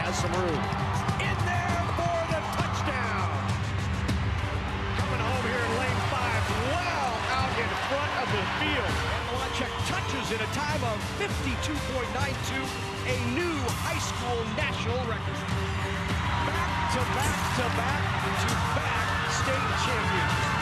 has some room. In there for the touchdown. Coming home here in lane 5, well out in front of the field. And Malachek touches in a time of 52.92, a new high school national record. Back to back to back to back state champions.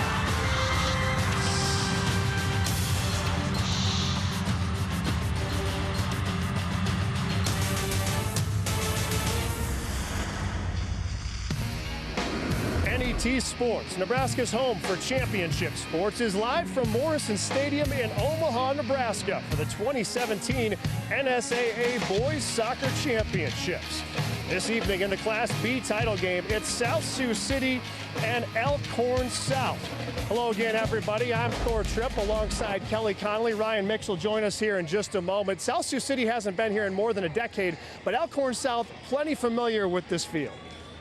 NET Sports, Nebraska's home for championship sports, is live from Morrison Stadium in Omaha, Nebraska for the 2017 NSAA Boys Soccer Championships. This evening in the Class B title game, it's South Sioux City and Elkhorn South. Hello again, everybody. I'm Thor Tripp alongside Kelly Connolly. Ryan Mix will join us here in just a moment. South Sioux City hasn't been here in more than a decade, but Elkhorn South plenty familiar with this field.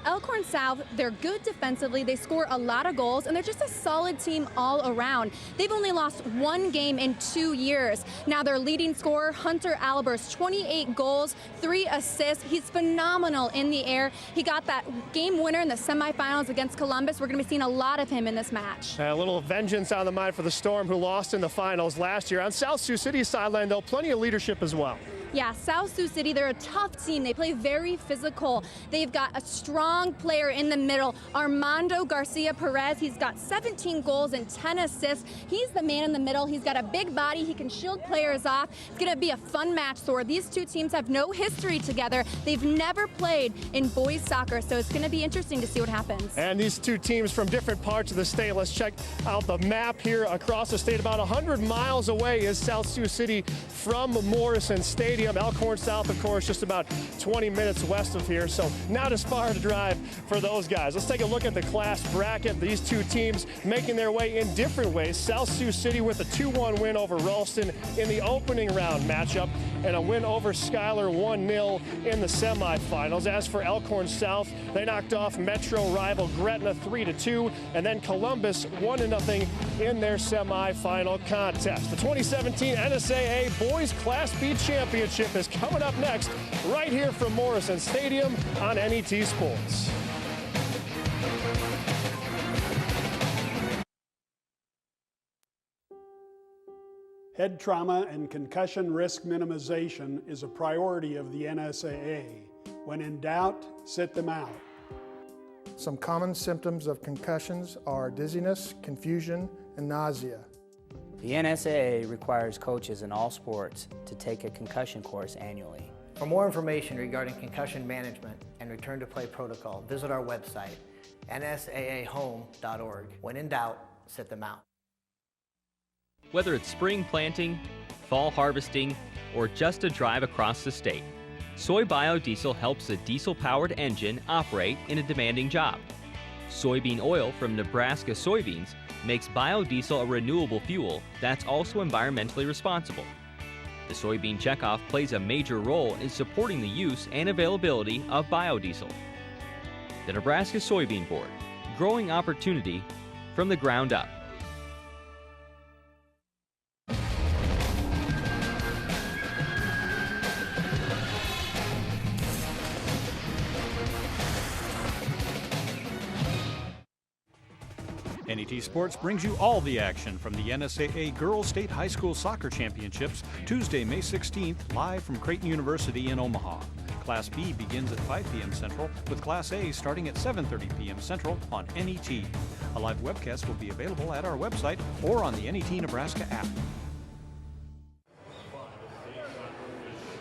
Elkhorn South, they're good defensively, they score a lot of goals, and they're just a solid team all around. They've only lost one game in 2 years. Now their leading scorer, Hunter Albers, 28 goals, 3 assists. He's phenomenal in the air. He got that game winner in the semifinals against Columbus. We're going to be seeing a lot of him in this match. A little vengeance on the mind for the Storm, who lost in the finals last year. On South Sioux City's sideline, though, plenty of leadership as well. Yeah, South Sioux City, they're a tough team. They play very physical. They've got a strong player in the middle, Armando Garcia Perez. He's got 17 goals and 10 assists. He's the man in the middle. He's got a big body. He can shield players off. It's going to be a fun match, Thor. These two teams have no history together. They've never played in boys soccer, so it's going to be interesting to see what happens. And these two teams from different parts of the state. Let's check out the map here across the state. About 100 miles away is South Sioux City from Morrison Stadium. Elkhorn South, of course, just about 20 minutes west of here, so not as far to drive for those guys. Let's take a look at the class bracket. These two teams making their way in different ways. South Sioux City with a 2-1 win over Ralston in the opening round matchup, and a win over Schuyler 1-0 in the semifinals. As for Elkhorn South, they knocked off Metro rival Gretna 3-2, and then Columbus 1-0 in their semifinal contest. The 2017 NSAA Boys Class B Championship is coming up next, right here from Morrison Stadium on NET Sports. Head trauma and concussion risk minimization is a priority of the NSAA. When in doubt, sit them out. Some common symptoms of concussions are dizziness, confusion, and nausea. The NSAA requires coaches in all sports to take a concussion course annually. For more information regarding concussion management and return to play protocol, visit our website, nsaahome.org. When in doubt, sit them out. Whether it's spring planting, fall harvesting, or just a drive across the state, soy biodiesel helps a diesel-powered engine operate in a demanding job. Soybean oil from Nebraska soybeans makes biodiesel a renewable fuel that's also environmentally responsible. The soybean checkoff plays a major role in supporting the use and availability of biodiesel. The Nebraska Soybean Board, growing opportunity from the ground up. NET Sports brings you all the action from the NSAA Girls State High School Soccer Championships, Tuesday, May 16th, live from Creighton University in Omaha. Class B begins at 5 p.m. Central, with Class A starting at 7:30 p.m. Central on NET. A live webcast will be available at our website or on the NET Nebraska app.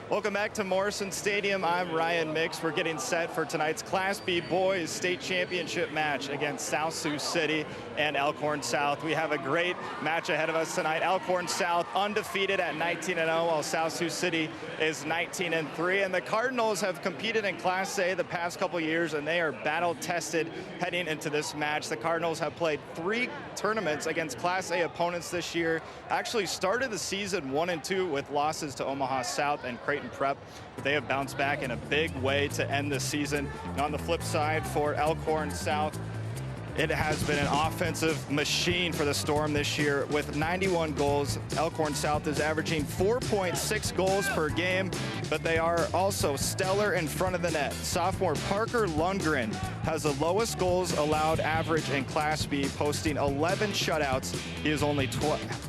Welcome back to Morrison Stadium. I'm Ryan Mix. We're getting set for tonight's Class B Boys State Championship match against South Sioux City and Elkhorn South. We have a great match ahead of us tonight. Elkhorn South undefeated at 19-0, while South Sioux City is 19-3. And the Cardinals have competed in Class A the past couple years, and they are battle-tested heading into this match. The Cardinals have played 3 tournaments against Class A opponents this year. Actually started the season 1-2 with losses to Omaha South and Creighton Prep. They have bounced back in a big way to end the season. And on the flip side for Elkhorn South, It has been an offensive machine for the Storm this year with 91 goals. Elkhorn South is averaging 4.6 goals per game, but they are also stellar in front of the net. Sophomore Parker Lundgren has the lowest goals allowed average in Class B, posting 11 shutouts. He has only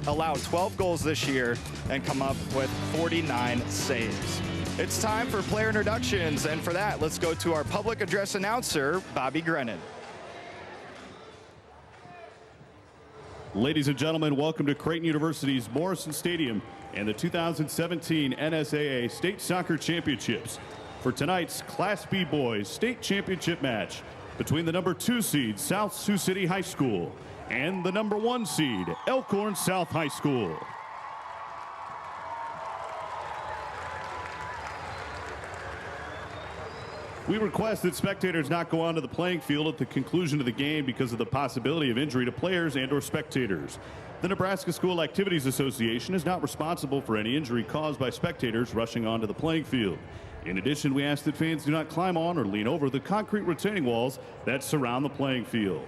allowed 12 goals this year and come up with 49 saves. It's time for player introductions, and for that, let's go to our public address announcer, Bobby Grennan. Ladies and gentlemen, welcome to Creighton University's Morrison Stadium and the 2017 NSAA State Soccer Championships for tonight's Class B Boys State Championship match between the number 2 seed South Sioux City High School and the number 1 seed Elkhorn South High School. We request that spectators not go onto the playing field at the conclusion of the game because of the possibility of injury to players and/or spectators. The Nebraska School Activities Association is not responsible for any injury caused by spectators rushing onto the playing field. In addition, we ask that fans do not climb on or lean over the concrete retaining walls that surround the playing field.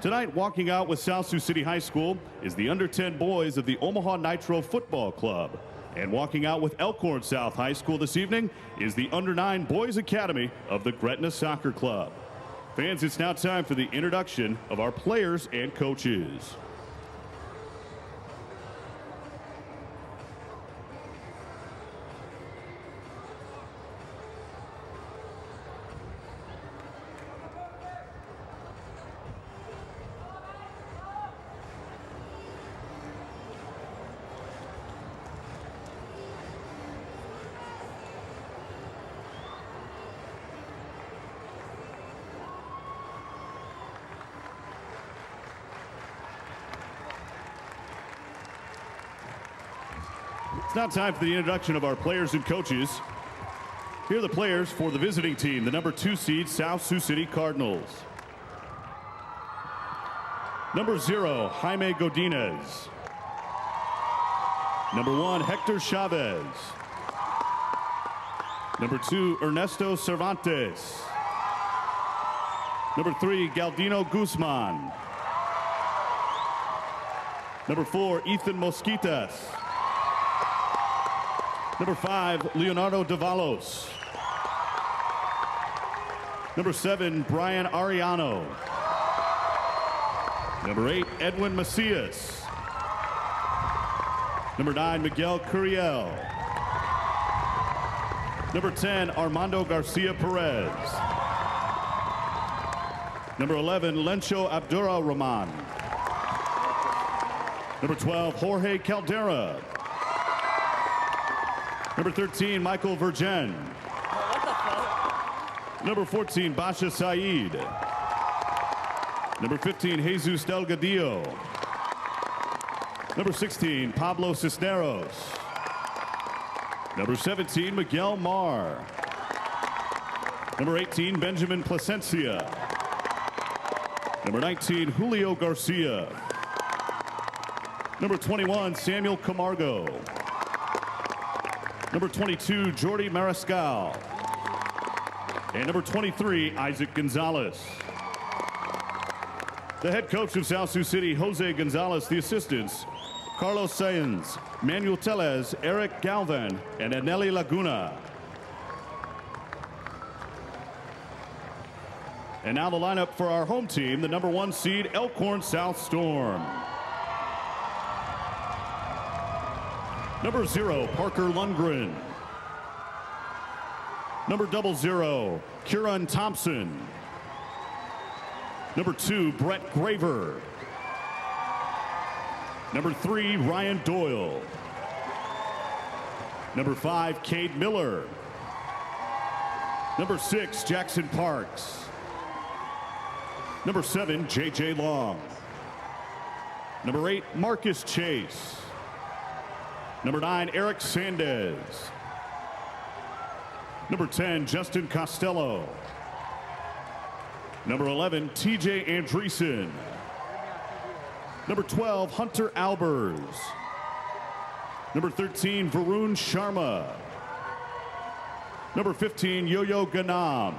Tonight, walking out with South Sioux City High School is the under-10 boys of the Omaha Nitro Football Club. And walking out with Elkhorn South High School this evening is the under-9 Boys Academy of the Gretna Soccer Club. Fans, it's now time for the introduction of our players and coaches. It's now time for the introduction of our players and coaches. Here are the players for the visiting team, the number 2 seed South Sioux City Cardinals. Number 0, Jaime Godinez. Number 1, Hector Chavez. Number 2, Ernesto Cervantes. Number 3, Galdino Guzman. Number 4, Ethan Mosquitas. Number 5, Leonardo Davalos. Number 7, Brian Ariano. Number 8, Edwin Macias. Number 9, Miguel Curiel. Number 10, Armando Garcia Perez. Number 11, Lencho Abdurrahman. Number 12, Jorge Caldera. Number 13, Michael Virgin. Number 14, Basha Saeed. Number 15, Jesus Delgadillo. Number 16, Pablo Cisneros. Number 17, Miguel Marr. Number 18, Benjamin Plasencia. Number 19, Julio Garcia. Number 21, Samuel Camargo. Number 22, Jordi Mariscal. And number 23, Isaac Gonzalez. The head coach of South Sioux City, Jose Gonzalez. The assistants, Carlos Saenz, Manuel Tellez, Eric Galvan, and Aneli Laguna. And now the lineup for our home team, the number 1 seed Elkhorn South Storm. Number 0, Parker Lundgren. Number 00, Kieran Thompson. Number 2, Brett Graver. Number 3, Ryan Doyle. Number 5, Cade Miller. Number 6, Jackson Parks. Number 7, J.J. Long. Number 8, Marcus Chase. Number 9, Eric Sandez. Number 10, Justin Costello. Number 11, T.J. Andreessen. Number 12, Hunter Albers. Number 13, Varun Sharma. Number 15, Yo-Yo Ganam.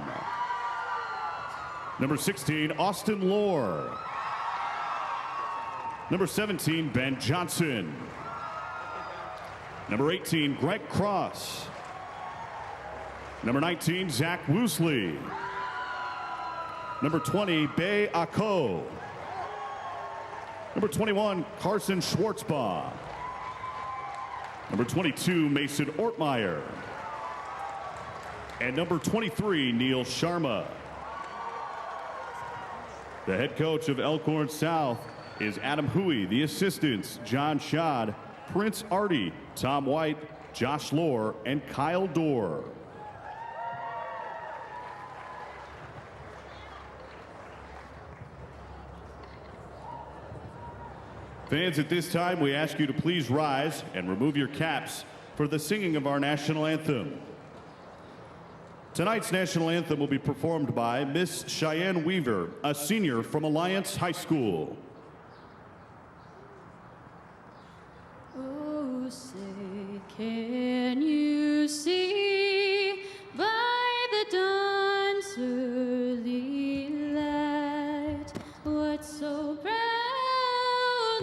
Number 16, Austin Lohr. Number 17, Ben Johnson. Number 18, Greg Cross. Number 19, Zach Woosley. Number 20, Bae Ako. Number 21, Carson Schwartzbaugh. Number 22, Mason Ortmeyer. And number 23, Neil Sharma. The head coach of Elkhorn South is Adam Huey. The assistants, John Schad, Prince Artie, Tom White, Josh Lohr, and Kyle Dorr. Fans, at this time, we ask you to please rise and remove your caps for the singing of our national anthem. Tonight's national anthem will be performed by Miss Cheyenne Weaver, a senior from Alliance High School. Oh, say, can you see by the dawn's early light what so proudly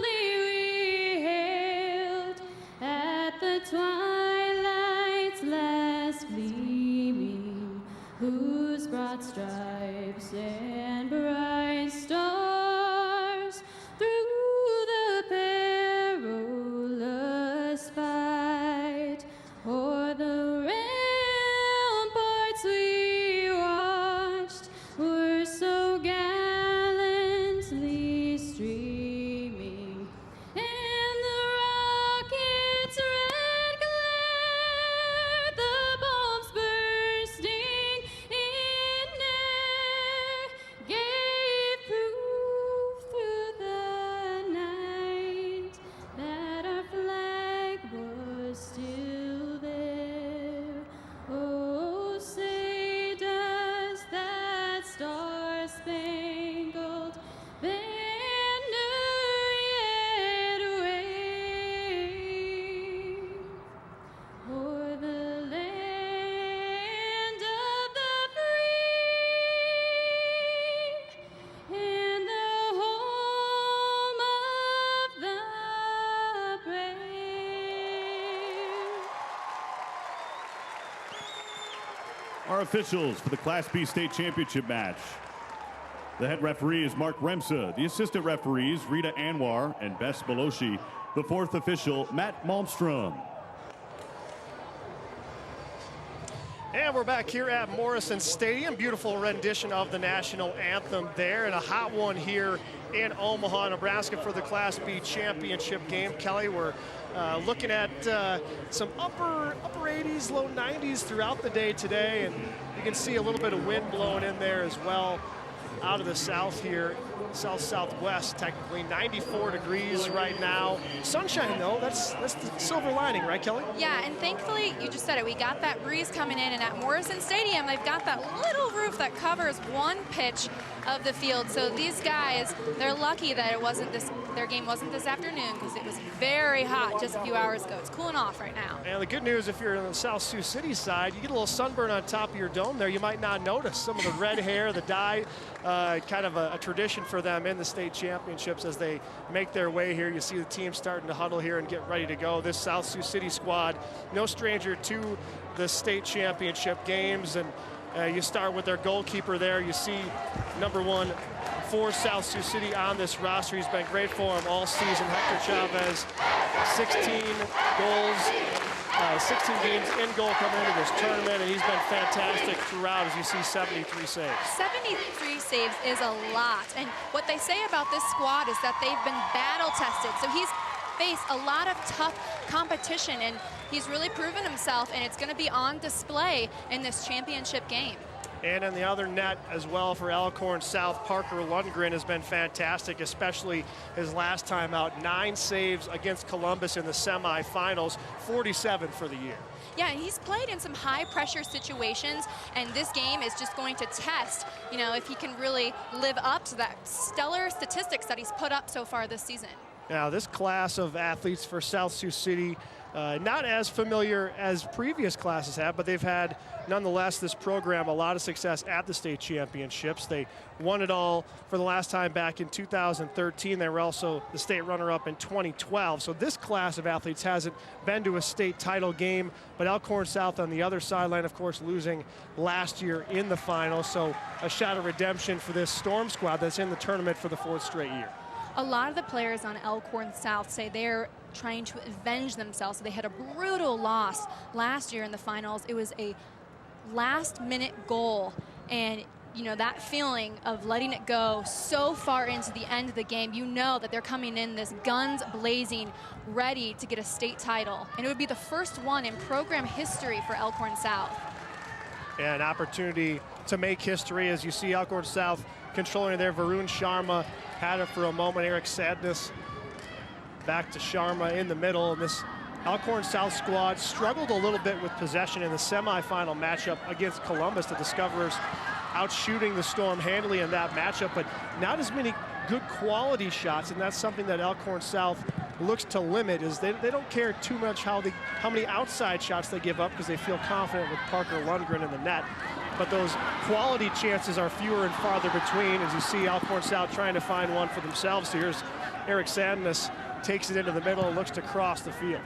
we hailed at the twilight's last gleaming, whose broad stripes and bright stars through the perilous fight o'er the ramparts we watched were so gallantly streaming, and the rocket's red glare, the bombs bursting in air, gave proof through the night that our flag was still there. Oh, say does that star-spangled banner yet wave o'er the land of the free and the home of the brave? Our officials for the Class B state championship match. The head referee is Mark Remsa. The assistant referees, Rita Anwar and Bess Beloshi. The fourth official, Matt Malmstrom. And we're back here at Morrison Stadium. Beautiful rendition of the national anthem there, and a hot one here in Omaha, Nebraska for the Class B championship game. Kelly, we're looking at some upper 80s, low 90s throughout the day today, and you can see a little bit of wind blowing in there as well out of the south here, south-southwest technically. 94 degrees right now. Sunshine though, that's the silver lining, right, Kelly? Yeah, and thankfully, you just said it, we got that breeze coming in, and at Morrison Stadium, they've got that little roof that covers one pitch of the field. So these guys, they're lucky that it wasn't their game wasn't this afternoon, because it was very hot just a few hours ago. It's cooling off right now. And the good news, if you're on the South Sioux City side, you get a little sunburn on top of your dome there. You might not notice some of the red hair, the dye, kind of a tradition for them in the state championships as they make their way here. You see the team starting to huddle here and get ready to go. This South Sioux City squad, no stranger to the state championship games, and you start with their goalkeeper there. You see number 1 for South Sioux City on this roster. He's been great for them all season. Hector Chavez, 16 goals, 16 games in goal coming into this tournament, and he's been fantastic throughout, as you see 73 saves. 73 saves is a lot, and what they say about this squad is that they've been battle tested. So he's faced a lot of tough competition, and he's really proven himself, and it's going to be on display in this championship game. And in the other net as well for Elkhorn South, Parker Lundgren has been fantastic, especially his last time out. 9 saves against Columbus in the semifinals, 47 for the year. Yeah, and he's played in some high-pressure situations, and this game is just going to test, you know, if he can really live up to that stellar statistics that he's put up so far this season. Now, this class of athletes for South Sioux City, not as familiar as previous classes have, but they've had, nonetheless, this program a lot of success at the state championships. They won it all for the last time back in 2013. They were also the state runner-up in 2012. So this class of athletes hasn't been to a state title game, but Elkhorn South on the other sideline, of course, losing last year in the final. So a shot of redemption for this Storm squad that's in the tournament for the 4th straight year. A lot of the players on Elkhorn South say they're trying to avenge themselves. They had a brutal loss last year in the finals. It was a last-minute goal, and you know that feeling of letting it go so far into the end of the game. You know that they're coming in this guns blazing, ready to get a state title, and it would be the first one in program history for Elkhorn South. An opportunity to make history as you see Elkhorn South controlling it there. Varun Sharma had it for a moment. Eric Sadness back to Sharma in the middle. And this Elkhorn South squad struggled a little bit with possession in the semifinal matchup against Columbus. The Discoverers out shooting the Storm handily in that matchup, but not as many good quality shots. And that's something that Elkhorn South looks to limit, is they don't care too much how many outside shots they give up, because they feel confident with Parker Lundgren in the net. But those quality chances are fewer and farther between, as you see Elkhorn South trying to find one for themselves. So here's Eric Sandness, takes it into the middle and looks to cross the field.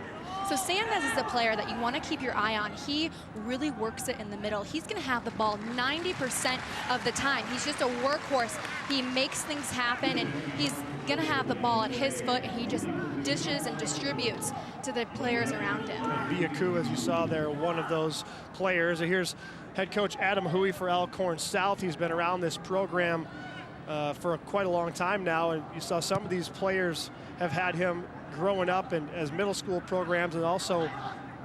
So Sanders is a player that you want to keep your eye on. He really works it in the middle. He's going to have the ball 90% of the time. He's just a workhorse. He makes things happen, and he's going to have the ball at his foot, and he just dishes and distributes to the players around him. Biaku, as you saw there, one of those players. Here's head coach Adam Huey for Elkhorn South. He's been around this program for quite a long time now, and you saw some of these players have had him growing up and as middle school programs, and also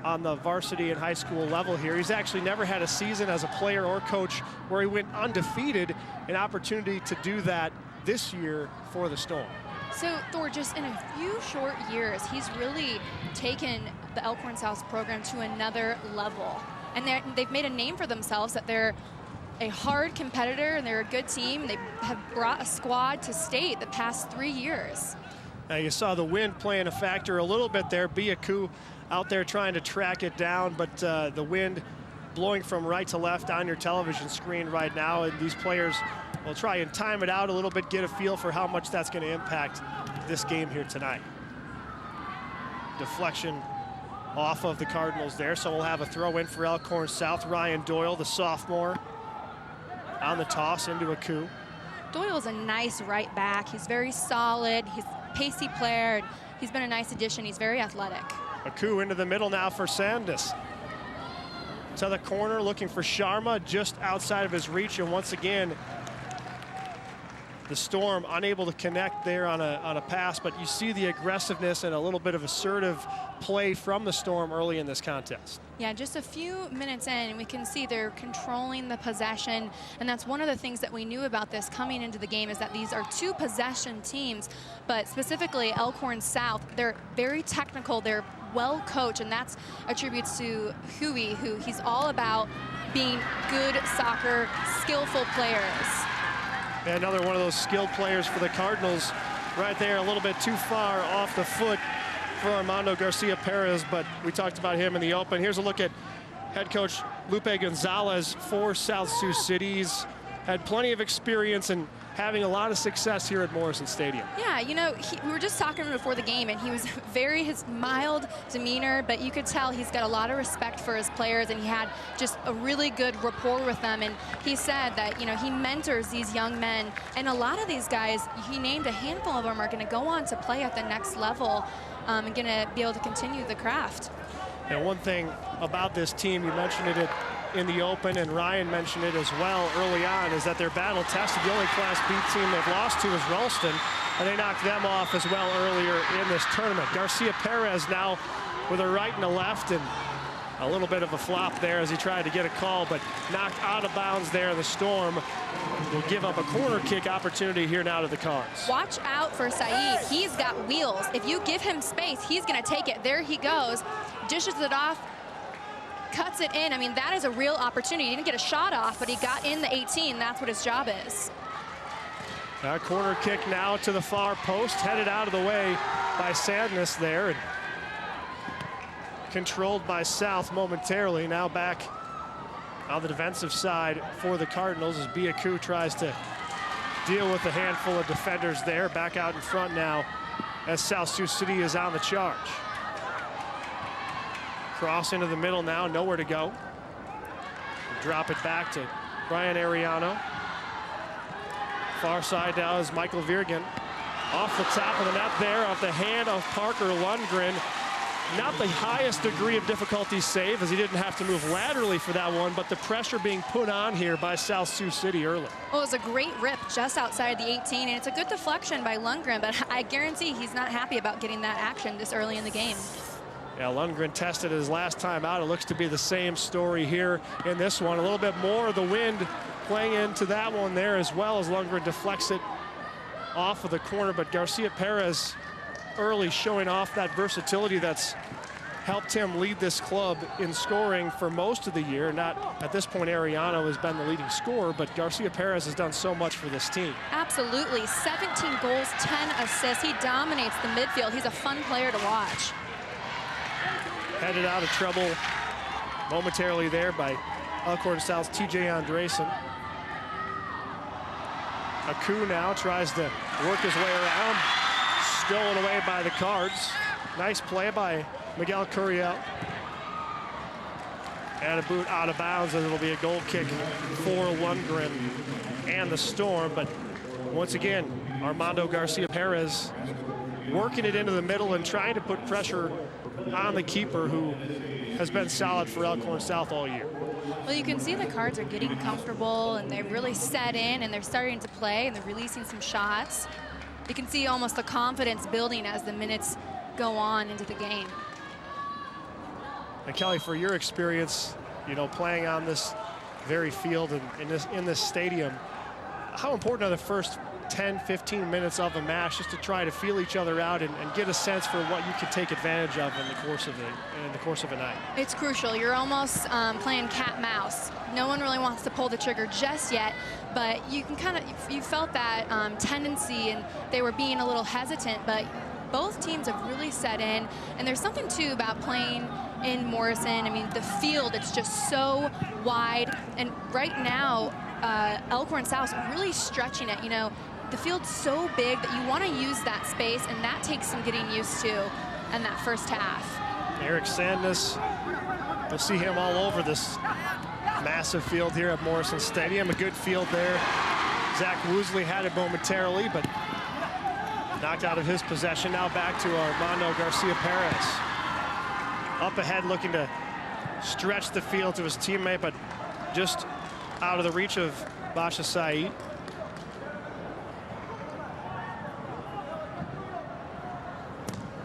on the varsity and high school level here. He's actually never had a season as a player or coach where he went undefeated. An opportunity to do that this year for the Storm. So Thor, just in a few short years, he's really taken the Elkhorn South program to another level. And they've made a name for themselves, that they're a hard competitor and they're a good team. They have brought a squad to state the past 3 years. Now you saw the wind playing a factor a little bit there. Biaku out there trying to track it down, but the wind blowing from right to left on your television screen right now, and these players will try and time it out a little bit, get a feel for how much that's going to impact this game here tonight. Deflection off of the Cardinals there, so we'll have a throw in for Elkhorn South. Ryan Doyle, the sophomore, on the toss into a coup. Doyle's a nice right back. He's very solid. He's a pacey player. He's been a nice addition. He's very athletic. A coup into the middle now for Sandus. To the corner, looking for Sharma, just outside of his reach, and once again, the Storm unable to connect there on a pass, but you see the aggressiveness and a little bit of assertive play from the Storm early in this contest. Yeah, just a few minutes in, we can see they're controlling the possession, and that's one of the things that we knew about this coming into the game, is that these are two possession teams, but specifically Elkhorn South, they're very technical, they're well coached, and that's attributes to Huey, who he's all about being good soccer, skillful players. And another one of those skilled players for the Cardinals right there, a little bit too far off the foot for Armando Garcia Perez, but we talked about him in the open. Here's a look at head coach Lupe Gonzalez for South Sioux City. He's had plenty of experience and having a lot of success here at Morrison Stadium. Yeah, you know, we were just talking before the game, and he was his mild demeanor, but you could tell he's got a lot of respect for his players, and he had just a really good rapport with them. And he said that, you know, he mentors these young men, and a lot of these guys, he named a handful of them, are going to go on to play at the next level and going to be able to continue the craft. And one thing about this team, you mentioned it in the open, and Ryan mentioned it as well early on, is that they're battle tested. The only Class B team they've lost to is Ralston, and they knocked them off as well earlier in this tournament. Garcia Perez now with a right and a left, and a little bit of a flop there as he tried to get a call, but knocked out of bounds there. The Storm will give up a corner kick opportunity here now to the Cards. Watch out for Saeed. He's got wheels. If you give him space, he's going to take it. There he goes, dishes it off, cuts it in. I mean, that is a real opportunity. He didn't get a shot off, but he got in the 18. That's what his job is. Corner kick now to the far post, headed out of the way by Sadness there, and controlled by South momentarily. Now back on the defensive side for the Cardinals as Biaku tries to deal with a handful of defenders there. Back out in front now as South Sioux City is on the charge. Cross into the middle now, nowhere to go. Drop it back to Brian Ariano. Far side now is Michael Virgen. Off the top of the net there, off the hand of Parker Lundgren. Not the highest degree of difficulty save, as he didn't have to move laterally for that one, but the pressure being put on here by South Sioux City early. Well, it was a great rip just outside the 18, and it's a good deflection by Lundgren, but I guarantee he's not happy about getting that action this early in the game. Yeah, Lundgren tested his last time out. It looks to be the same story here in this one. A little bit more of the wind playing into that one there, as well as Lundgren deflects it off of the corner, but Garcia Perez early showing off that versatility that's helped him lead this club in scoring for most of the year. Not at this point, Ariano has been the leading scorer, but Garcia Perez has done so much for this team. Absolutely, 17 goals, 10 assists. He dominates the midfield. He's a fun player to watch. Headed out of trouble momentarily there by Elkhorn South's TJ Andresen. Aku now tries to work his way around. Stolen away by the Cards. Nice play by Miguel Curiel. And a boot out of bounds, and it'll be a goal kick for Lundgren and the Storm. But once again, Armando Garcia Perez working it into the middle and trying to put pressure on the keeper, who has been solid for Elkhorn South all year. Well, you can see the Cards are getting comfortable, and they're really set in, and they're starting to play, and they're releasing some shots. You can see almost the confidence building as the minutes go on into the game. And Kelly, for your experience, you know, playing on this very field and in this stadium, how important are the first 10-15 minutes of a match just to try to feel each other out and get a sense for what you can take advantage of in the course of a night? It's crucial. You're almost playing cat mouse. No one really wants to pull the trigger just yet, but you can kind of, you felt that tendency, and they were being a little hesitant, but both teams have really set in, and there's something too about playing in Morrison. I mean, the field, it's just so wide, and right now Elkhorn South really stretching it. You know, the field's so big that you want to use that space, and that takes some getting used to in that first half. Eric Sandness, you'll see him all over this massive field here at Morrison Stadium. A good field there. Zach Woosley had it momentarily, but knocked out of his possession. Now back to Armando Garcia Perez. Up ahead, looking to stretch the field to his teammate, but just out of the reach of Basha Saeed.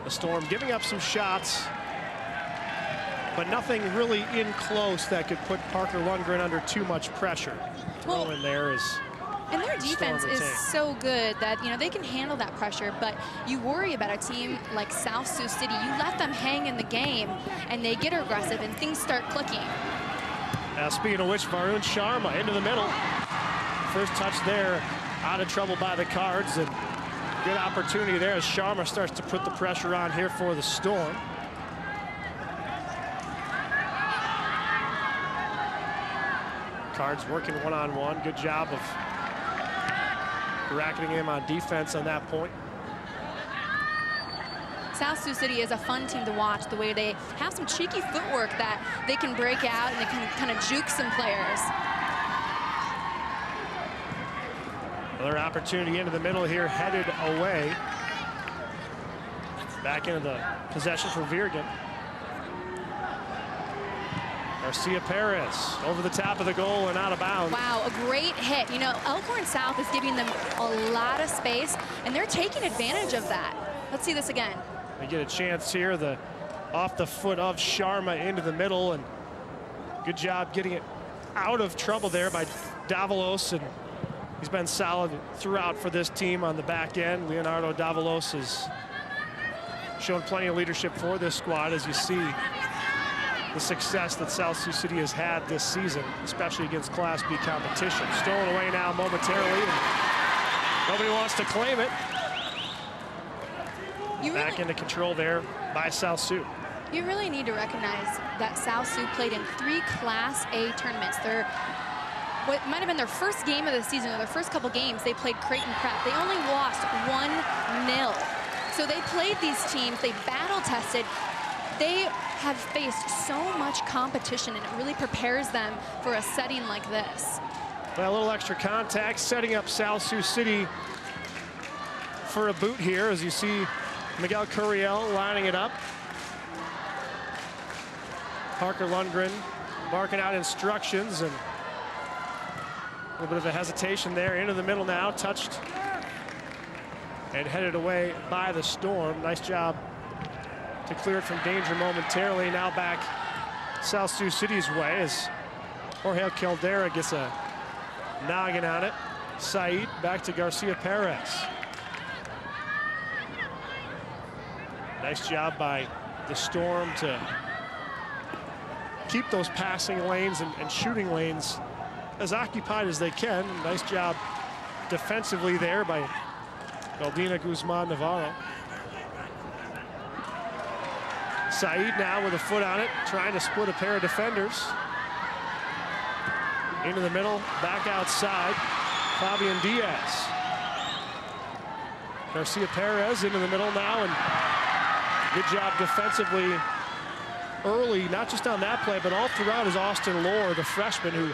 The Storm giving up some shots, but nothing really in close that could put Parker Lundgren under too much pressure. Throw in there is. And their defense is so good that, you know, they can handle that pressure, but you worry about a team like South Sioux City. You let them hang in the game, and they get aggressive, and things start clicking. Speaking of which, Varun Sharma into the middle. First touch there, out of trouble by the Cards, and good opportunity there as Sharma starts to put the pressure on here for the Storm. Cards working one-on-one. Good job of bracketing him on defense on that point. South Sioux City is a fun team to watch, the way they have some cheeky footwork that they can break out and they can kind of juke some players. Another opportunity into the middle here, headed away. Back into the possession for Virgen. Garcia Perez over the top of the goal and out of bounds. Wow, a great hit. You know, Elkhorn South is giving them a lot of space, and they're taking advantage of that. Let's see this again. They get a chance here, off the foot of Sharma into the middle, and good job getting it out of trouble there by Davalos, and he's been solid throughout for this team on the back end. Leonardo Davalos has shown plenty of leadership for this squad, as you see the success that South Sioux City has had this season, especially against Class B competition. Stolen away now momentarily. Nobody wants to claim it. Back really, into control there by South Sioux. you really need to recognize that South Sioux played in 3 Class A tournaments. What might have been their first game of the season, or their first couple games, they played Creighton Prep. They only lost 1-0. So they played these teams, they battle tested. They have faced so much competition, and it really prepares them for a setting like this. Well, a little extra contact, setting up South Sioux City for a boot here, as you see Miguel Curiel lining it up. Parker Lundgren barking out instructions, and a little bit of a hesitation there. Into the middle now, touched and headed away by the Storm. Nice job to clear it from danger momentarily. Now back South Sioux City's way as Jorge Caldera gets a noggin on it. Said back to Garcia Perez. Nice job by the Storm to keep those passing lanes and shooting lanes as occupied as they can. Nice job defensively there by Valdina Guzman Navarro. Said now with a foot on it, trying to split a pair of defenders. Into the middle, back outside, Fabian Diaz. Garcia Perez into the middle now, and good job defensively early, not just on that play, but all throughout is Austin Lohr, the freshman who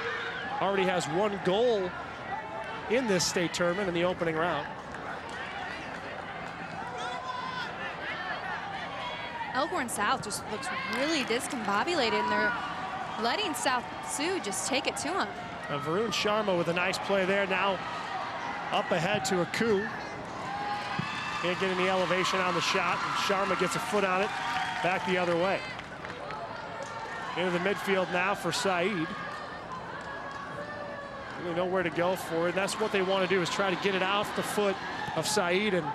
already has 1 goal in this state tournament in the opening round. Elkhorn South just looks really discombobulated, and they're letting South Sioux just take it to them. Varun Sharma with a nice play there. Now up ahead to a coup. Can't get any elevation on the shot, and Sharma gets a foot on it. Back the other way. Into the midfield now for Said. Really know where to go for it. And that's what they want to do, is try to get it off the foot of Said and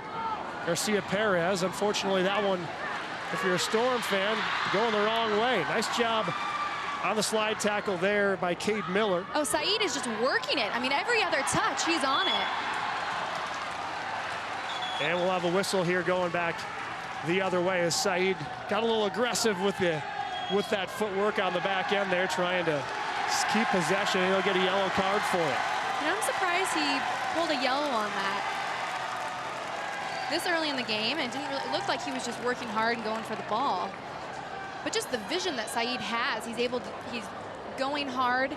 Garcia Perez. Unfortunately, that one, if you're a Storm fan, going the wrong way. Nice job on the slide tackle there by Cade Miller. Oh, Said is just working it. I mean, every other touch, he's on it. And we'll have a whistle here going back the other way as Said got a little aggressive with that footwork on the back end there, trying to keep possession. He'll get a yellow card for it. And I'm surprised he pulled a yellow on that this early in the game. It didn't really look like he was just working hard and going for the ball. But just the vision that Said has, he's going hard.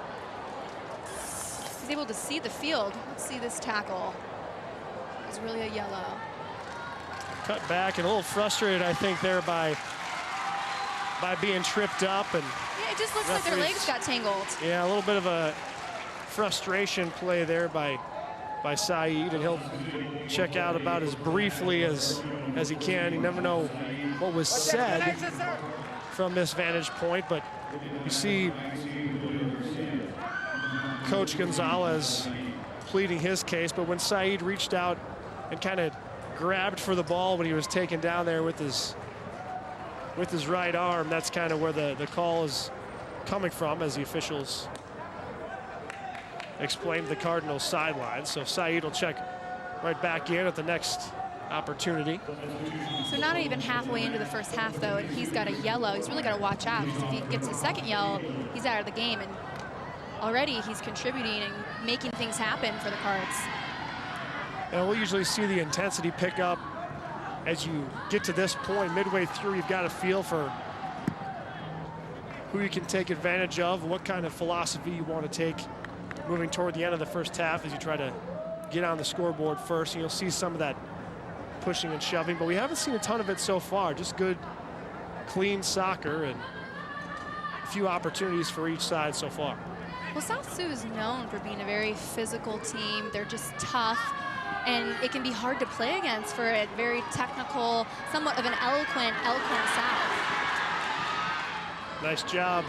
He's able to see the field. Let's see this tackle. It's really a yellow. Cut back and a little frustrated, I think, there by being tripped up. And yeah, it just looks like their legs got tangled. Yeah, a little bit of a frustration play there by Said, and he'll check out about as briefly as he can. You never know what was said from this vantage point, but you see Coach Gonzalez pleading his case. But when Said reached out and kind of grabbed for the ball when he was taken down there with his right arm, that's kind of where the call is coming from, as the officials explained the Cardinals sideline. So Said will check right back in at the next opportunity. So not even halfway into the first half, though, and he's got a yellow. He's really got to watch out, because if he gets a second yellow, he's out of the game. And already he's contributing and making things happen for the Cards. And we'll usually see the intensity pick up as you get to this point. Midway through, you've got a feel for who you can take advantage of, what kind of philosophy you want to take moving toward the end of the first half as you try to get on the scoreboard first. And you'll see some of that pushing and shoving, but we haven't seen a ton of it so far. Just good, clean soccer and a few opportunities for each side so far. Well, South Sioux is known for being a very physical team. They're just tough, and it can be hard to play against for a very technical, somewhat of an eloquent Elkhorn South. Nice job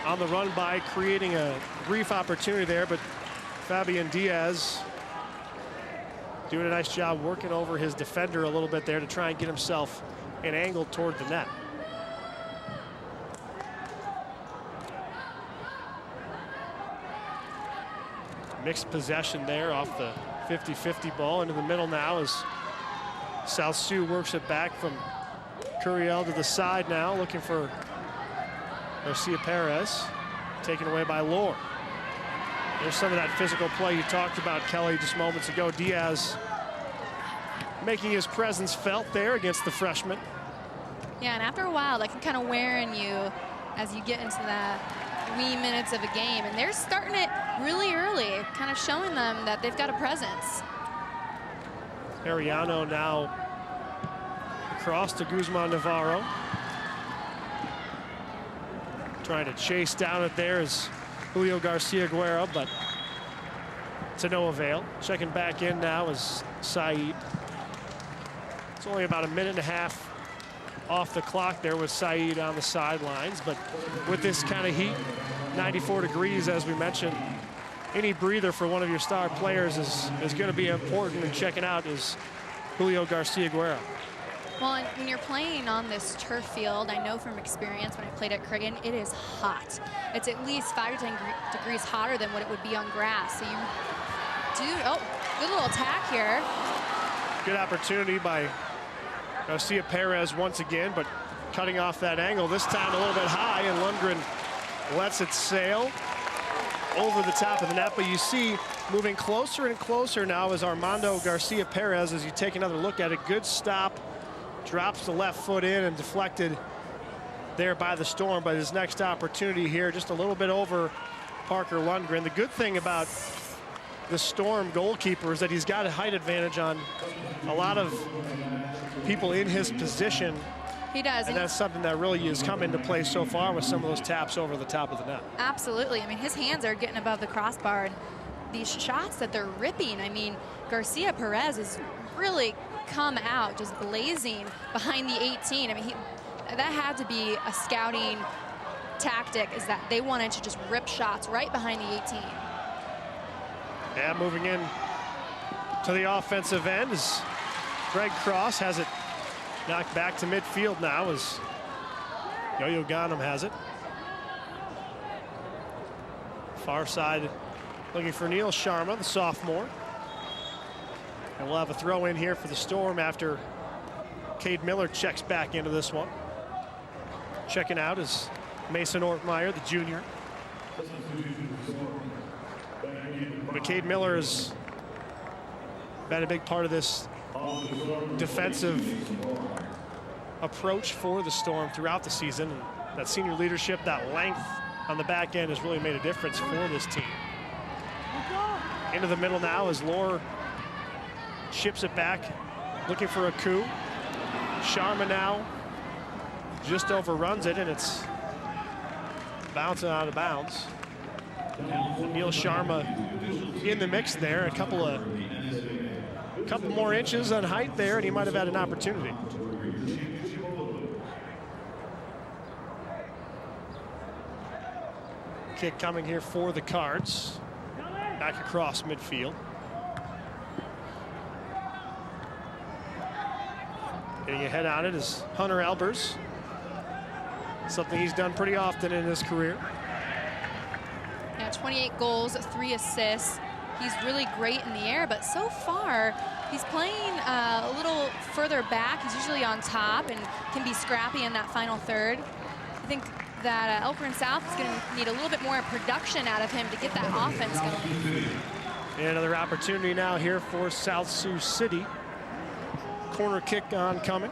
on the run by creating a brief opportunity there, but Fabian Diaz doing a nice job working over his defender a little bit there to try and get himself an angle toward the net. Mixed possession there off the 50-50 ball into the middle now as South Sioux works it back from Curiel to the side now, looking for Garcia Perez, taken away by Lohr. There's some of that physical play you talked about, Kelly, just moments ago. Diaz making his presence felt there against the freshman. Yeah, and after a while, that can kind of wear in you as you get into the wee minutes of a game. And they're starting it really early, kind of showing them that they've got a presence. Ariano now across to Guzman Navarro. Trying to chase down it there is Julio Garcia Guerra, but to no avail. Checking back in now is Saeed. It's only about a minute and a half off the clock there with Saeed on the sidelines, but with this kind of heat, 94 degrees as we mentioned, any breather for one of your star players is going to be important, and checking out is Julio Garcia Guerra. Well, and when you're playing on this turf field, I know from experience when I played at Creighton, it is hot. It's at least 5 to 10 degrees hotter than what it would be on grass. So you do, oh, good little attack here. Good opportunity by Garcia Perez once again, but cutting off that angle, this time a little bit high, and Lundgren lets it sail over the top of the net. But you see moving closer and closer now is Armando Garcia Perez as you take another look at it. Good stop, drops the left foot in and deflected there by the Storm. But his next opportunity here just a little bit over Parker Lundgren. The good thing about the Storm goalkeeper is that he's got a height advantage on a lot of people in his position. He does. And that's something that really has come into play so far with some of those taps over the top of the net. Absolutely. I mean, his hands are getting above the crossbar, and these shots that they're ripping, I mean, Garcia Perez has really come out just blazing behind the 18. I mean, that had to be a scouting tactic, is that they wanted to just rip shots right behind the 18. Yeah, moving in to the offensive end is Greg Cross, has it knocked back to midfield now as Yo-Yo Ghanem has it. Far side looking for Neil Sharma, the sophomore. And we'll have a throw in here for the Storm after Cade Miller checks back into this one. Checking out is Mason Ortmeyer, the junior. But Cade Miller has been a big part of this defensive approach for the Storm throughout the season. And that senior leadership, that length on the back end has really made a difference for this team. Into the middle now as Lohr ships it back, looking for a coup. Sharma now just overruns it, and it's bouncing out of bounds. Neil Sharma in the mix there, a couple more inches on height there, and he might have had an opportunity. Kick coming here for the Cards. Back across midfield. Getting ahead on it is Hunter Albers. Something he's done pretty often in his career. Yeah, 28 goals, 3 assists. He's really great in the air, but so far he's playing a little further back. He's usually on top and can be scrappy in that final third. I think that Elkhorn South is going to need a little bit more production out of him to get that offense going. And another opportunity now here for South Sioux City. Corner kick on coming.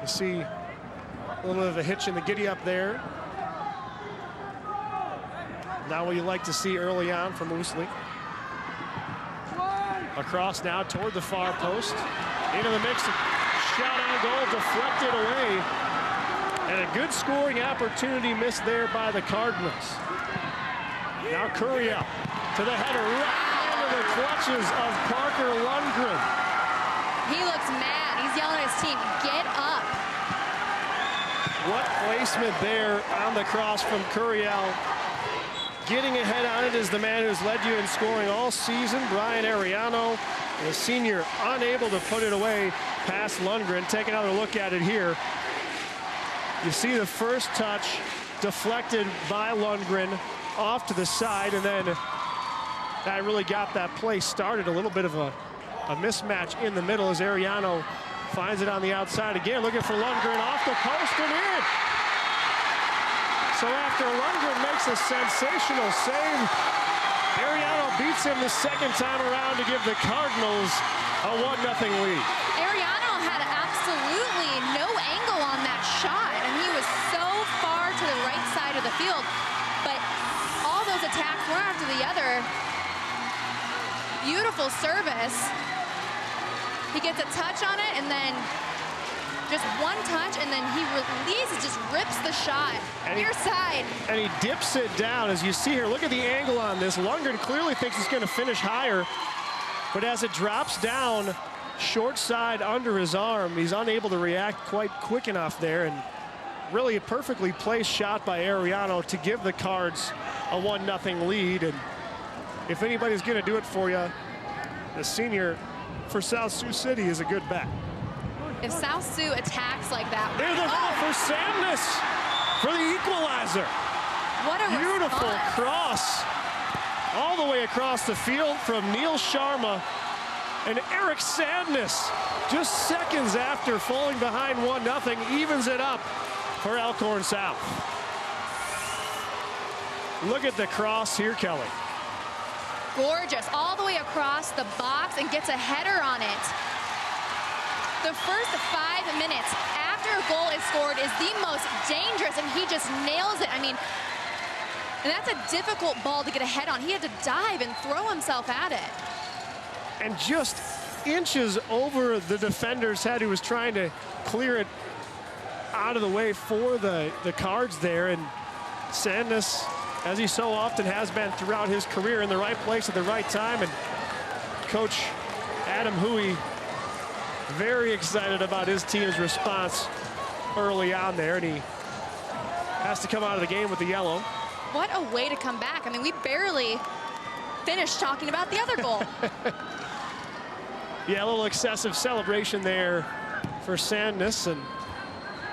You see a little bit of a hitch in the giddy up there. Not what you like to see early on from Moosley. Across now toward the far post. Into the mix. Shot on goal, deflected away. And a good scoring opportunity missed there by the Cardinals. Now Curiel to the header, right into the clutches of Parker Lundgren. He looks mad. He's yelling at his team, get up. What placement there on the cross from Curiel. Getting ahead on it is the man who's led you in scoring all season, Brian Ariano, the senior, unable to put it away past Lundgren. Take another look at it here. You see the first touch deflected by Lundgren off to the side, and then That really got that play started. A little bit of a mismatch in the middle as Ariano finds it on the outside again, looking for Lundgren off the post and in. So after Lundgren makes a sensational save, Ariano beats him the second time around to give the Cardinals a 1-0 lead. Ariano had absolutely no angle on that shot, and he was so far to the right side of the field. But all those attacks, one after the other, beautiful service. He gets a touch on it, and then just one touch, and then he releases, just rips the shot near side. And he dips it down, as you see here. Look at the angle on this. Lundgren clearly thinks he's going to finish higher, but as it drops down short side under his arm, he's unable to react quite quick enough there, and really a perfectly placed shot by Ariano to give the Cards a 1-0 lead. And if anybody's going to do it for you, the senior for South Sioux City is a good bet. If South Sioux attacks like that, there's a goal for Sandness for the equalizer. What a beautiful response. Cross all the way across the field from Neil Sharma, and Eric Sandness, just seconds after falling behind 1-0, evens it up for Elkhorn South. Look at the cross here, Kelly. Gorgeous, all the way across the box, and gets a header on it. The first 5 minutes after a goal is scored is the most dangerous, and he just nails it. I mean, and that's a difficult ball to get a head on. He had to dive and throw himself at it. And just inches over the defender's head, who was trying to clear it out of the way for the Cards there. And Sandness, as he so often has been throughout his career, in the right place at the right time. And Coach Adam Huey very excited about his team's response early on there, and he has to come out of the game with the yellow. What a way to come back. I mean, we barely finished talking about the other goal. Yeah, a little excessive celebration there for Sandness, and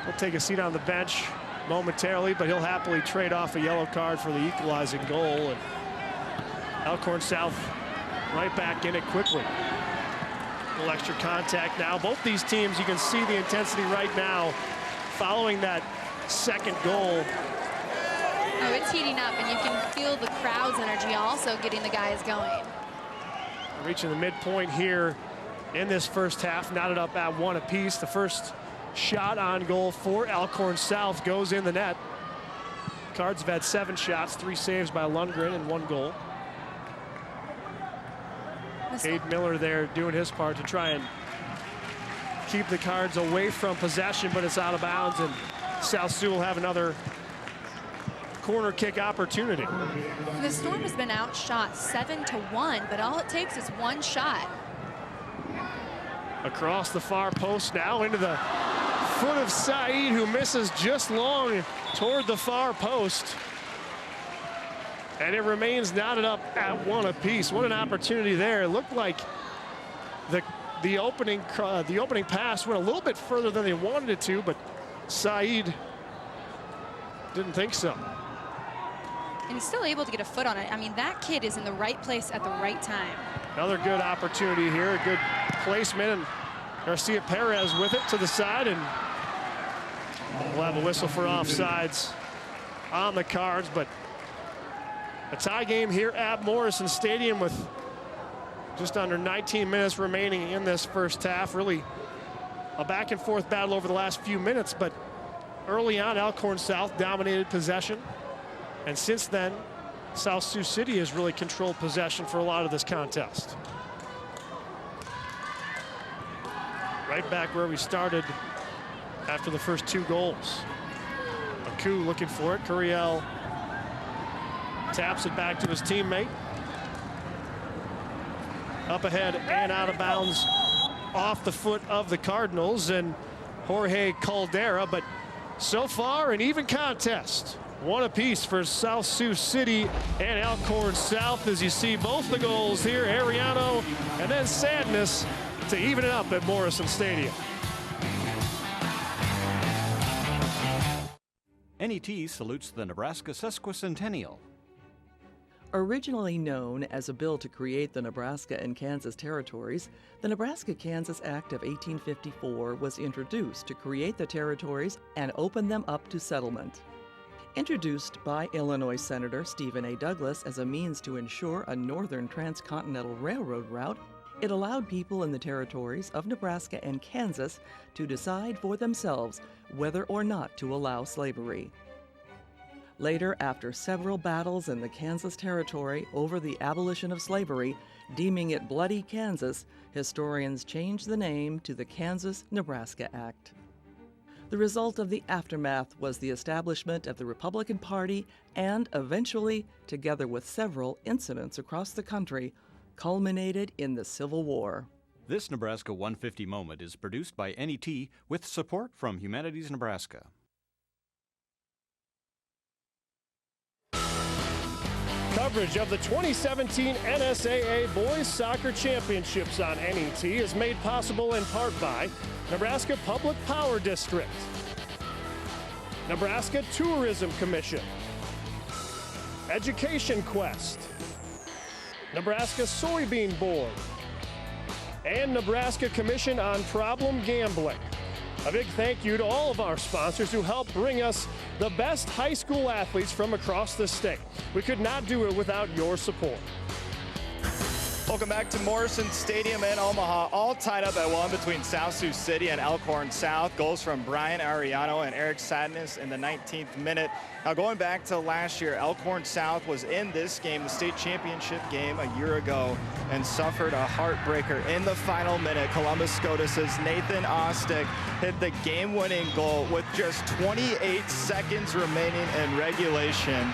he'll take a seat on the bench momentarily, but he'll happily trade off a yellow card for the equalizing goal. And Elkhorn South right back in it quickly. A little extra contact now. Both these teams, you can see the intensity right now following that second goal. Oh, it's heating up, and you can feel the crowd's energy also getting the guys going. Reaching the midpoint here in this first half, knotted up at 1 apiece. The first shot on goal for Elkhorn South goes in the net. Cards have had 7 shots, 3 saves by Lundgren, and 1 goal. Cade Miller there doing his part to try and keep the Cards away from possession, but it's out of bounds, and South Sioux will have another corner kick opportunity. The Storm has been outshot 7-1, but all it takes is 1 shot. Across the far post now into the foot of Saeed, who misses just long toward the far post. And it remains knotted up at 1 apiece. What an opportunity there. It looked like the opening pass went a little bit further than they wanted it to, but Saeed didn't think so. And he's still able to get a foot on it. I mean, that kid is in the right place at the right time. Another good opportunity here, a good placement, and Garcia Perez with it to the side, and we'll have a whistle for offsides on the Cards. But a tie game here at Morrison Stadium with just under 19 minutes remaining in this first half. Really a back and forth battle over the last few minutes, but early on Elkhorn South dominated possession, and since then South Sioux City has really controlled possession for a lot of this contest. Right back where we started after the first 2 goals. Aku looking for it. Curiel taps it back to his teammate. Up ahead and out of bounds off the foot of the Cardinals and Jorge Caldera, but so far an even contest. 1 apiece for South Sioux City and Elkhorn South, as you see both the goals here, Ariano and then Sandness to even it up at Morrison Stadium. NET salutes the Nebraska Sesquicentennial. Originally known as a bill to create the Nebraska and Kansas territories, the Nebraska-Kansas Act of 1854 was introduced to create the territories and open them up to settlement. Introduced by Illinois Senator Stephen A. Douglas as a means to ensure a northern transcontinental railroad route, it allowed people in the territories of Nebraska and Kansas to decide for themselves whether or not to allow slavery. Later, after several battles in the Kansas Territory over the abolition of slavery, deeming it Bloody Kansas, historians changed the name to the Kansas-Nebraska Act. The result of the aftermath was the establishment of the Republican Party and eventually, together with several incidents across the country, culminated in the Civil War. This Nebraska 150 moment is produced by NET with support from Humanities Nebraska. Coverage of the 2017 NSAA Boys Soccer Championships on NET is made possible in part by Nebraska Public Power District, Nebraska Tourism Commission, Education Quest, Nebraska Soybean Board, and Nebraska Commission on Problem Gambling. A big thank you to all of our sponsors who help bring us the best high school athletes from across the state. We could not do it without your support. Welcome back to Morrison Stadium in Omaha, all tied up at 1 between Sioux City and Elkhorn South. Goals from Brian Ariano and Eric Sadness in the 19th minute. Now going back to last year, Elkhorn South was in this game, the state championship game a year ago, and suffered a heartbreaker in the final minute. Columbus Scotus's Nathan Ostick hit the game-winning goal with just 28 seconds remaining in regulation.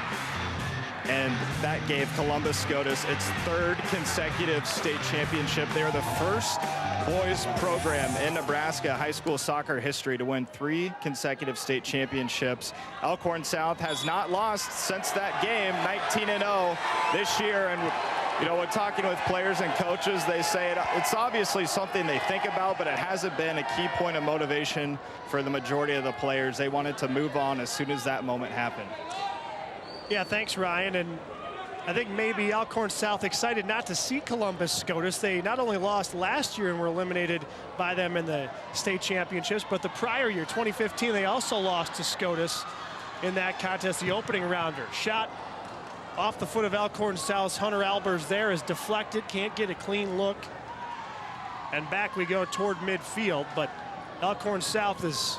And that gave Columbus Scotus its 3rd consecutive state championship. They're the first boys program in Nebraska high school soccer history to win 3 consecutive state championships. Elkhorn South has not lost since that game, 19-0 this year. And you know, when talking with players and coaches, they say it's obviously something they think about, but it hasn't been a key point of motivation for the majority of the players. They wanted to move on as soon as that moment happened. Yeah, thanks, Ryan. And I think maybe Elkhorn South excited not to see Columbus Scotus. They not only lost last year and were eliminated by them in the state championships, but the prior year, 2015, they also lost to Scotus in that contest, the opening rounder. Shot off the foot of Elkhorn South's Hunter Albers there is deflected, can't get a clean look. And back we go toward midfield, but Elkhorn South has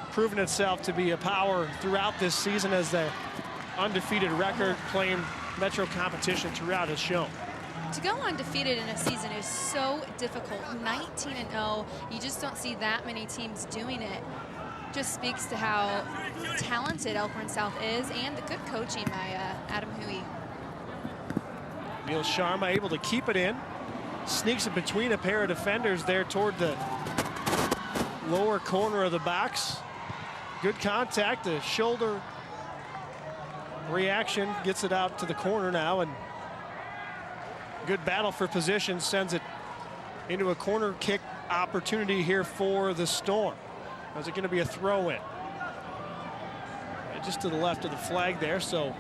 proven itself to be a power throughout this season as the undefeated record playing Metro competition throughout has shown. To go undefeated in a season is so difficult. 19-0, you just don't see that many teams doing it. Just speaks to how talented Elkhorn South is and the good coaching by Adam Huey. Neil Sharma able to keep it in, sneaks it between a pair of defenders there toward the lower corner of the box. Good contact, the shoulder reaction, gets it out to the corner now, and good battle for position sends it into a corner kick opportunity here for the Storm. Is it going to be a throw-in? Just to the left of the flag there, so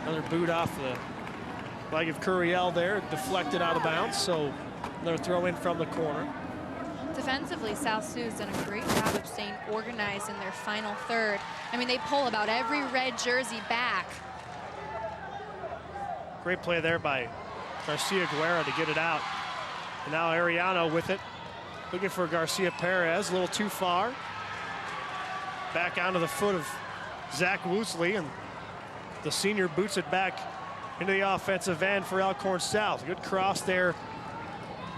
another boot off the flag of Curiel there, deflected out of bounds, so another throw-in from the corner. Defensively, South Sioux has done a great job of staying organized in their final third. I mean, they pull about every red jersey back. Great play there by Garcia Guerra to get it out. And now Ariano with it, looking for Garcia Perez, a little too far. Back onto the foot of Zach Woosley, and the senior boots it back into the offensive end for Elkhorn South. Good cross there.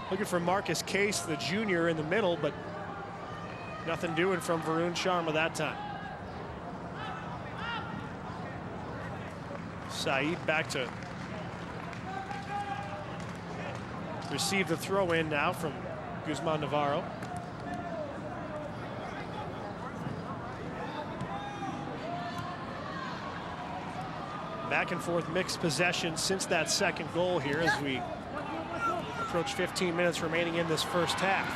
Looking for Marcus Case, the junior, in the middle, but nothing doing from Varun Sharma that time. Saeed back to receive the throw in now from Guzman Navarro. Back and forth mixed possession since that second goal here as we approach 15 minutes remaining in this first half.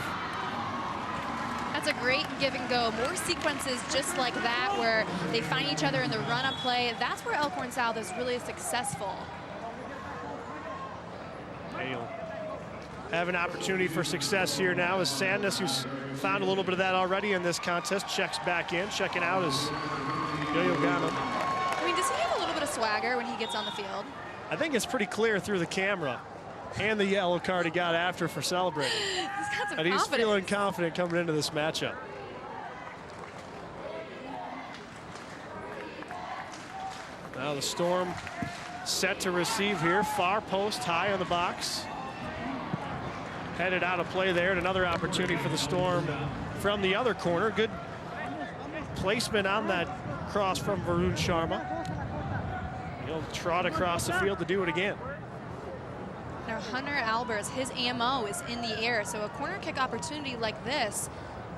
That's a great give and go. More sequences just like that where they find each other in the run-up play. That's where Elkhorn South is really successful. They'll have an opportunity for success here now as Sandness, who's found a little bit of that already in this contest, checks back in. Checking out is Yo-Yo Gano. I mean, does he have a little bit of swagger when he gets on the field? I think it's pretty clear through the camera and the yellow card he got after for celebrating. He's got some And he's confidence. feeling confident coming into this matchup. Now the Storm set to receive here. Far post, high on the box. Headed out of play there, and another opportunity for the Storm from the other corner. Good placement on that cross from Varun Sharma. He'll trot across the field to do it again. Now Hunter Albers, his ammo is in the air, so a corner kick opportunity like this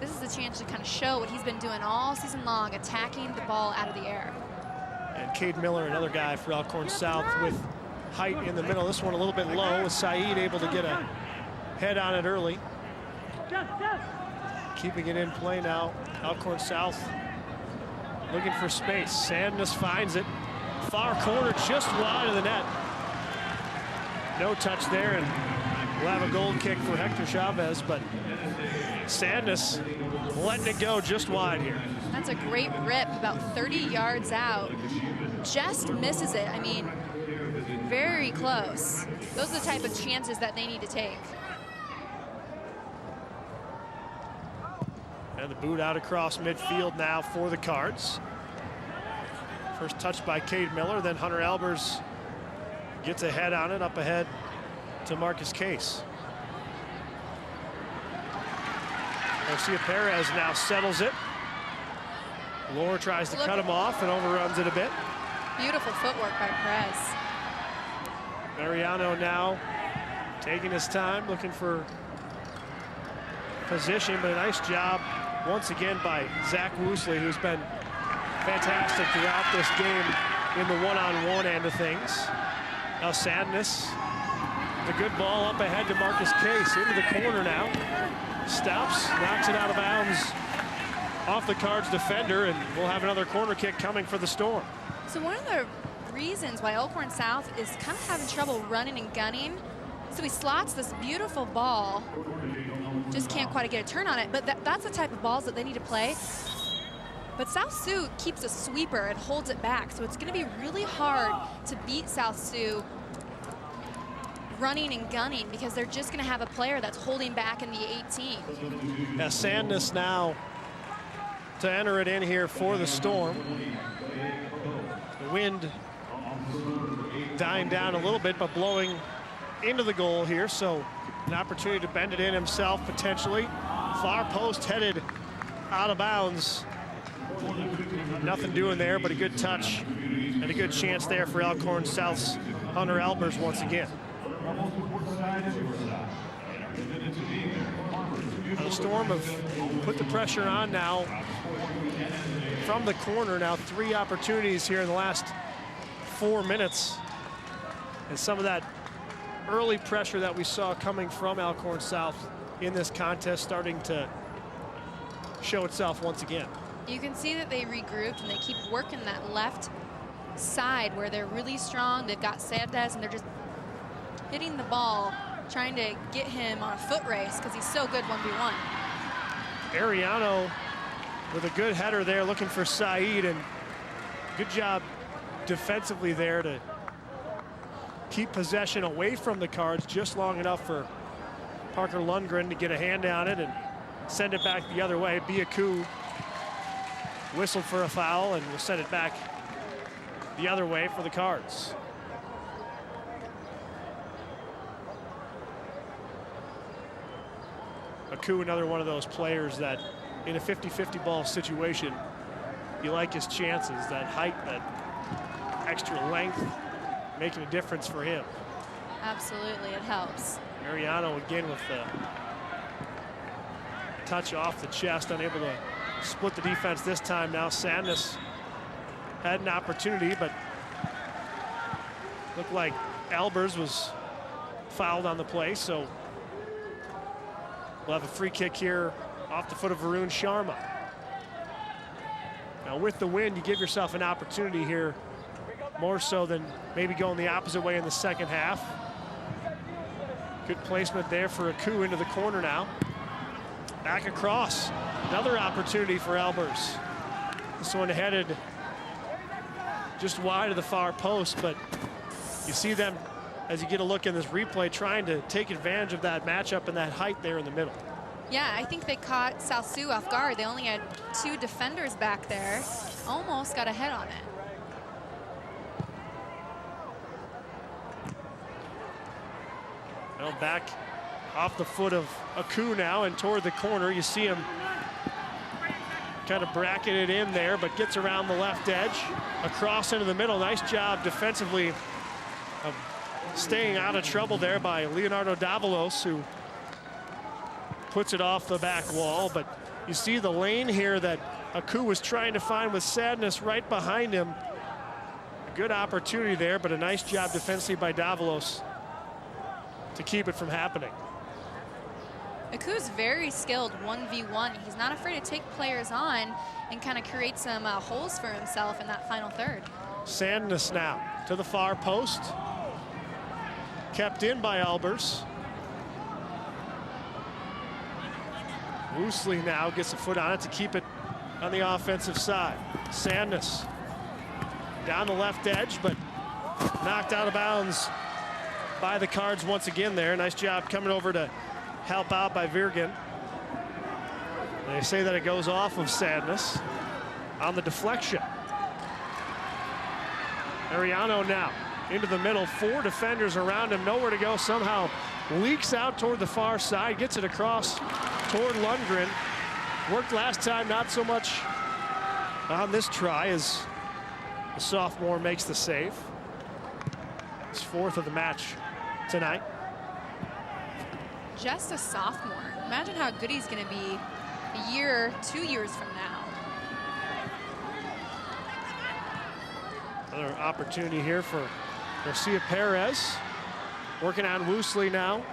is the chance to kind of show what he's been doing all season long, attacking the ball out of the air. And Cade Miller, another guy for Elkhorn South with height in the middle. This one a little bit low, with Saeed able to get a head on it early. Keeping it in play now. Elkhorn South looking for space. Sandness finds it. Far corner, just wide of the net. No touch there, and we'll have a goal kick for Hector Chavez, but Sandness letting it go just wide here. That's a great rip, about 30 yards out. Just misses it. I mean, very close. Those are the type of chances that they need to take. And the boot out across midfield now for the Cards. First touch by Cade Miller, then Hunter Albers gets a head on it, up ahead to Marcus Case. Garcia Perez now settles it. Lohr tries to cut him off and overruns it a bit. Beautiful footwork by Perez. Mariano now taking his time, looking for position, but a nice job once again by Zach Woosley, who's been fantastic throughout this game in the one-on-one end of things. Now Sandness, the good ball up ahead to Marcus Case, into the corner now. Stops, knocks it out of bounds off the Cards defender, and we'll have another corner kick coming for the Storm. So one of the reasons why Elkhorn South is kind of having trouble running and gunning, so he slots this beautiful ball, just can't quite get a turn on it, but that's the type of balls that they need to play. But South Sioux keeps a sweeper and holds it back, so it's going to be really hard to beat South Sioux running and gunning because they're just going to have a player that's holding back in the 18. Yeah, Sandness now to enter it in here for the Storm. The wind dying down a little bit, but blowing into the goal here, so an opportunity to bend it in himself potentially. Far post headed out of bounds. Nothing doing there, but a good touch and a good chance there for Elkhorn South's Hunter Albers once again. The Storm have put the pressure on now from the corner. Now 3 opportunities here in the last 4 minutes. And some of that early pressure that we saw coming from Elkhorn South in this contest starting to show itself once again. You can see that they regrouped and they keep working that left side where they're really strong. They've got Sandez and they're just hitting the ball, trying to get him on a foot race because he's so good 1v1. Ariano with a good header there, looking for Saeed, and good job defensively there to keep possession away from the Cards just long enough for Parker Lundgren to get a hand on it and send it back the other way. Biaku whistled for a foul and will send it back the other way for the Cards. Aku, another one of those players that in a 50-50 ball situation, you like his chances. That height, that extra length, making a difference for him. Absolutely, it helps. Mariano again with the touch off the chest, unable to split the defense this time. Now Sandness had an opportunity, but looked like Albers was fouled on the play, so we'll have a free kick here off the foot of Varun Sharma. Now with the wind, you give yourself an opportunity here, more so than maybe going the opposite way in the second half. Good placement there for Aku into the corner now. Back across, another opportunity for Elbers. This one headed just wide of the far post, but you see them, as you get a look in this replay, trying to take advantage of that matchup and that height there in the middle. Yeah, I think they caught South Sioux off guard. They only had 2 defenders back there. Almost got a head on it. Well, back off the foot of Aku now and toward the corner. You see him kind of bracketed in there, but gets around the left edge, across into the middle. Nice job defensively of staying out of trouble there by Leonardo Davalos, who puts it off the back wall. But you see the lane here that Aku was trying to find with Sadness right behind him. A good opportunity there, but a nice job defensively by Davalos to keep it from happening. Aku's very skilled 1v1. He's not afraid to take players on and kind of create some holes for himself in that final third. Sandness now to the far post. Kept in by Elbers. Woosley now gets a foot on it to keep it on the offensive side. Sandness down the left edge, but knocked out of bounds by the Cards once again there. Nice job coming over to help out by Virgin. They say that it goes off of Sadness on the deflection. Ariano now into the middle, 4 defenders around him, nowhere to go, somehow leaks out toward the far side, gets it across toward Lundgren. Worked last time, not so much on this try as the sophomore makes the save. His 4th of the match tonight. Just a sophomore. Imagine how good he's going to be a year, 2 years from now. Another opportunity here for Garcia Perez. Working on Woosley now.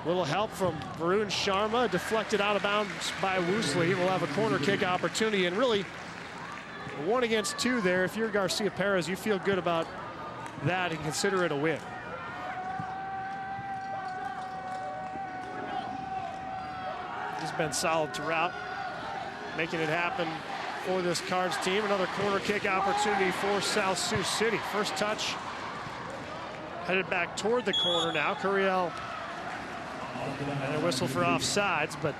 Little help from Varun Sharma, deflected out of bounds by Woosley. We'll have a corner kick opportunity, and really 1 against 2 there. If you're Garcia Perez, you feel good about that and consider it a win. He's been solid throughout, making it happen for this Cards team. Another corner kick opportunity for South Sioux City. First touch headed back toward the corner now. Curiel and a whistle for offsides, but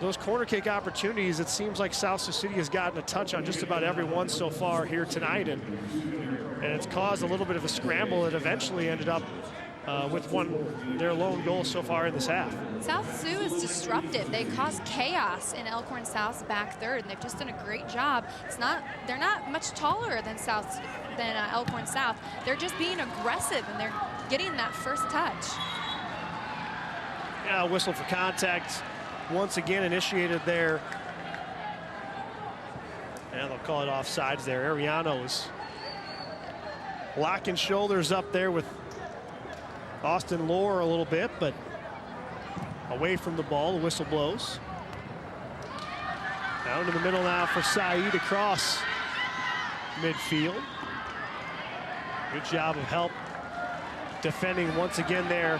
those corner kick opportunities, it seems like South Sioux City has gotten a touch on just about every one so far here tonight, and it's caused a little bit of a scramble that eventually ended up with their lone goal so far in this half. South Sioux is disruptive. They cause chaos in Elkhorn South's back third, and they've just done a great job. They're not much taller than Elkhorn South. They're just being aggressive, and they're getting that first touch. Yeah, whistle for contact once again initiated there. And they'll call it offsides there. Ariano is locking shoulders up there with Austin Lohr a little bit, but away from the ball, the whistle blows. Down to the middle now for Saeed across midfield. Good job of help defending once again there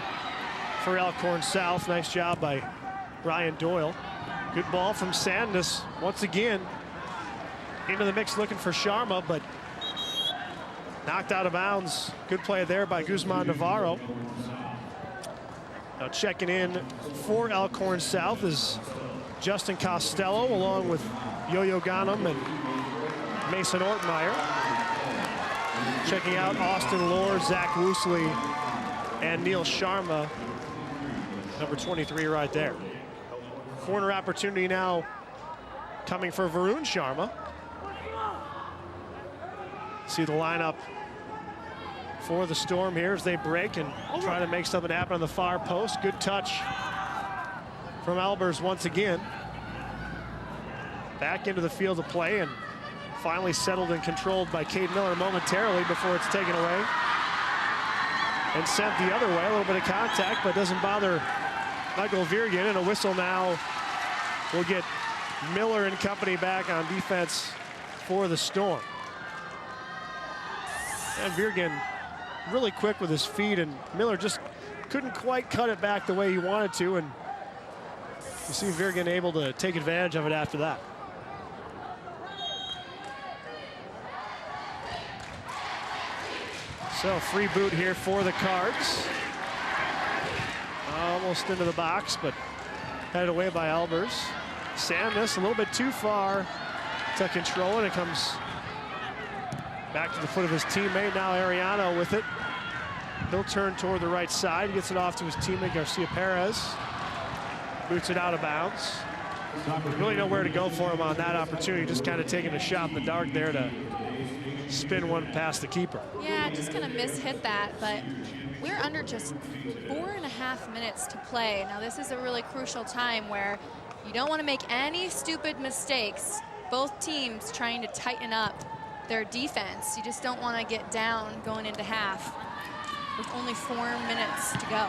for Elkhorn South. Nice job by Ryan Doyle. Good ball from Sandness once again into the mix, looking for Sharma, but knocked out of bounds. Good play there by Guzman Navarro. Now checking in for Elkhorn South is Justin Costello, along with Yo-Yo Ghanem and Mason Ortmeyer. Checking out Austin Lohr, Zach Woosley, and Neil Sharma, number 23 right there. Corner opportunity now coming for Varun Sharma. See the lineup for the Storm here as they break and try to make something happen on the far post. Good touch from Elbers once again. Back into the field of play and finally settled and controlled by Cade Miller momentarily before it's taken away and sent the other way. A little bit of contact, but doesn't bother Michael Virgin, and a whistle now will get Miller and company back on defense for the Storm. And Virgin really quick with his feet, and Miller just couldn't quite cut it back the way he wanted to, and you see Virgin able to take advantage of it after that. So free boot here for the Cards. Almost into the box, but headed away by Albers. Sandness a little bit too far to control, and it comes back to the foot of his teammate. Now Ariano with it. He'll turn toward the right side, gets it off to his teammate Garcia Perez. Boots it out of bounds. Really nowhere to go for him on that opportunity, just kind of taking a shot in the dark there to spin one past the keeper. Yeah, just kind of mishit that, but we're under just 4.5 minutes to play. Now this is a really crucial time where you don't want to make any stupid mistakes. Both teams trying to tighten up their defense. You just don't want to get down going into half with only 4 minutes to go.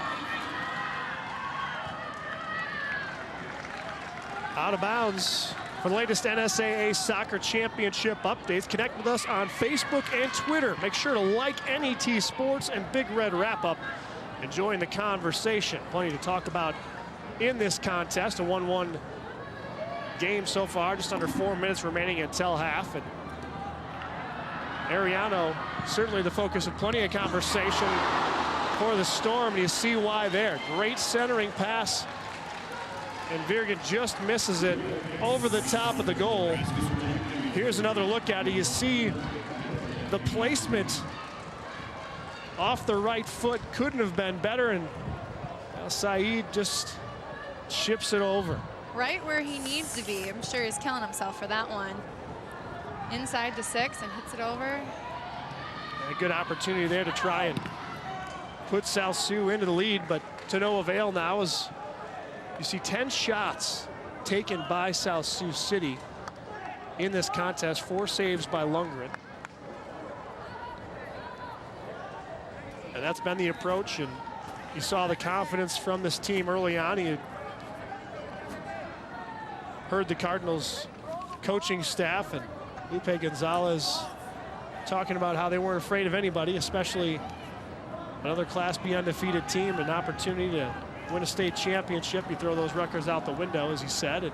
Out of bounds. For the latest NSAA Soccer Championship updates, connect with us on Facebook and Twitter. Make sure to like NET Sports and Big Red Wrap-Up and join the conversation. Plenty to talk about in this contest. A 1-1 game so far, just under 4 minutes remaining until half. And Ariano, certainly the focus of plenty of conversation for the Storm. And you see why there. Great centering pass. And Virgin just misses it over the top of the goal. Here's another look at it. You see the placement off the right foot couldn't have been better, and Saeed just chips it over. Right where he needs to be. I'm sure he's killing himself for that one. Inside the 6 and hits it over. A good opportunity there to try and put South Sioux into the lead, but to no avail now as you see 10 shots taken by South Sioux City in this contest, 4 saves by Lundgren. And that's been the approach, and you saw the confidence from this team early on. You heard the Cardinals coaching staff and Lupe Gonzalez talking about how they weren't afraid of anybody, especially another Class B undefeated team, an opportunity to win a state championship. You throw those records out the window, as he said, and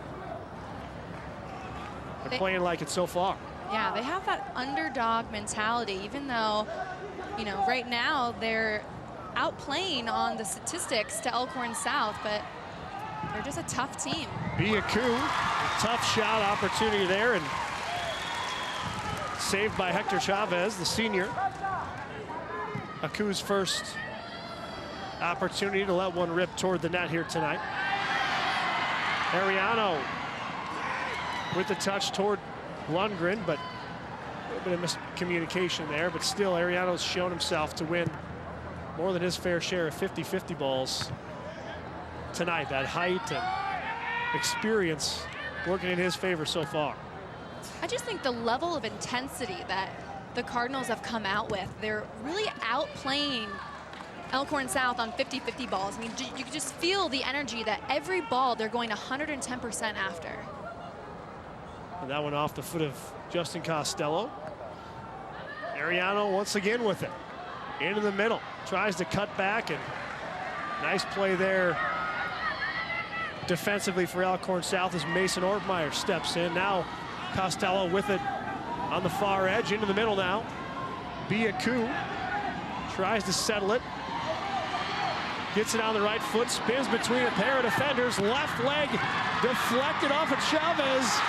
they're playing like it so far. Yeah, they have that underdog mentality, even though, you know, right now they're outplaying on the statistics to Elkhorn South, but they're just a tough team. Biaku, tough shot opportunity there, and saved by Hector Chavez, the senior. Aku's first opportunity to let one rip toward the net here tonight. Ariano with the touch toward Lundgren, but a little bit of miscommunication there, but still Ariano's shown himself to win more than his fair share of 50-50 balls tonight. That height and experience working in his favor so far. I just think the level of intensity that the Cardinals have come out with, they're really outplaying Elkhorn South on 50-50 balls. I mean, you can just feel the energy that every ball they're going 110% after. And that one off the foot of Justin Costello. Ariano once again with it. Into the middle. Tries to cut back, and nice play there defensively for Elkhorn South as Mason Ortmeyer steps in. Now Costello with it on the far edge. Into the middle now. Biaku tries to settle it. Gets it on the right foot, spins between a pair of defenders, left leg deflected off of Chavez.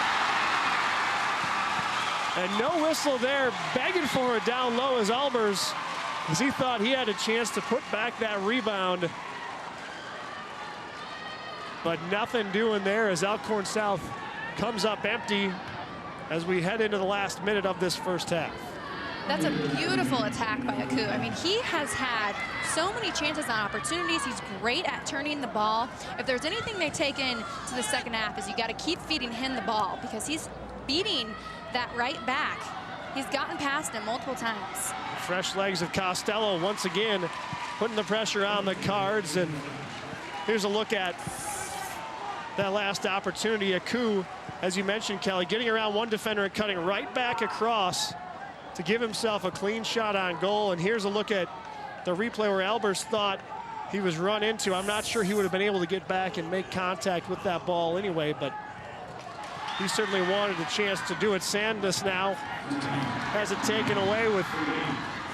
And no whistle there, begging for it down low as Albers, as he thought he had a chance to put back that rebound. But nothing doing there as Elkhorn South comes up empty as we head into the last minute of this first half. That's a beautiful attack by Aku. I mean, he has had so many chances and opportunities. He's great at turning the ball. If there's anything they take in to the second half is you got to keep feeding him the ball, because he's beating that right back. He's gotten past him multiple times. Fresh legs of Costello once again putting the pressure on the Cards, and Here's a look at that last opportunity. A coup, as you mentioned, Kelly, getting around one defender and cutting right back across to give himself a clean shot on goal. And here's a look at the replay where Albers thought he was run into. I'm not sure he would have been able to get back and make contact with that ball anyway, but he certainly wanted a chance to do it. Sandus now has it taken away with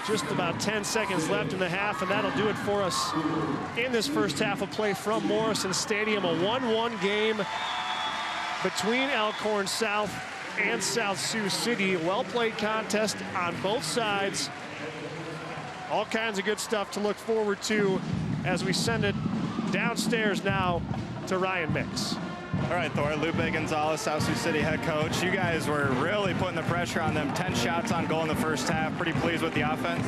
just about 10 seconds left in the half, and that'll do it for us in this first half of play from Morrison Stadium. A 1-1 game between Elkhorn South and South Sioux City. Well-played contest on both sides. All kinds of good stuff to look forward to as we send it downstairs now to Ryan Mix. All right, Thor, Lupe Gonzalez, South Sioux City head coach. You guys were really putting the pressure on them. 10 shots on goal in the first half. Pretty pleased with the offense?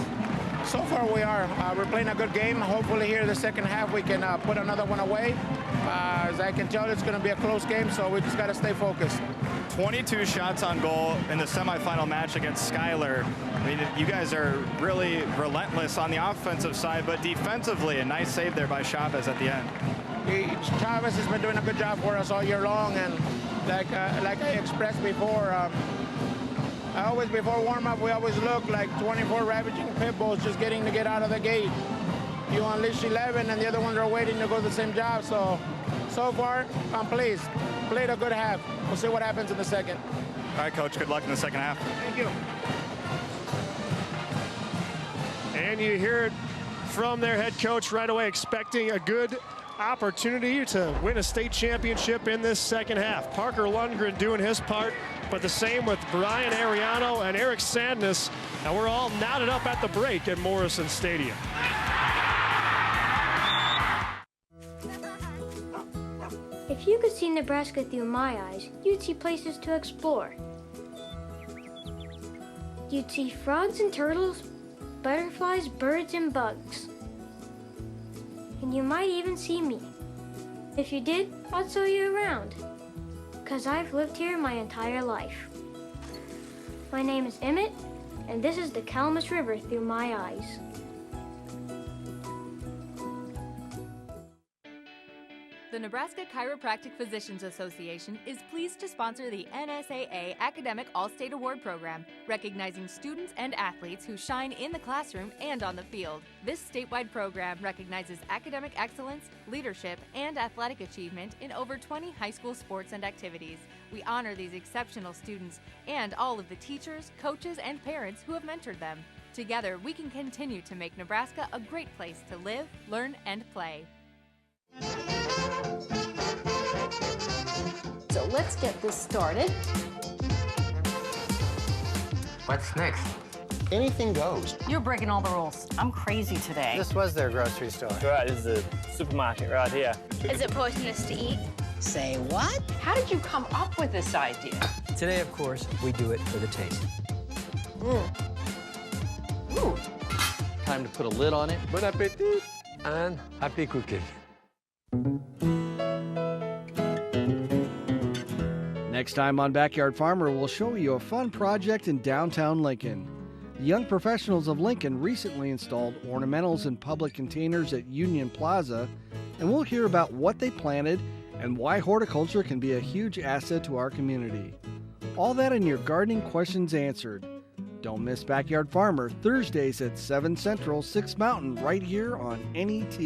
So far we are. We're playing a good game. Hopefully here in the second half we can put another one away. As I can tell, it's going to be a close game, so we just got to stay focused. 22 shots on goal in the semifinal match against Schuyler. I mean, you guys are really relentless on the offensive side, but defensively, a nice save there by Chavez at the end. Chavez has been doing a good job for us all year long, and like I expressed before, before warm-up, we always look like 24 ravaging pit bulls just getting to get out of the gate. You unleash 11, and the other ones are waiting to go the same job. So far, I'm pleased. Played a good half. We'll see what happens in the second. All right, Coach, good luck in the second half. Thank you. And you hear it from their head coach right away, expecting a good opportunity to win a state championship in this second half. Parker Lundgren doing his part, but the same with Brian Ariano and Eric Sandness. And we're all knotted up at the break at Morrison Stadium. If you could see Nebraska through my eyes, you'd see places to explore. You'd see frogs and turtles, butterflies, birds, and bugs. And you might even see me. If you did, I'd show you around, 'cause I've lived here my entire life. My name is Emmett, and this is the Calamus River through my eyes. The Nebraska Chiropractic Physicians Association is pleased to sponsor the NSAA Academic All-State Award Program, recognizing students and athletes who shine in the classroom and on the field. This statewide program recognizes academic excellence, leadership, and athletic achievement in over 20 high school sports and activities. We honor these exceptional students and all of the teachers, coaches, and parents who have mentored them. Together, we can continue to make Nebraska a great place to live, learn, and play. So let's get this started. What's next? Anything goes. You're breaking all the rules. I'm crazy today. This was their grocery store. Right, this is the supermarket right here. Is it poisonous to eat? Say what? How did you come up with this idea? Today, of course, we do it for the taste. Ooh. Time to put a lid on it. Bon appetit and happy cooking. Next time on Backyard Farmer, we'll show you a fun project in downtown Lincoln. The young professionals of Lincoln recently installed ornamentals in public containers at Union Plaza, and we'll hear about what they planted and why horticulture can be a huge asset to our community. All that in your Gardening Questions Answered. Don't miss Backyard Farmer, Thursdays at 7 Central, 6 Mountain, right here on NET.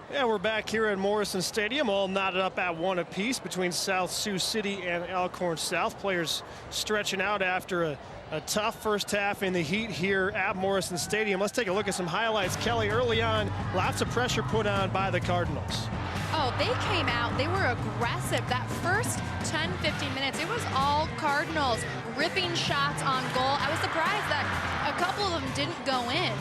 Yeah, we're back here at Morrison Stadium, all knotted up at one apiece between South Sioux City and Elkhorn South. Players stretching out after a tough first half in the heat here at Morrison Stadium. Let's take a look at some highlights. Kelly, early on, lots of pressure put on by the Cardinals. Oh, they came out, they were aggressive. That first 10, 15 minutes, it was all Cardinals ripping shots on goal. I was surprised that a couple of them didn't go in.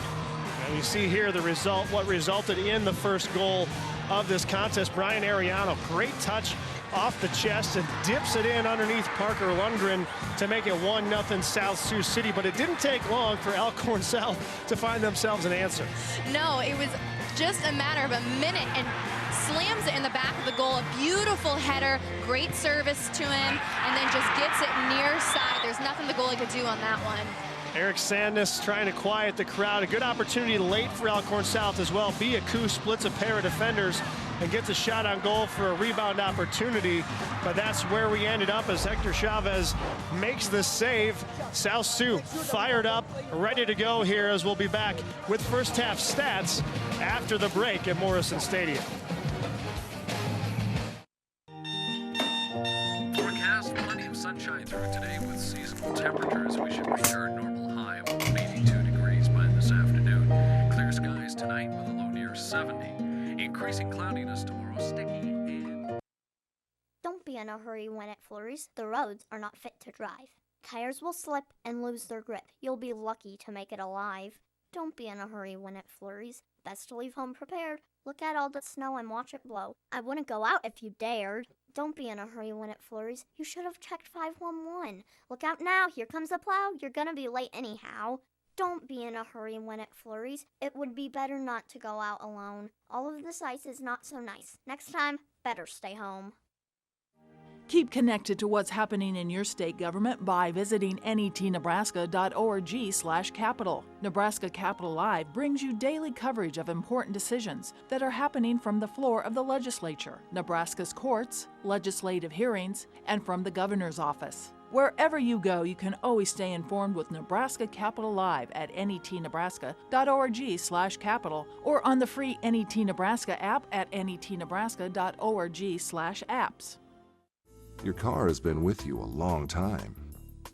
And you see here the result, what resulted in the first goal of this contest. Brian Ariano, great touch off the chest and dips it in underneath Parker Lundgren to make it 1-0 South Sioux City. But it didn't take long for Elkhorn South to find themselves an answer. No, it was just a matter of a minute, and slams it in the back of the goal. A beautiful header, great service to him, and then just gets it near side. There's nothing the goalie could do on that one. Eric Sandness trying to quiet the crowd. A good opportunity late for Elkhorn South as well. Biaku splits a pair of defenders and gets a shot on goal for a rebound opportunity. But that's where we ended up as Hector Chavez makes the save. South Sioux fired up, ready to go here as we'll be back with first half stats after the break at Morrison Stadium. Forecast, plenty of sunshine through today with seasonable temperatures. We should reach our normal high of 82 degrees by this afternoon. Clear skies tonight with a low near 70. Increasing cloudiness tomorrow, sticky and... Don't be in a hurry when it flurries. The roads are not fit to drive. Tires will slip and lose their grip. You'll be lucky to make it alive. Don't be in a hurry when it flurries. Best to leave home prepared. Look at all the snow and watch it blow. I wouldn't go out if you dared. Don't be in a hurry when it flurries. You should have checked 511. Look out now, here comes a plow. You're gonna be late anyhow. Don't be in a hurry when it flurries. It would be better not to go out alone. All of this ice is not so nice. Next time, better stay home. Keep connected to what's happening in your state government by visiting netnebraska.org/capital. Nebraska Capital Live brings you daily coverage of important decisions that are happening from the floor of the legislature, Nebraska's courts, legislative hearings, and from the governor's office. Wherever you go, you can always stay informed with Nebraska Capital Live at netnebraska.org/capital or on the free NET Nebraska app at netnebraska.org/apps. Your car has been with you a long time,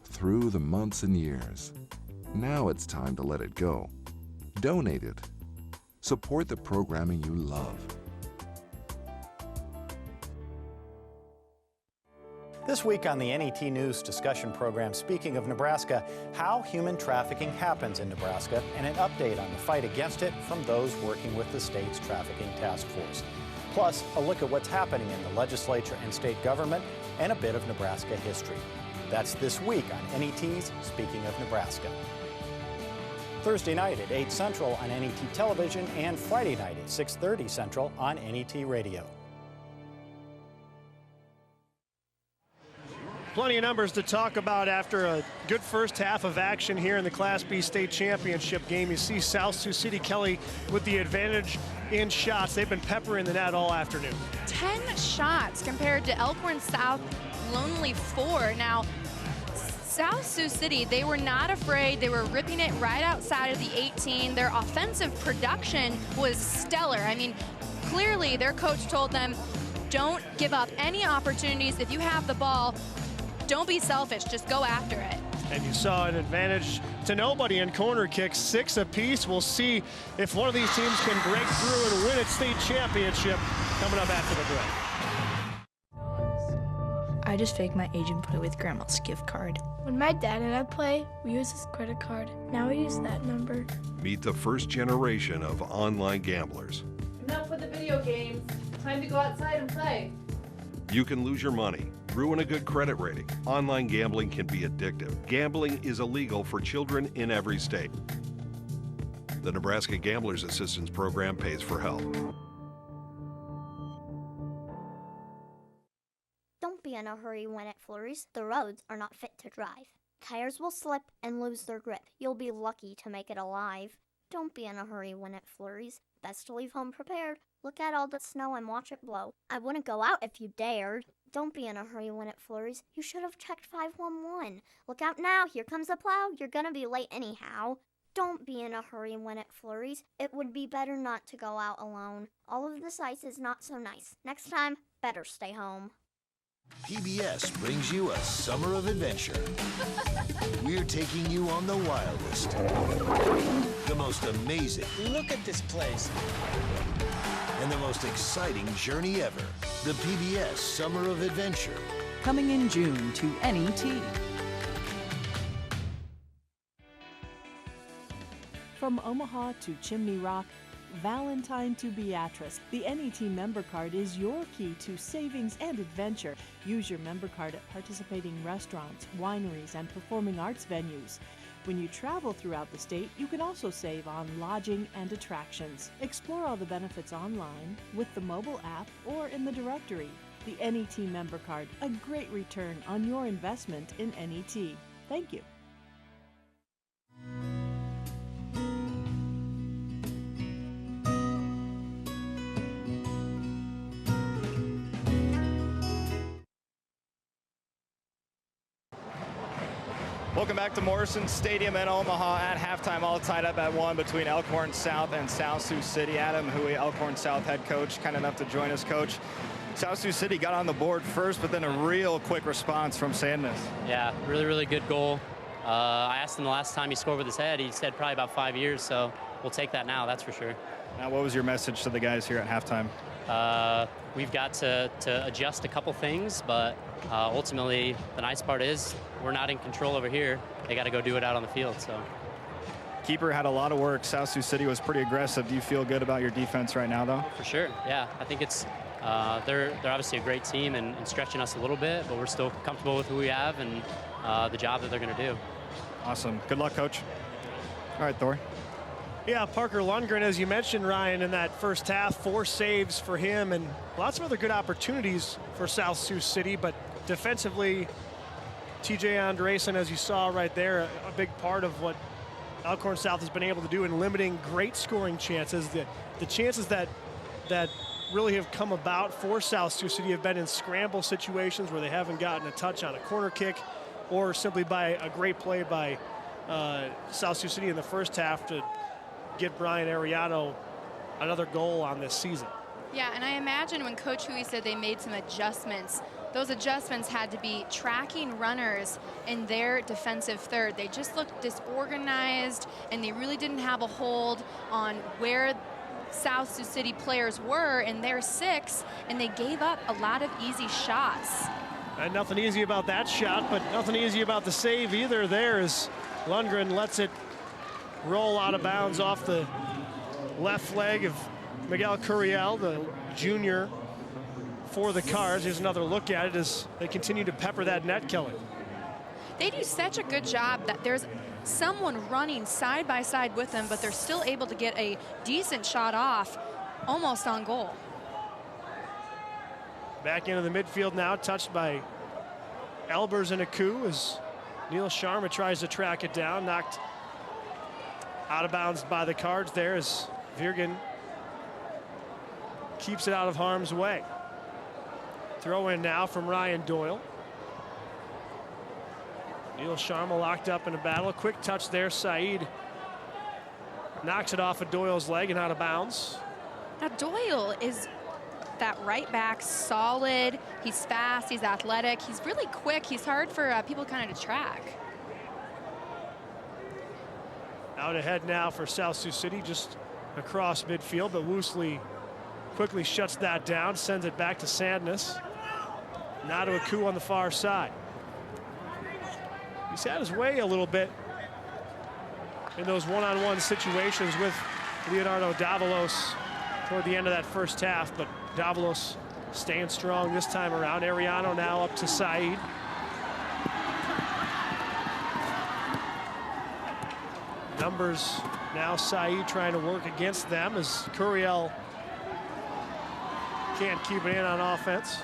through the months and years. Now it's time to let it go. Donate it. Support the programming you love. This week on the NET News discussion program, speaking of Nebraska, how human trafficking happens in Nebraska, and an update on the fight against it from those working with the state's trafficking task force. Plus, a look at what's happening in the legislature and state government, and a bit of Nebraska history. That's this week on NET's Speaking of Nebraska. Thursday night at 8 Central on NET Television and Friday night at 6:30 Central on NET Radio. Plenty of numbers to talk about after a good first half of action here in the Class B state championship game. You see South Sioux City Kelly with the advantage in shots. They've been peppering the net all afternoon. 10 shots compared to Elkhorn South, only 4. Now, South Sioux City, they were not afraid. They were ripping it right outside of the 18. Their offensive production was stellar. I mean, clearly their coach told them, don't give up any opportunities. If you have the ball, don't be selfish, just go after it. And you saw an advantage to nobody in corner kicks, 6 apiece. We'll see if one of these teams can break through and win its state championship coming up after the break. I just faked my age and put it with Grandma's gift card. When my dad and I play, we use his credit card. Now we use that number. Meet the first generation of online gamblers. Enough with the video games. Time to go outside and play. You can lose your money, ruin a good credit rating. Online gambling can be addictive. Gambling is illegal for children in every state. The Nebraska Gamblers Assistance Program pays for help. Don't be in a hurry when it flurries. The roads are not fit to drive. Tires will slip and lose their grip. You'll be lucky to make it alive. Don't be in a hurry when it flurries. Best to leave home prepared. Look at all the snow and watch it blow. I wouldn't go out if you dared. Don't be in a hurry when it flurries. You should have checked 511. Look out now, here comes a plow. You're gonna be late anyhow. Don't be in a hurry when it flurries. It would be better not to go out alone. All of this ice is not so nice. Next time, better stay home. PBS brings you a summer of adventure. We're taking you on the wildest, the most amazing. Look at this place. And the most exciting journey ever. The PBS Summer of Adventure. Coming in June to NET. From Omaha to Chimney Rock, Valentine to Beatrice, the NET member card is your key to savings and adventure. Use your member card at participating restaurants, wineries, and performing arts venues. When you travel throughout the state, you can also save on lodging and attractions. Explore all the benefits online, with the mobile app, or in the directory. The NET member card, a great return on your investment in NET. Thank you. Welcome back to Morrison Stadium in Omaha. At halftime, all tied up at 1 between Elkhorn South and South Sioux City. Adam Hui, Elkhorn South head coach, kind enough to join us, Coach. South Sioux City got on the board first, but then a real quick response from Sandness. Yeah, really good goal. I asked him the last time he scored with his head. He said probably about 5 years, so we'll take that now, that's for sure. Now, what was your message to the guys here at halftime? We've got to adjust a couple things, but ultimately the nice part is we're not in control over here. They got to go do it out on the field. So keeper had a lot of work. South Sioux City was pretty aggressive. Do you feel good about your defense right now, though? For sure, yeah. I think it's they're obviously a great team and stretching us a little bit, but we're still comfortable with who we have and the job that they're going to do. Awesome. Good luck, Coach. All right, Thor. Yeah, Parker Lundgren, as you mentioned, Ryan, in that first half, 4 saves for him and lots of other good opportunities for South Sioux City, but defensively, TJ Andresen, as you saw right there, a big part of what Elkhorn South has been able to do in limiting great scoring chances. The chances that really have come about for South Sioux City have been in scramble situations where they haven't gotten a touch on a corner kick or simply by a great play by South Sioux City in the first half to get Brian Ariano another goal on this season. Yeah, and I imagine when Coach Hui said they made some adjustments, those adjustments had to be tracking runners in their defensive third. They just looked disorganized, and they really didn't have a hold on where South Sioux City players were in their 6, and they gave up a lot of easy shots. And nothing easy about that shot, but nothing easy about the save either there as Lundgren lets it roll out of bounds off the left leg of Miguel Curiel, the junior for the Cards. Here's another look at it as they continue to pepper that net, Kelly. They do such a good job that there's someone running side by side with them, but they're still able to get a decent shot off, almost on goal. Back into the midfield now, touched by Elbers and Aku as Neil Sharma tries to track it down, knocked out of bounds by the Cards there as Virgen keeps it out of harm's way. Throw in now from Ryan Doyle. Neil Sharma locked up in a battle. A quick touch there. Saeed knocks it off of Doyle's leg and out of bounds. Now Doyle is that right back, solid. He's fast, he's athletic, he's really quick. He's hard for people kind of to track. Out ahead now for South Sioux City, just across midfield, but Woosley quickly shuts that down, sends it back to Sandness. Now to Aku on the far side. He's had his way a little bit in those one-on-one situations with Leonardo Davalos toward the end of that first half, but Davalos staying strong this time around. Ariano now up to Saeed. Numbers now, Saeed trying to work against them as Curiel can't keep it in on offense.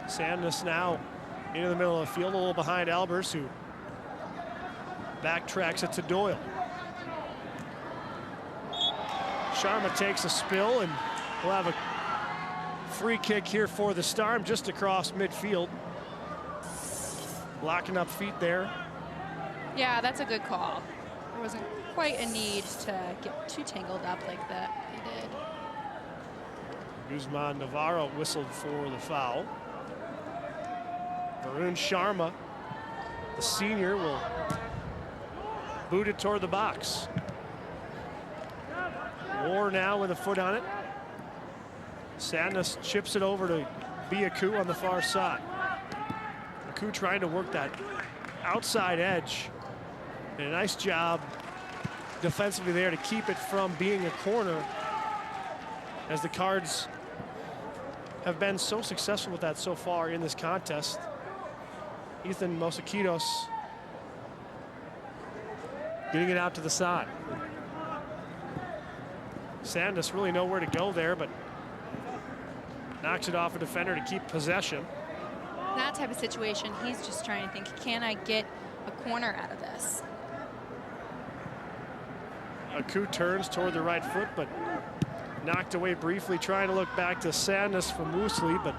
Sandness now into the middle of the field, a little behind Albers, who backtracks it to Doyle. Sharma takes a spill, and we'll have a free kick here for the Storm just across midfield. Locking up feet there. Yeah, that's a good call. There wasn't quite a need to get too tangled up like that. He did. Guzman Navarro whistled for the foul. Varun Sharma, the senior, will boot it toward the box. War now with a foot on it. Sandness chips it over to Aku on the far side. Aku trying to work that outside edge. And a nice job defensively there to keep it from being a corner, as the Cards have been so successful with that so far in this contest. Ethan Mosaquitos getting it out to the side. Sandness really nowhere to go there, but knocks it off a defender to keep possession. That type of situation, he's just trying to think, can I get a corner out of this? Aku turns toward the right foot, but knocked away briefly, trying to look back to Sandness from Woosley, but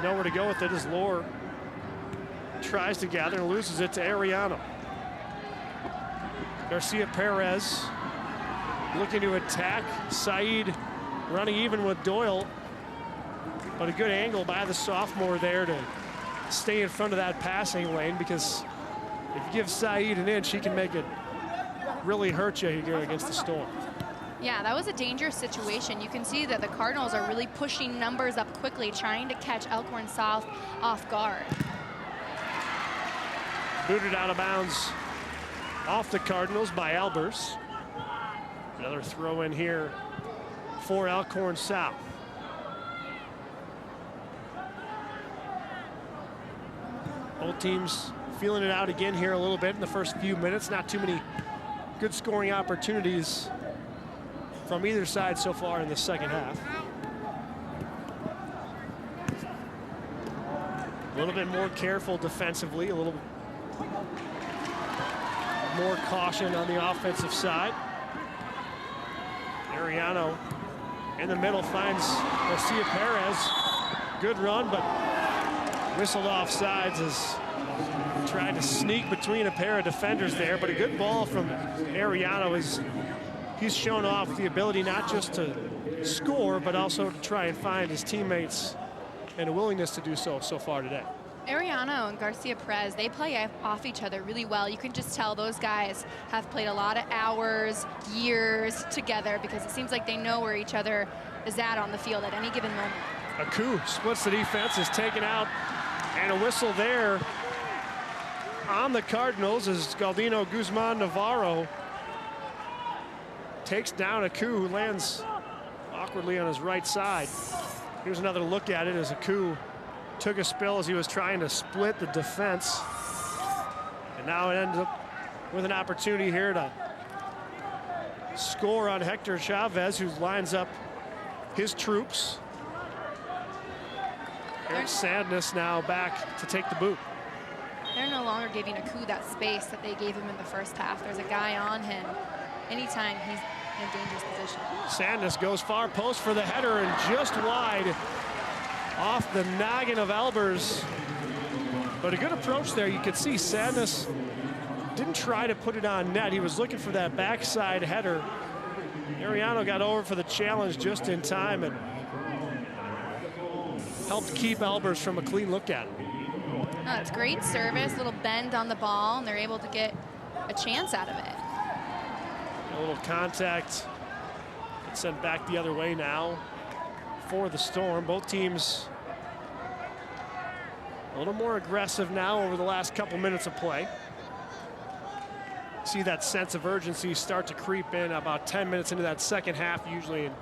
nowhere to go with it as Lohr tries to gather and loses it to Ariano. Garcia Perez looking to attack. Saeed running even with Doyle, but a good angle by the sophomore there to stay in front of that passing lane, because if you give Saeed an inch, he can make it really hurt you here against the Storm. Yeah, that was a dangerous situation. You can see that the Cardinals are really pushing numbers up quickly, trying to catch Elkhorn South off guard. Booted out of bounds off the Cardinals by Albers. Another throw in here for Elkhorn South. Both teams feeling it out again here a little bit in the first few minutes. Not too many good scoring opportunities from either side so far in the second half. A little bit more careful defensively, a little more caution on the offensive side. Ariano in the middle finds Garcia Perez. Good run, but whistled off sides as he tried to sneak between a pair of defenders there. But a good ball from Ariano as he's shown off the ability not just to score, but also to try and find his teammates, and a willingness to do so far today. Ariano and Garcia Perez, they play off each other really well. You can just tell those guys have played a lot of hours, years together, because it seems like they know where each other is at on the field at any given moment. Aku splits the defense, is taken out, and a whistle there on the Cardinals as Galdino Guzman Navarro takes down Aku, who lands awkwardly on his right side. Here's another look at it as Aku took a spill as he was trying to split the defense. And now it ends up with an opportunity here to score on Hector Chavez, who lines up his troops. There's Sadness now back to take the boot. They're no longer giving Aku that space that they gave him in the first half. There's a guy on him anytime he's in a dangerous position. Sadness goes far post for the header and just wide off the noggin of Albers. But a good approach there. You could see Sadness didn't try to put it on net. He was looking for that backside header. Ariano got over for the challenge just in time and helped keep Albers from a clean look at it. Oh, it's great service, little bend on the ball, and they're able to get a chance out of it. A little contact. It's sent back the other way now for the Storm. Both teams a little more aggressive now over the last couple minutes of play. See that sense of urgency start to creep in about 10 minutes into that second half usually. And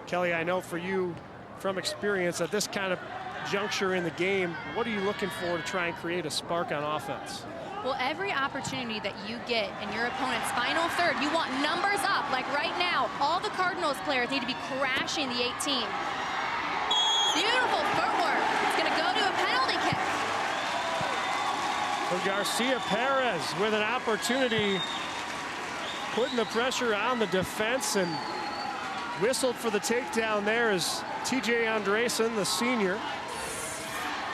Kelly, I know for you from experience at this kind of juncture in the game, what are you looking for to try and create a spark on offense? Well, every opportunity that you get in your opponent's final third, you want numbers up. Like right now, all the Cardinals players need to be crashing the 18. Beautiful footwork. It's going to go to a penalty kick. For Garcia Perez with an opportunity, putting the pressure on the defense, and whistled for the takedown there is TJ Andresen, the senior.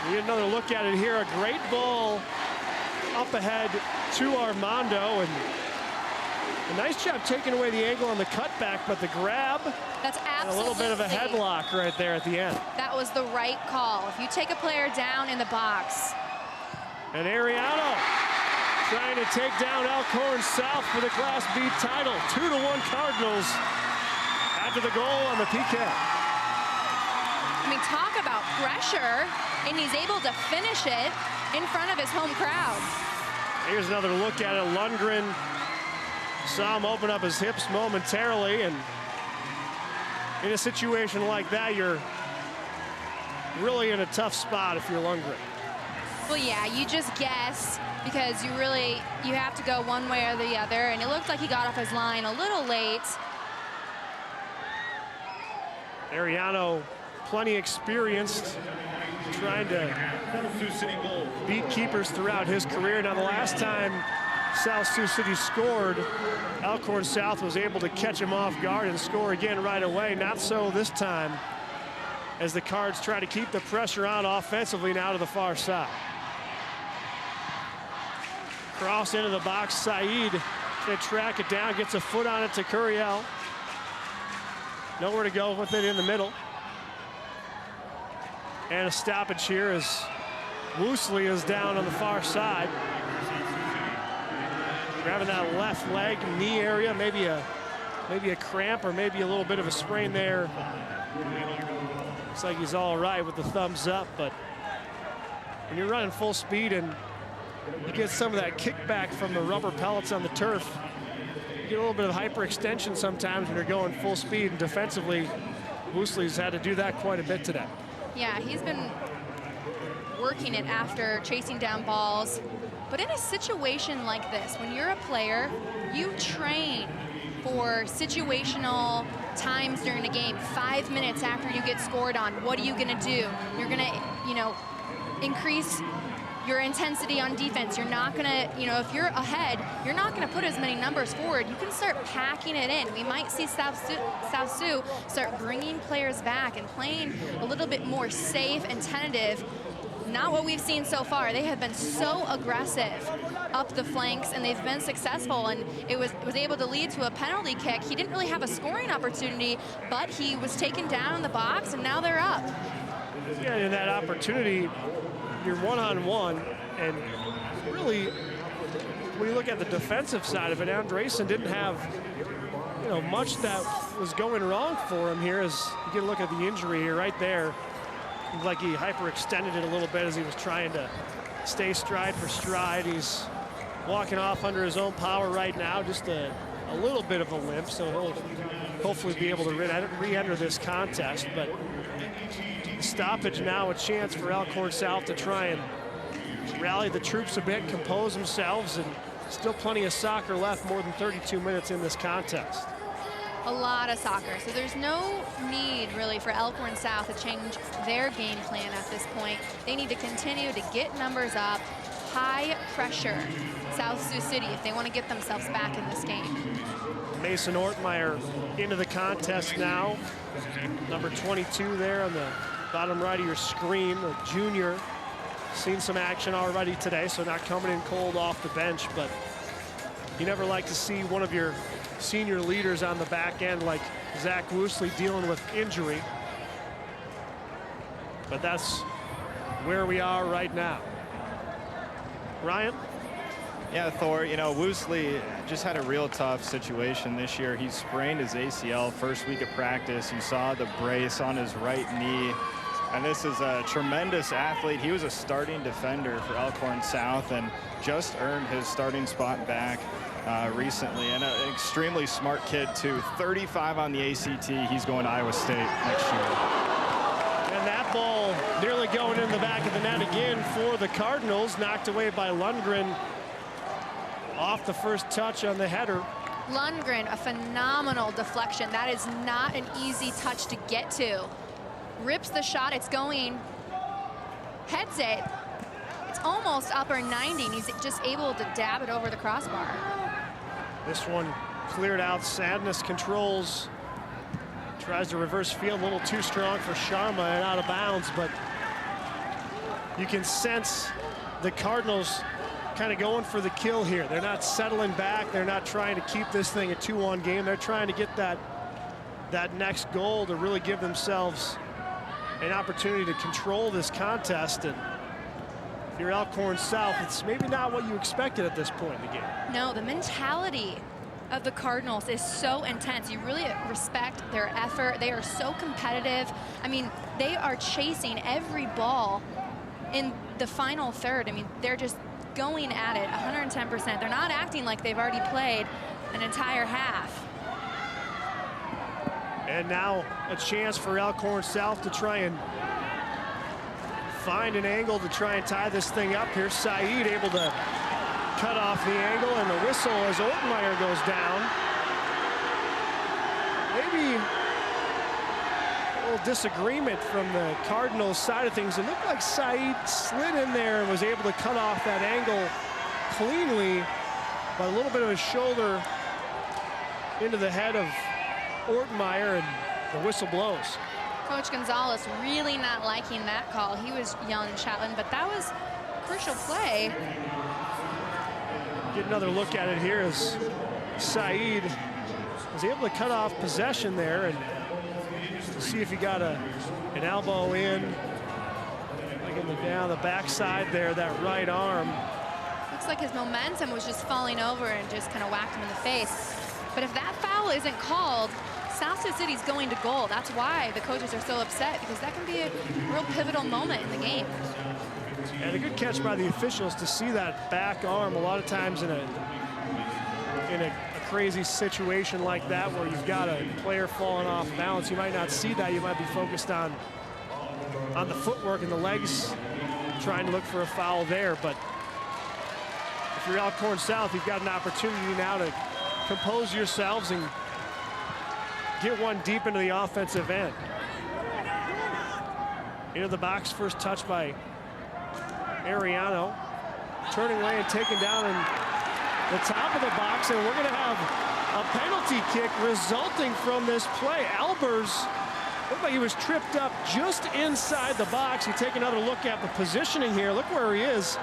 We get another look at it here. A great ball up ahead to Armando, and a nice job taking away the angle on the cutback, but the grab, that's absolutely, and a little bit of a headlock right there at the end. That was the right call. If you take a player down in the box. And Ariano trying to take down Elkhorn South for the Class B title. 2-1 Cardinals after the goal on the PK. I mean, talk about pressure, and he's able to finish it in front of his home crowd. Here's another look at it. Lundgren saw him open up his hips momentarily, and in a situation like that, you're really in a tough spot if you're Lundgren. Well, yeah, you just guess because you have to go one way or the other, and it looked like he got off his line a little late. Ariano, plenty experienced, trying to beat keepers throughout his career. Now, the last time South Sioux City scored, Elkhorn South was able to catch him off guard and score again right away. Not so this time, as the Cards try to keep the pressure on offensively now to the far side. Cross into the box, Saeed. They track it down, gets a foot on it to Curiel. Nowhere to go with it in the middle. And a stoppage here as Woosley is down on the far side. Grabbing that left leg, knee area, maybe a cramp or maybe a little bit of a sprain there. Looks like he's all right with the thumbs up, but when you're running full speed and you get some of that kickback from the rubber pellets on the turf, you get a little bit of hyperextension sometimes when you're going full speed, and defensively, Woosley's had to do that quite a bit today. Yeah, he's been working it after chasing down balls. But in a situation like this, when you're a player, you train for situational times during a game. 5 minutes after you get scored on, what are you going to do? You're going to, increase your intensity on defense. You're not going to, if you're ahead, you're not going to put as many numbers forward. You can start packing it in. We might see South Sioux start bringing players back and playing a little bit more safe and tentative. Not what we've seen so far. They have been so aggressive up the flanks, and they've been successful, and it was able to lead to a penalty kick. He didn't really have a scoring opportunity, but he was taken down in the box, and now they're up. Yeah, in that opportunity, you're one-on-one, and really, when you look at the defensive side of it, Andresen didn't have, much that was going wrong for him here. As you get a look at the injury here, right there. Like he hyperextended it a little bit as he was trying to stay stride for stride. He's walking off under his own power right now, just a little bit of a limp, so he'll hopefully be able to re-enter this contest. But stoppage now, a chance for Elkhorn South to try and rally the troops a bit, compose themselves, and still plenty of soccer left, more than 32 minutes in this contest. A lot of soccer, so there's no need really for Elkhorn South to change their game plan at this point. They need to continue to get numbers up, high pressure South Sioux City if they want to get themselves back in this game. Mason Ortmeyer into the contest now. Number 22 there on the bottom right of your screen, the junior. Seen some action already today, so not coming in cold off the bench, but you never like to see one of your senior leaders on the back end like Zach Woosley dealing with injury. But that's where we are right now. Ryan? Yeah, Thor, Woosley just had a real tough situation this year. He sprained his ACL first week of practice. You saw the brace on his right knee. And this is a tremendous athlete. He was a starting defender for Elkhorn South and just earned his starting spot back recently. And an extremely smart kid, too. 35 on the ACT. He's going to Iowa State next year. And that ball nearly going in the back of the net again for the Cardinals. Knocked away by Lundgren off the first touch on the header. Lundgren, a phenomenal deflection. That is not an easy touch to get to. Rips the shot, it's going, heads it. It's almost upper 90, and he's just able to dab it over the crossbar. This one cleared out. Sadness controls. Tries to reverse field, a little too strong for Sharma and out of bounds, but you can sense the Cardinals kind of going for the kill here. They're not settling back. They're not trying to keep this thing a 2-1 game. They're trying to get that next goal to really give themselves an opportunity to control this contest. And if you're Elkhorn South, it's maybe not what you expected at this point in the game. No, the mentality of the Cardinals is so intense. You really respect their effort. They are so competitive. I mean, they are chasing every ball in the final third. I mean, they're just going at it 110%. They're not acting like they've already played an entire half. And now a chance for Elkhorn South to try and find an angle to try and tie this thing up here. Saeed able to cut off the angle, and the whistle as Ortmeyer goes down. Maybe a little disagreement from the Cardinals side of things. It looked like Saeed slid in there and was able to cut off that angle cleanly, but a little bit of a shoulder into the head of Ortmeyer, and the whistle blows. Coach Gonzalez really not liking that call. He was yelling, shouting, but that was a crucial play. Get another look at it here as Saeed was able to cut off possession there and see if he got an elbow in, like down the backside there, that right arm. Looks like his momentum was just falling over and just kind of whacked him in the face. But if that foul isn't called, South Sioux City's going to goal. That's why the coaches are so upset, because that can be a real pivotal moment in the game. And a good catch by the officials to see that back arm. A lot of times in a crazy situation like that where you've got a player falling off balance, you might not see that. You might be focused on the footwork and the legs, trying to look for a foul there. But if you're Elkhorn South, you've got an opportunity now to compose yourselves and get one deep into the offensive end. Into the box, first touch by Ariano, turning away and taken down in the top of the box, and we're going to have a penalty kick resulting from this play. Albers looked like he was tripped up just inside the box. You take another look at the positioning here. Look where he is.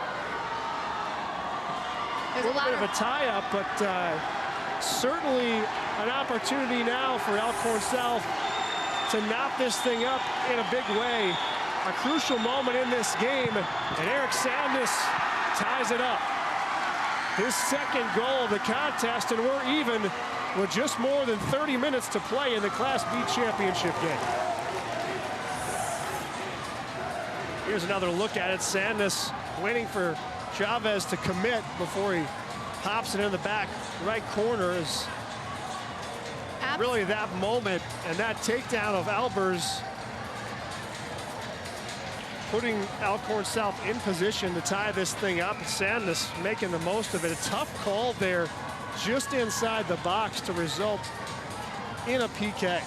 There's a little bit of a tie-up, but certainly an opportunity now for Elkhorn South to knot this thing up in a big way. A crucial moment in this game, and Eric Sandus ties it up. His second goal of the contest, and we're even with just more than 30 minutes to play in the Class B championship game. Here's another look at it. Sandus waiting for Chavez to commit before he pops it in the back right corner. Is really that moment, and that takedown of Albers putting Elkhorn South in position to tie this thing up. Sandus making the most of it. A tough call there just inside the box to result in a PK.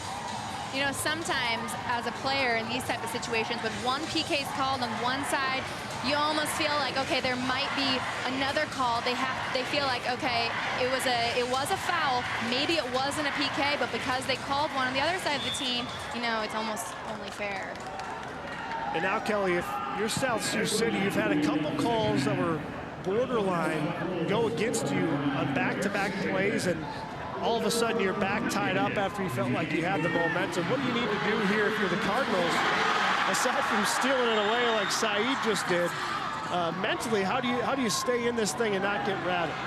You know, sometimes as a player in these type of situations, when one PK is called on one side, you almost feel like, okay, there might be another call. They feel like, okay, it was a foul. Maybe it wasn't a PK, but because they called one on the other side of the team, you know, it's almost only fair. And now, Kelly, if you're South Sioux City, you've had a couple calls that were borderline go against you on back-to-back plays, and all of a sudden you're back tied up after you felt like you had the momentum. What do you need to do here if you're the Cardinals? Aside from stealing it away like Saeed just did, mentally, how do you stay in this thing and not get rattled?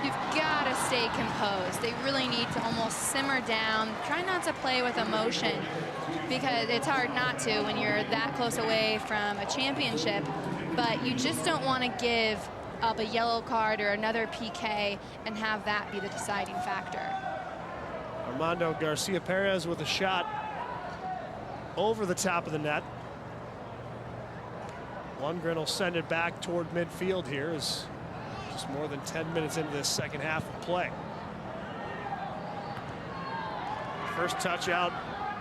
You've got to stay composed. They really need to almost simmer down. Try not to play with emotion, because it's hard not to when you're that close away from a championship. But you just don't want to give up a yellow card or another PK and have that be the deciding factor. Armando Garcia Perez with a shot over the top of the net. Lundgren will send it back toward midfield here as just more than 10 minutes into this second half of play. First touch out,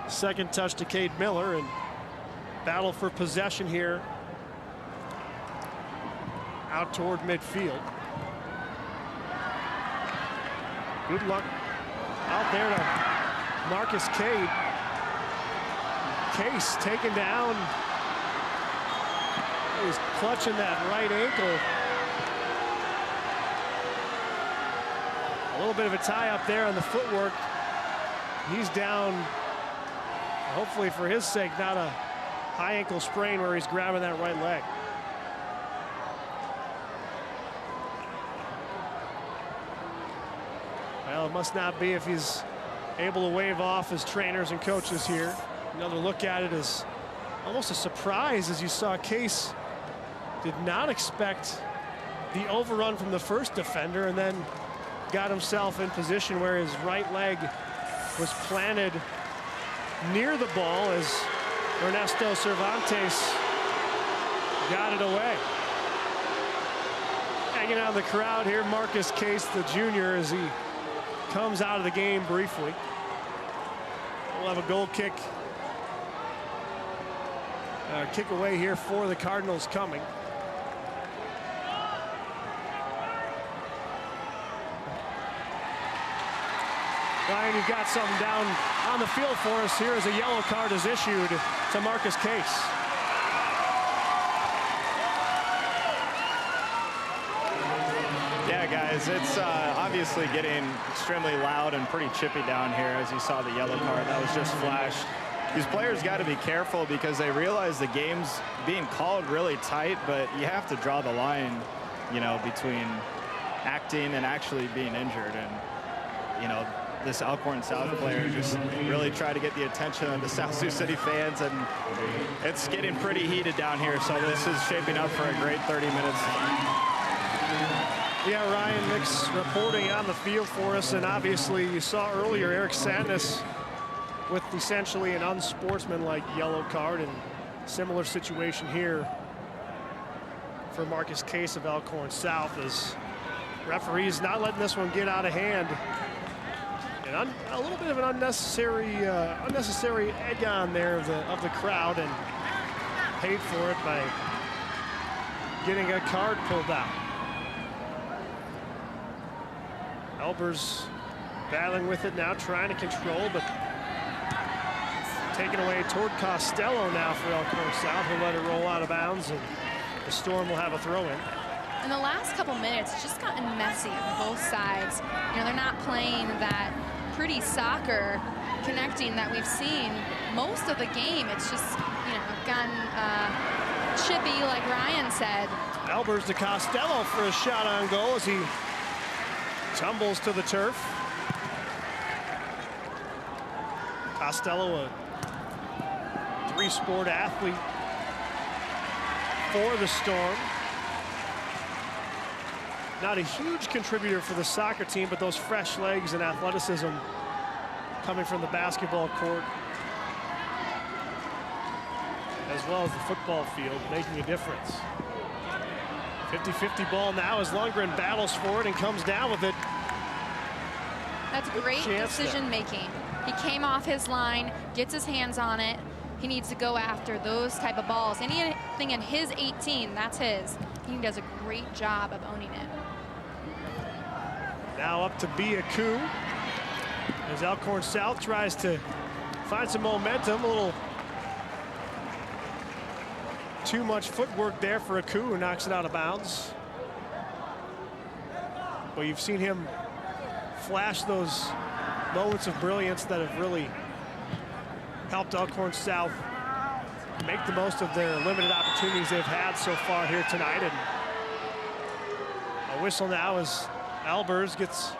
second touch to Cade Miller, and battle for possession here out toward midfield. Good luck out there to Marcus Cade. Case taken down. He's clutching that right ankle. A little bit of a tie up there on the footwork. He's down, hopefully for his sake, not a high ankle sprain where he's grabbing that right leg. Well, it must not be if he's able to wave off his trainers and coaches here. Another look at it is almost a surprise, as you saw Case did not expect the overrun from the first defender, and then got himself in position where his right leg was planted near the ball as Ernesto Cervantes got it away. Hanging out in the crowd here, Marcus Case, the junior, as he comes out of the game briefly. We'll have a goal kick. Kick away here for the Cardinals coming. Ryan, you've got something down on the field for us here as a yellow card is issued to Marcus Case. Yeah, guys, is. It's obviously getting extremely loud and pretty chippy down here, as you saw the yellow card. That was just flashed. These players got to be careful because they realize the game's being called really tight, but you have to draw the line, you know, between acting and actually being injured. And, you know, this Elkhorn South player just really tried to get the attention of the South Sioux City fans, and it's getting pretty heated down here. So this is shaping up for a great 30 minutes. Yeah, Ryan Mix reporting on the field for us, and obviously you saw earlier Eric Sandness with essentially an unsportsmanlike yellow card, and similar situation here for Marcus Case of Elkhorn South, as referees not letting this one get out of hand. And a little bit of an unnecessary egg on there of the crowd, and paid for it by getting a card pulled out. Elbers battling with it now, trying to control, but taken away toward Costello now for Elkhorn South. He'll let it roll out of bounds, and the Storm will have a throw-in. In the last couple minutes, it's just gotten messy on both sides. You know, they're not playing that pretty soccer connecting that we've seen most of the game. It's just, you know, gotten chippy, like Ryan said. Elbers to Costello for a shot on goal as he tumbles to the turf. Costello, a three-sport athlete for the Storm. Not a huge contributor for the soccer team, but those fresh legs and athleticism coming from the basketball court as well as the football field, making a difference. 50-50 ball now as Lundgren battles for it and comes down with it. That's great decision making. He came off his line, gets his hands on it. He needs to go after those type of balls. Anything in his 18, that's his. He does a great job of owning it. Now up to be a coup as Elkhorn South tries to find some momentum. A little too much footwork there for a coup, who knocks it out of bounds. Well, you've seen him flash those moments of brilliance that have really helped Elkhorn South make the most of their limited opportunities they've had so far here tonight. And a whistle now as Elbers gets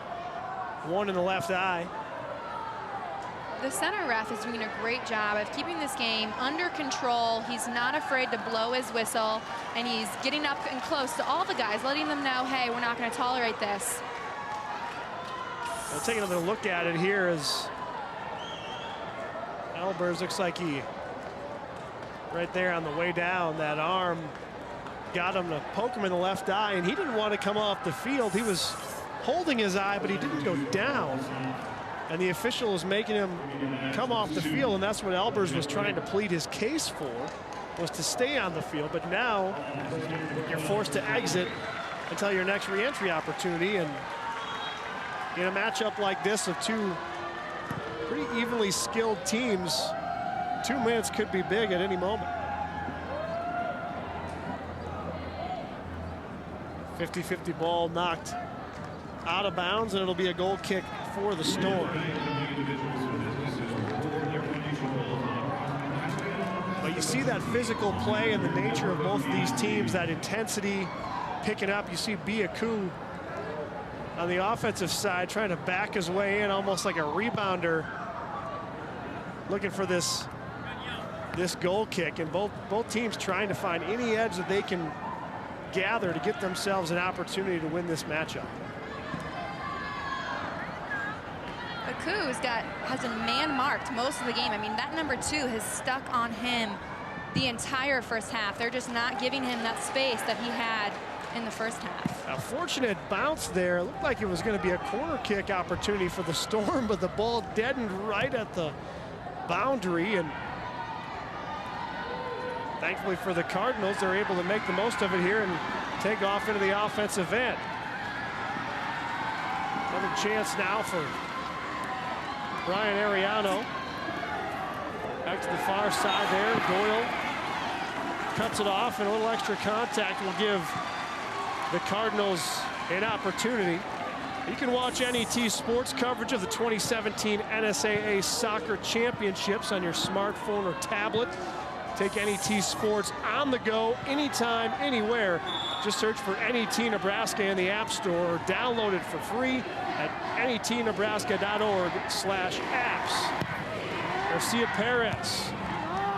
one in the left eye. The center ref is doing a great job of keeping this game under control. He's not afraid to blow his whistle, and he's getting up and close to all the guys, letting them know, hey, we're not going to tolerate this. We'll take another look at it here as Elbers looks like he, right there on the way down, that arm got him to poke him in the left eye, and he didn't want to come off the field. He was holding his eye, but he didn't go down. And the official is making him come off the field, and that's what Elbers was trying to plead his case for, was to stay on the field. But now you're forced to exit until your next re-entry opportunity. And in a matchup like this of two pretty evenly skilled teams, 2 minutes could be big at any moment. 50-50 ball knocked out of bounds, and it'll be a goal kick for the Storm. But you see that physical play and the nature of both of these teams, that intensity picking up. You see Biaku on the offensive side trying to back his way in, almost like a rebounder, looking for this goal kick, and both teams trying to find any edge that they can gather to get themselves an opportunity to win this matchup. Aku's has a man marked most of the game. I mean, that number 2 has stuck on him the entire first half. They're just not giving him that space that he had in the first half. A fortunate bounce there. It looked like it was going to be a corner kick opportunity for the Storm, but the ball deadened right at the boundary, and thankfully for the Cardinals, they're able to make the most of it here and take off into the offensive end. Another chance now for Brian Ariano. Back to the far side there. Doyle cuts it off, and a little extra contact will give the Cardinals an opportunity. You can watch NET sports coverage of the 2017 NSAA Soccer Championships on your smartphone or tablet. Take NET Sports on the go, anytime, anywhere. Just search for NET Nebraska in the App Store or download it for free at netnebraska.org/apps. Garcia Perez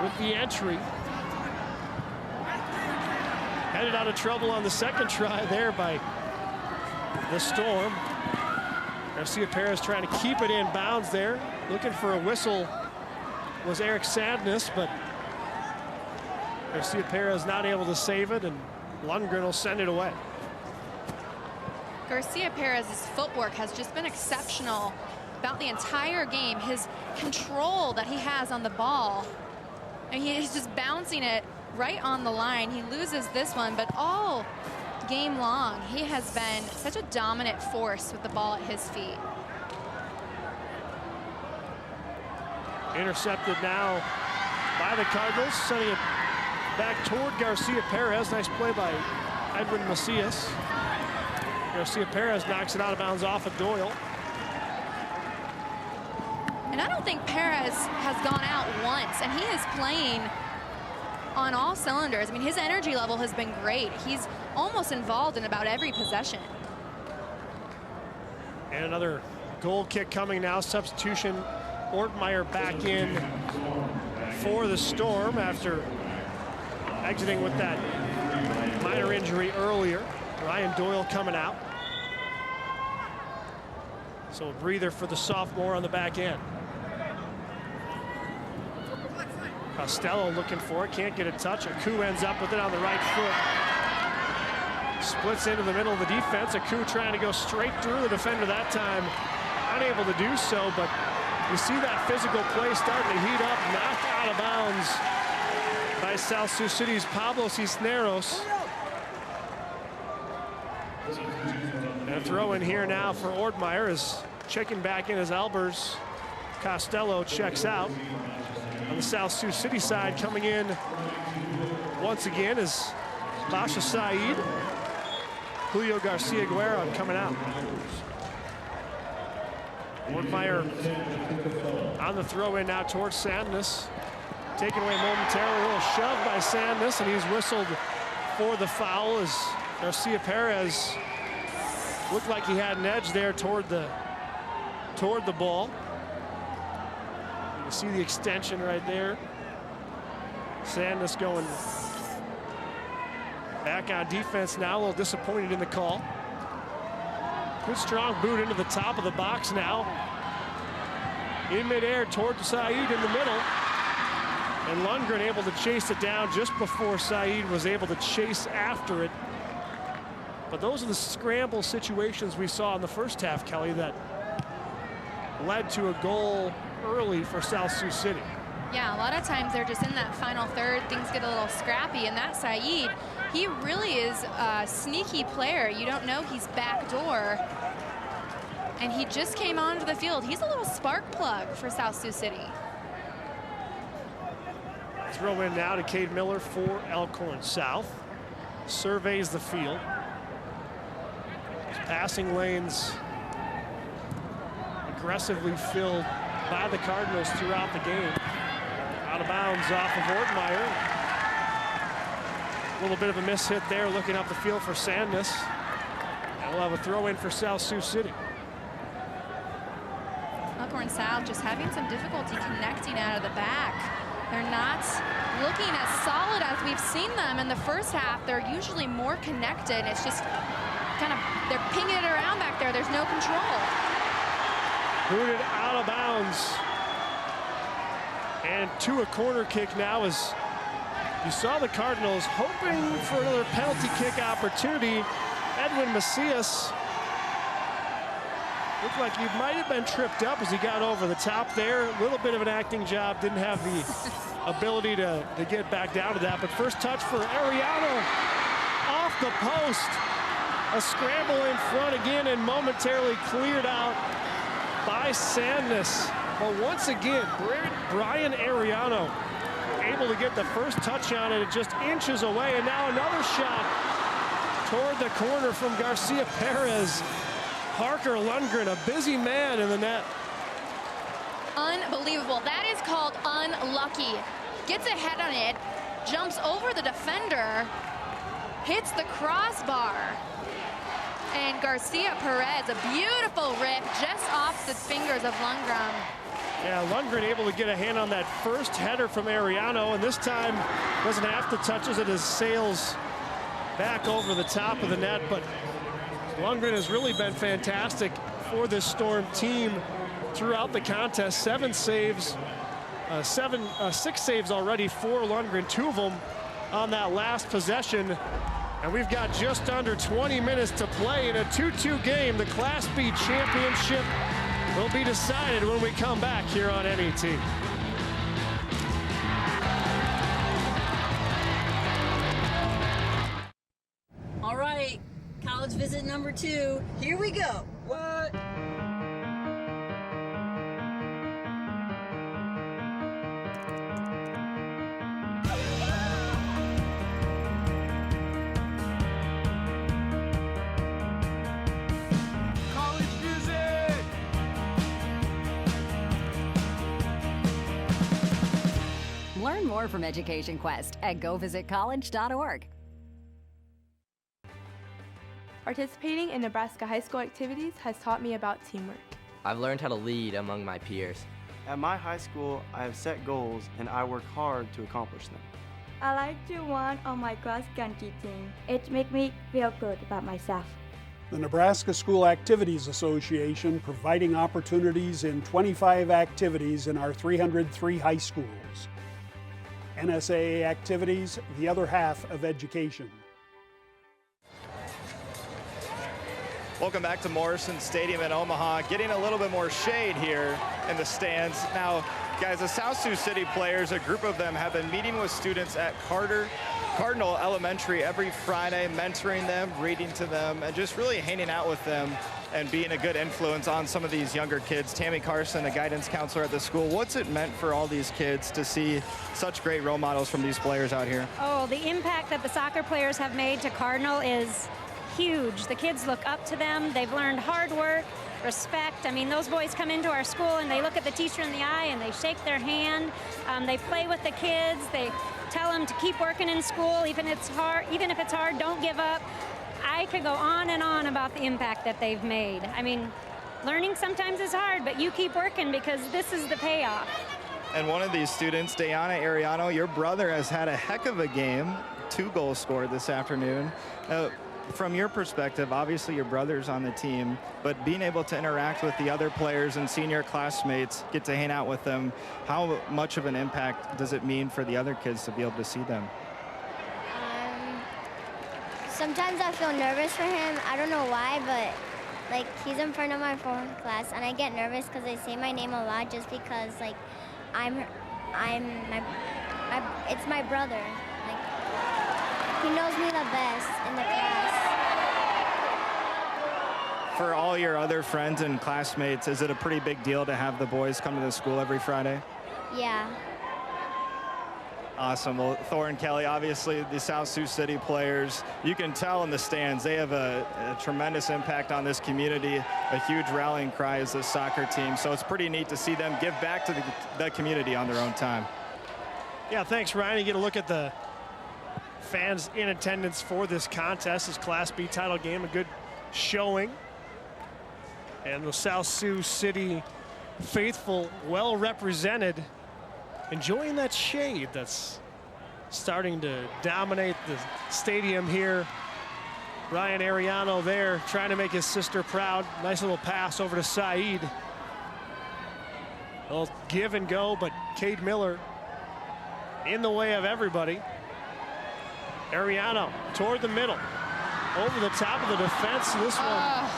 with the entry. Headed out of trouble on the second try there by the Storm. Garcia Perez trying to keep it in bounds there. Looking for a whistle was Eric Sadness, but Garcia Perez not able to save it, and Lundgren will send it away. Garcia Perez's footwork has just been exceptional about the entire game. His control that he has on the ball, and he's just bouncing it right on the line. He loses this one, but all game long, he has been such a dominant force with the ball at his feet. Intercepted now by the Cardinals, sending it back toward Garcia Perez. Nice play by Edwin Macias. Garcia Perez knocks it out of bounds off of Doyle. And I don't think Perez has gone out once, and he is playing on all cylinders. I mean, his energy level has been great. He's almost involved in about every possession. And another goal kick coming now. Substitution. Ortmeyer back in for the Storm after exiting with that minor injury earlier. Ryan Doyle coming out. So a breather for the sophomore on the back end. Costello looking for it, can't get a touch. Aku ends up with it on the right foot. Splits into the middle of the defense. Aku trying to go straight through the defender that time. Unable to do so, but you see that physical play starting to heat up. Knocked out of bounds by South Sioux City's Pablo Cisneros. And a throw in here now for Ortmeyer is checking back in as Albers. Costello checks out. On the South Sioux City side, coming in once again is Basha Saeed. Julio Garcia Guerra coming out. Ortmeyer on the throw in now towards Sandness. Taken away momentarily, a little shove by Sandness, and he's whistled for the foul as Garcia Perez looked like he had an edge there toward the ball. You see the extension right there. Sandness going back on defense now, a little disappointed in the call. Good strong boot into the top of the box now. In midair toward Saeed in the middle. And Lundgren able to chase it down just before Saeed was able to chase after it. But those are the scramble situations we saw in the first half, Kelly, that led to a goal early for South Sioux City. Yeah, a lot of times they're just in that final third, things get a little scrappy, and that Saeed, he really is a sneaky player. You don't know he's backdoor, and he just came onto the field. He's a little spark plug for South Sioux City. Throw in now to Cade Miller for Elkhorn South. Surveys the field. Passing lanes aggressively filled by the Cardinals throughout the game. Out of bounds off of Ortmeyer. A little bit of a miss hit there, looking up the field for Sandness. And we'll have a throw in for South Sioux City. Elkhorn South just having some difficulty connecting out of the back. They're not looking as solid as we've seen them in the first half. They're usually more connected. It's just kind of, they're pinging it around back there. There's no control. Booted out of bounds. And to a corner kick now as you saw the Cardinals hoping for another penalty kick opportunity. Edwin Macias looked like he might have been tripped up as he got over the top there. A little bit of an acting job, didn't have the ability to get back down to that. But first touch for Ariano off the post. A scramble in front again and momentarily cleared out by Sandness. But once again, Brian Ariano able to get the first touch on it, just inches away, and now another shot toward the corner from Garcia Perez. Parker Lundgren, a busy man in the net. Unbelievable. That is called unlucky. Gets a head on it, jumps over the defender, hits the crossbar. And Garcia Perez, a beautiful rip just off the fingers of Lundgren. Yeah, Lundgren able to get a hand on that first header from Ariano, and this time doesn't have to touch as it sails back over the top of the net. But Lundgren has really been fantastic for this Storm team throughout the contest. 6 saves already for Lundgren, 2 of them on that last possession. And we've got just under 20 minutes to play in a 2-2 game. The Class B championship will be decided when we come back here on NET. All right, college visit number 2. Here we go. What? Learn more from Education Quest at govisitcollege.org. Participating in Nebraska high school activities has taught me about teamwork. I've learned how to lead among my peers. At my high school, I have set goals and I work hard to accomplish them. I like to run on my cross country team. It makes me feel good about myself. The Nebraska School Activities Association providing opportunities in 25 activities in our 303 high schools. NSAA activities, the other half of education. Welcome back to Morrison Stadium in Omaha. Getting a little bit more shade here in the stands. Now, guys, the South Sioux City players, a group of them, have been meeting with students at Cardinal Elementary every Friday, mentoring them, reading to them, and just really hanging out with them and being a good influence on some of these younger kids. Tammy Carson, a guidance counselor at the school, what's it meant for all these kids to see such great role models from these players out here? Oh, the impact that the soccer players have made to Cardinal is huge. The kids look up to them. They've learned hard work, respect. I mean, those boys come into our school and they look at the teacher in the eye and they shake their hand. They play with the kids. They tell them to keep working in school, even if it's hard, don't give up. I could go on and on about the impact that they've made. I mean, learning sometimes is hard, but you keep working because this is the payoff. And one of these students, Dayana Ariano, your brother has had a heck of a game, 2 goals scored this afternoon. From your perspective, obviously your brother's on the team, but being able to interact with the other players and senior classmates, get to hang out with them, how much of an impact does it mean for the other kids to be able to see them? Sometimes I feel nervous for him. I don't know why, but like he's in front of my form class, and I get nervous because they say my name a lot, just because like it's my brother. Like he knows me the best in the class. For all your other friends and classmates, is it a pretty big deal to have the boys come to the school every Friday? Yeah. Awesome. Well, Thor and Kelly, obviously the South Sioux City players, you can tell in the stands, they have a tremendous impact on this community, a huge rallying cry as this soccer team. So it's pretty neat to see them give back to the community on their own time. Yeah, thanks, Ryan. You get a look at the fans in attendance for this contest, this Class B title game, a good showing. And the South Sioux City faithful, well represented, enjoying that shade that's starting to dominate the stadium here. Ryan Ariano there trying to make his sister proud. Nice little pass over to Saeed. A little give and go, but Cade Miller in the way of everybody. Ariano toward the middle, over the top of the defense. This one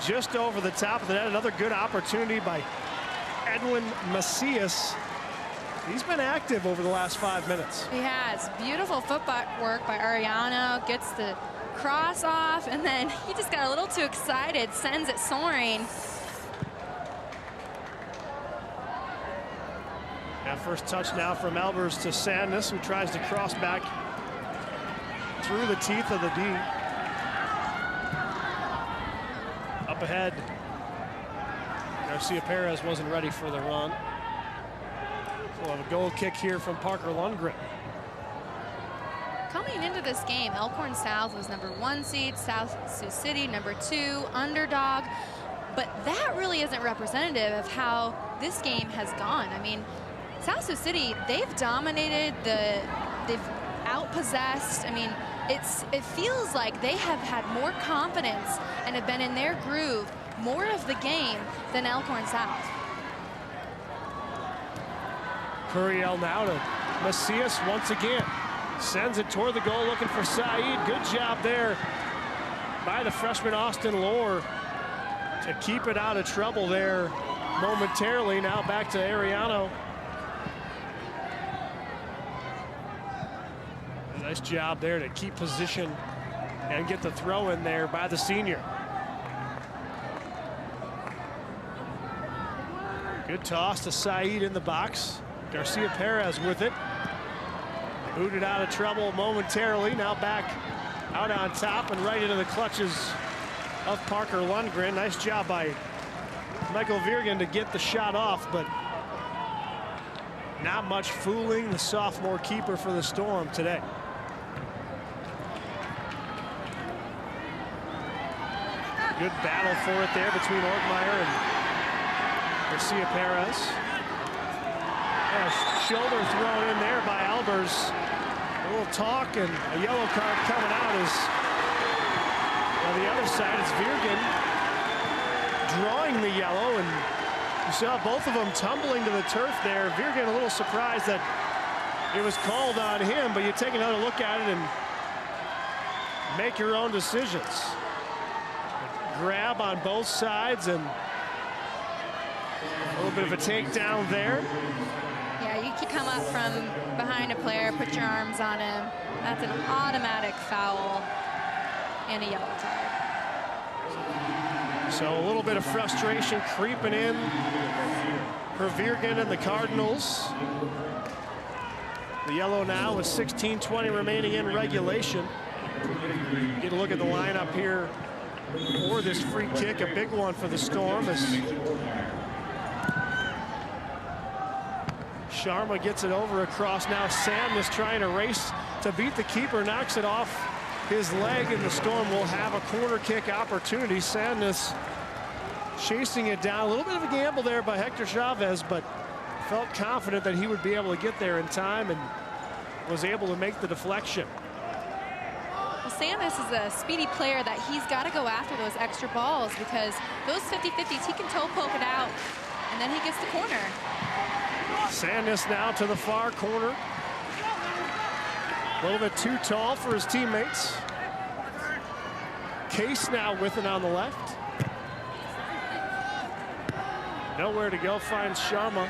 just over the top of the net. Another good opportunity by Edwin Macias. He's been active over the last 5 minutes. He has. Beautiful footwork by Ariano. Gets the cross off, and then he just got a little too excited. Sends it soaring. That first touch now from Albers to Sandness, who tries to cross back through the teeth of the D. ahead. Garcia Perez wasn't ready for the run. So we'll have a goal kick here from Parker Lundgren. Coming into this game, Elkhorn South was #1 seed, South Sioux City #2, underdog. But that really isn't representative of how this game has gone. I mean, South Sioux City, they've dominated, they've outpossessed. I mean, it feels like they have had more confidence and have been in their groove more of the game than Elkhorn South. Curiel now to Macias once again. Sends it toward the goal, looking for Saeed. Good job there by the freshman Austin Lohr to keep it out of trouble there momentarily. Now back to Ariano. A nice job there to keep position and get the throw in there by the senior. Good toss to Saeed in the box. Garcia Perez with it. Booted out of trouble momentarily. Now back out on top and right into the clutches of Parker Lundgren. Nice job by Michael Virgen to get the shot off, but not much fooling the sophomore keeper for the Storm today. Good battle for it there between Ortmeyer and Garcia Perez. Shoulder thrown in there by Albers. A little talk and a yellow card coming out as on the other side it's Virgen drawing the yellow, and you saw both of them tumbling to the turf there. Virgen a little surprised that it was called on him, but you take another look at it and make your own decisions. Grab on both sides and a little bit of a takedown there. Yeah, you can come up from behind a player, put your arms on him. That's an automatic foul and a yellow card. So a little bit of frustration creeping in for Virgen and the Cardinals. The yellow now with 16:20 remaining in regulation. Get a look at the lineup here for this free kick, a big one for the Storm as Sharma gets it over across. Now Sam is trying to race to beat the keeper, knocks it off his leg, and the Storm will have a corner kick opportunity. Sandness chasing it down. A little bit of a gamble there by Hector Chavez, but felt confident that he would be able to get there in time and was able to make the deflection. Well, Sandness is a speedy player that he's got to go after those extra balls, because those 50-50s, he can toe poke it out, and then he gets the corner. Sandness now to the far corner. A little bit too tall for his teammates. Case now with it on the left. Nowhere to go, finds Sharma.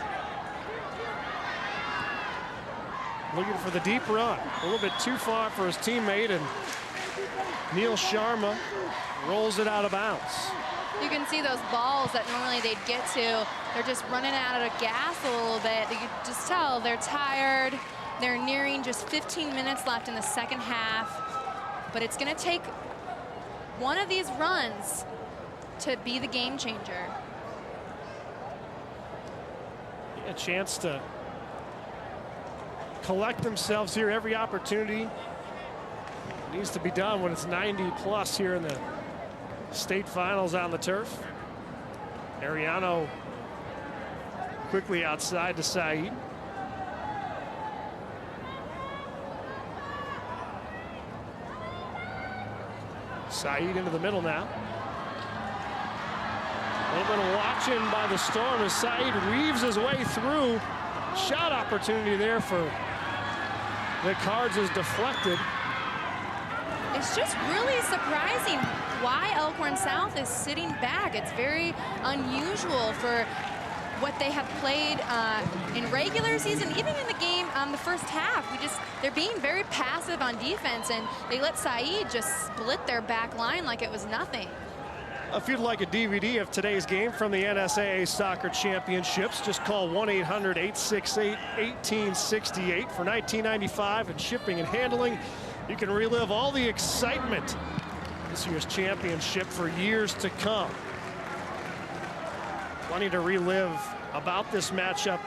Looking for the deep run. A little bit too far for his teammate, and Neil Sharma rolls it out of bounds. You can see those balls that normally they'd get to, they're just running out of gas a little bit. You can just tell they're tired. They're nearing just 15 minutes left in the second half. But it's going to take one of these runs to be the game changer. A chance to collect themselves here. Every opportunity needs to be done when it's 90+ here in the state finals on the turf. Ariano quickly outside to Saeed. Saeed into the middle now. A little bit of watching by the Storm as Saeed weaves his way through. Shot opportunity there for the Cards is deflected. It's just really surprising why Elkhorn South is sitting back. It's very unusual for what they have played in regular season, even in the game the first half. They're being very passive on defense, and they let Saeed just split their back line like it was nothing. If you'd like a DVD of today's game from the NSAA Soccer Championships, just call 1-800-868-1868 for $19.95 and shipping and handling. You can relive all the excitement this year's championship for years to come. Plenty to relive about this matchup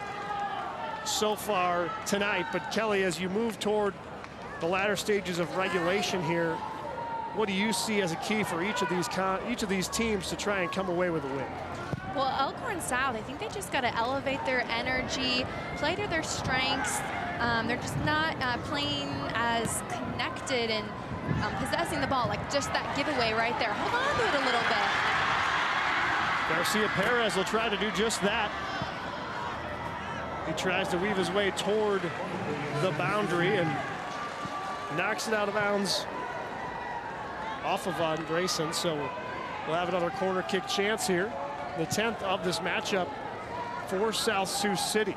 so far tonight. But Kelly, as you move toward the latter stages of regulation here, what do you see as a key for each of these teams to try and come away with a win? Well, Elkhorn South, I think they just got to elevate their energy, play to their strengths. They're just not playing as connected and possessing the ball, like just that giveaway right there. Hold on to it a little bit. Garcia Perez will try to do just that. He tries to weave his way toward the boundary and knocks it out of bounds off of Andresen. So we'll have another corner kick chance here. The 10th of this matchup for South Sioux City.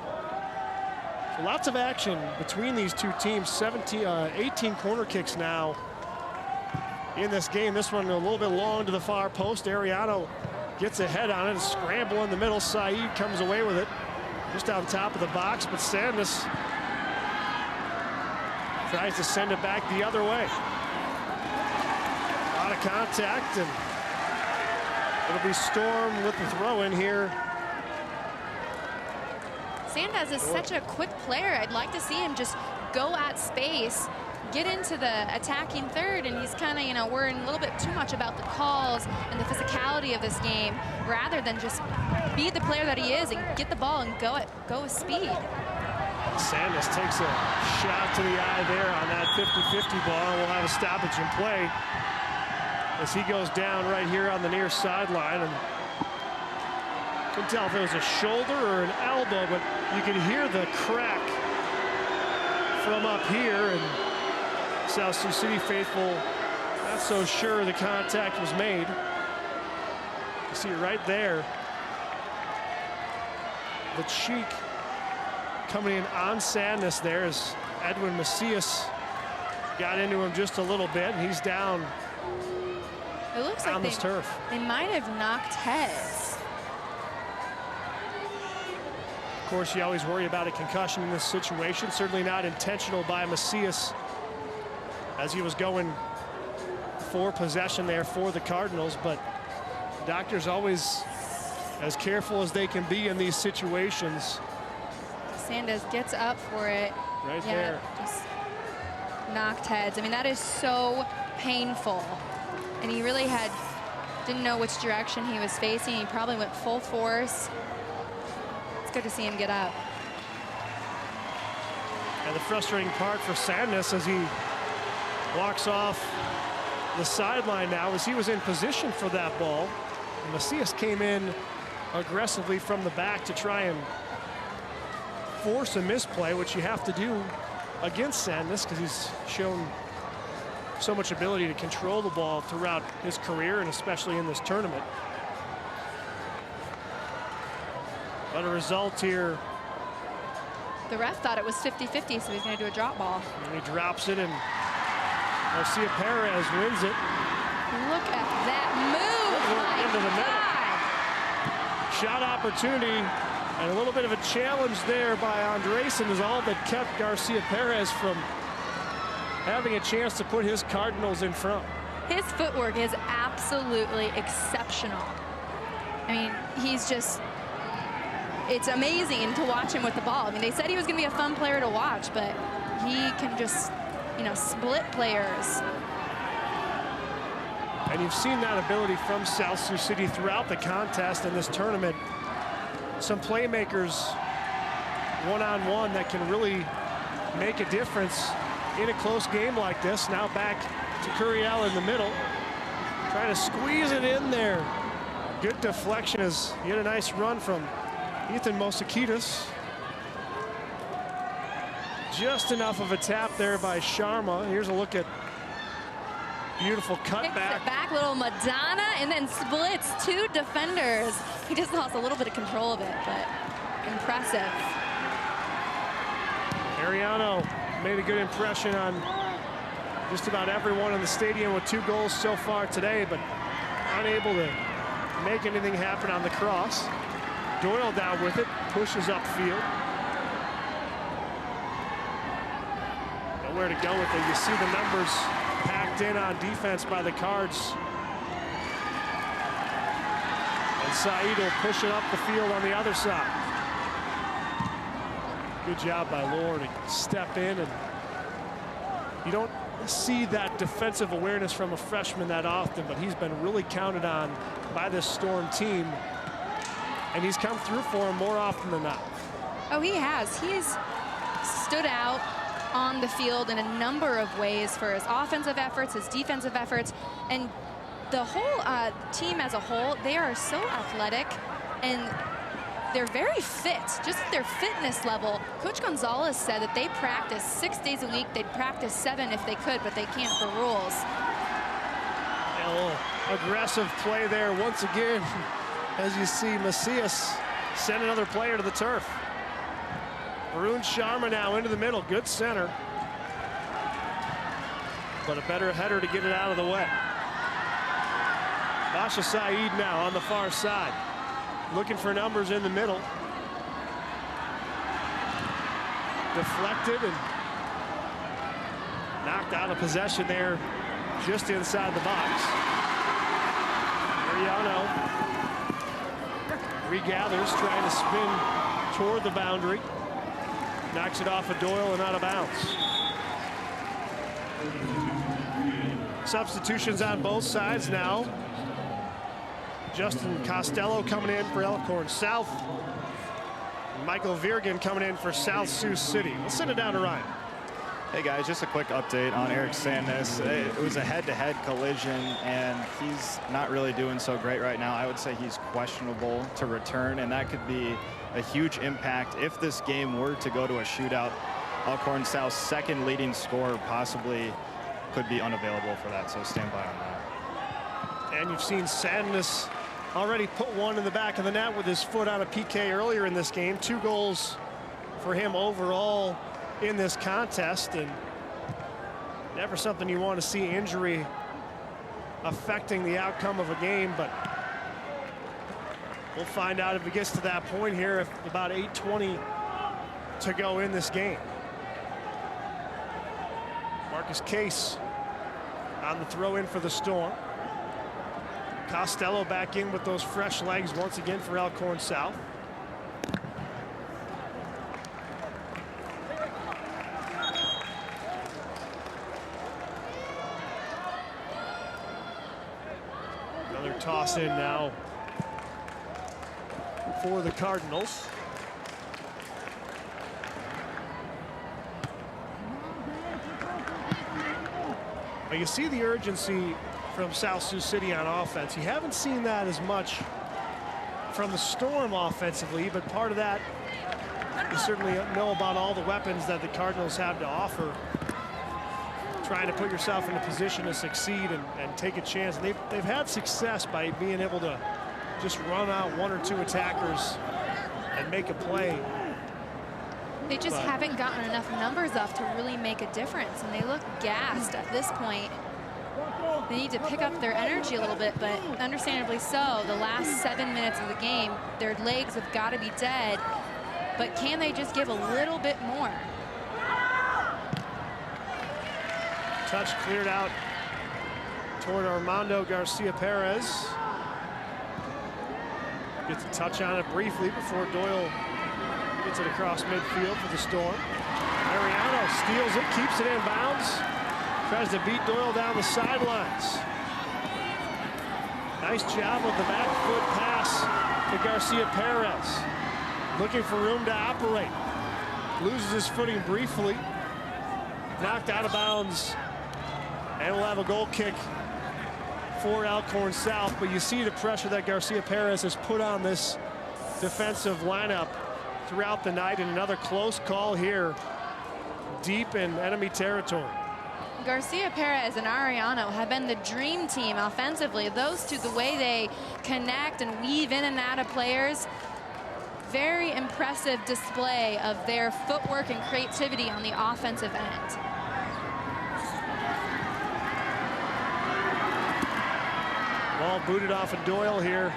So lots of action between these two teams. 18 corner kicks now in this game. This one a little bit long to the far post. Ariano gets ahead on it. A scramble in the middle. Saeed comes away with it just on top of the box, but Sandus tries to send it back the other way. A lot of contact, and it'll be Storm with the throw in here. Sandus is such a quick player. I'd like to see him just go at space, get into the attacking third, and he's kind of, you know, worrying a little bit too much about the calls and the physicality of this game, rather than just be the player that he is and get the ball and go with speed. Sandus takes a shot to the eye there on that 50-50 ball. We'll have a stoppage in play as he goes down right here on the near sideline. And couldn't tell if it was a shoulder or an elbow, but you could hear the crack from up here. And South Sioux City faithful not so sure the contact was made. You see it right there. The cheek coming in on Sandus there as Edwin Macias got into him just a little bit, and he's down. It looks on like this turf. They might have knocked heads. Of course, you always worry about a concussion in this situation. Certainly not intentional by Macias as he was going for possession there for the Cardinals, but doctors always as careful as they can be in these situations. Sandus gets up for it. Right there. Just knocked heads. I mean, that is so painful. And he really didn't know which direction he was facing. He probably went full force. It's good to see him get up. And the frustrating part for Sandus as he walks off the sideline now is he was in position for that ball. And Macias came in aggressively from the back to try and force a misplay, which you have to do against Sandus because he's shown so much ability to control the ball throughout his career and especially in this tournament. But a result here. The ref thought it was 50-50, so he's going to do a drop ball. And he drops it, and Garcia Perez wins it. Look at that move! Into the middle. Shot opportunity, and a little bit of a challenge there by Andresen is all that kept Garcia Perez from having a chance to put his Cardinals in front. His footwork is absolutely exceptional. I mean, he's just, it's amazing to watch him with the ball. I mean, they said he was going to be a fun player to watch, but he can just, you know, split players. And you've seen that ability from South Sioux City throughout the contest in this tournament. Some playmakers one-on-one that can really make a difference in a close game like this. Now back to Curiel in the middle, trying to squeeze it in there. Good deflection as he had a nice run from Ethan Mosakitas. Just enough of a tap there by Sharma. Here's a look at beautiful cutback. Back little Madonna and then splits two defenders. He just lost a little bit of control of it, but impressive. Ariano made a good impression on just about everyone in the stadium with 2 goals so far today, but unable to make anything happen on the cross. Doyle down with it, pushes upfield. Nowhere to go with it. You see the numbers packed in on defense by the Cards. And Saeed will push it up the field on the other side. Good job by Lord to step in, and you don't see that defensive awareness from a freshman that often, but he's been really counted on by this Storm team, and he's come through for him more often than not. Oh, he has. He's stood out on the field in a number of ways for his offensive efforts, his defensive efforts, and the whole team as a whole. They are so athletic, and they're very fit. Just at their fitness level, Coach Gonzalez said that they practice 6 days a week. They'd practice 7 if they could, but they can't for rules. A little aggressive play there once again. As you see, Macias send another player to the turf. Varun Sharma now into the middle. Good center, but a better header to get it out of the way. Basha Saeed now on the far side, looking for numbers in the middle. Deflected and knocked out of possession there just inside the box. Mariano regathers, trying to spin toward the boundary. Knocks it off of Doyle and out of bounds. Substitutions on both sides now. Justin Costello coming in for Elkhorn South. Michael Virgin coming in for South Sioux City. We'll send it down to Ryan. Hey guys, just a quick update on Eric Sandness. It was a head-to-head collision, and he's not really doing so great right now. I would say he's questionable to return, and that could be a huge impact if this game were to go to a shootout. Elkhorn South's second leading scorer possibly could be unavailable for that, so stand by on that. And you've seen Sandness already put one in the back of the net with his foot on a PK earlier in this game. 2 goals for him overall in this contest, and never something you want to see injury affecting the outcome of a game, but we'll find out if it gets to that point here, if about 8:20 to go in this game. Marcus Case on the throw in for the Storm. Costello back in with those fresh legs once again for Elkhorn South. Another toss in now for the Cardinals. Well, you see the urgency from South Sioux City on offense. You haven't seen that as much from the Storm offensively, but part of that, you certainly know about all the weapons that the Cardinals have to offer. Trying to put yourself in a position to succeed and take a chance. And they've had success by being able to just run out 1 or 2 attackers and make a play. They just haven't gotten enough numbers up to really make a difference, and they look gassed at this point. They need to pick up their energy a little bit, but understandably so. The last 7 minutes of the game, their legs have got to be dead, but can they just give a little bit more? Touch cleared out toward Armando Garcia Perez. Gets a touch on it briefly before Doyle gets it across midfield for the Storm. Mariano steals it, keeps it in bounds. Tries to beat Doyle down the sidelines. Nice job with the back foot pass to Garcia Perez. Looking for room to operate. Loses his footing briefly. Knocked out of bounds. And we'll have a goal kick for Elkhorn South. But you see the pressure that Garcia Perez has put on this defensive lineup throughout the night. And another close call here, deep in enemy territory. Garcia Perez and Ariano have been the dream team offensively. Those two, the way they connect and weave in and out of players, very impressive display of their footwork and creativity on the offensive end. Ball booted off of Doyle here.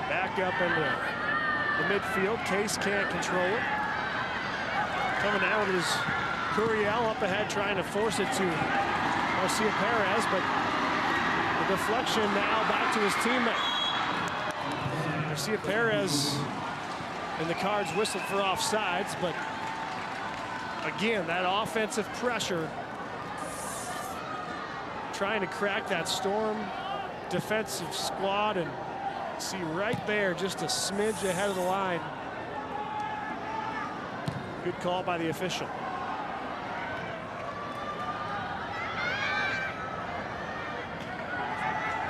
Back up into the midfield. Case can't control it. Coming out with his Curiel up ahead, trying to force it to Garcia Perez, but the deflection now back to his teammate. Garcia Perez and the Cards whistled for offsides, but again, that offensive pressure trying to crack that Storm defensive squad, and see right there just a smidge ahead of the line. Good call by the official.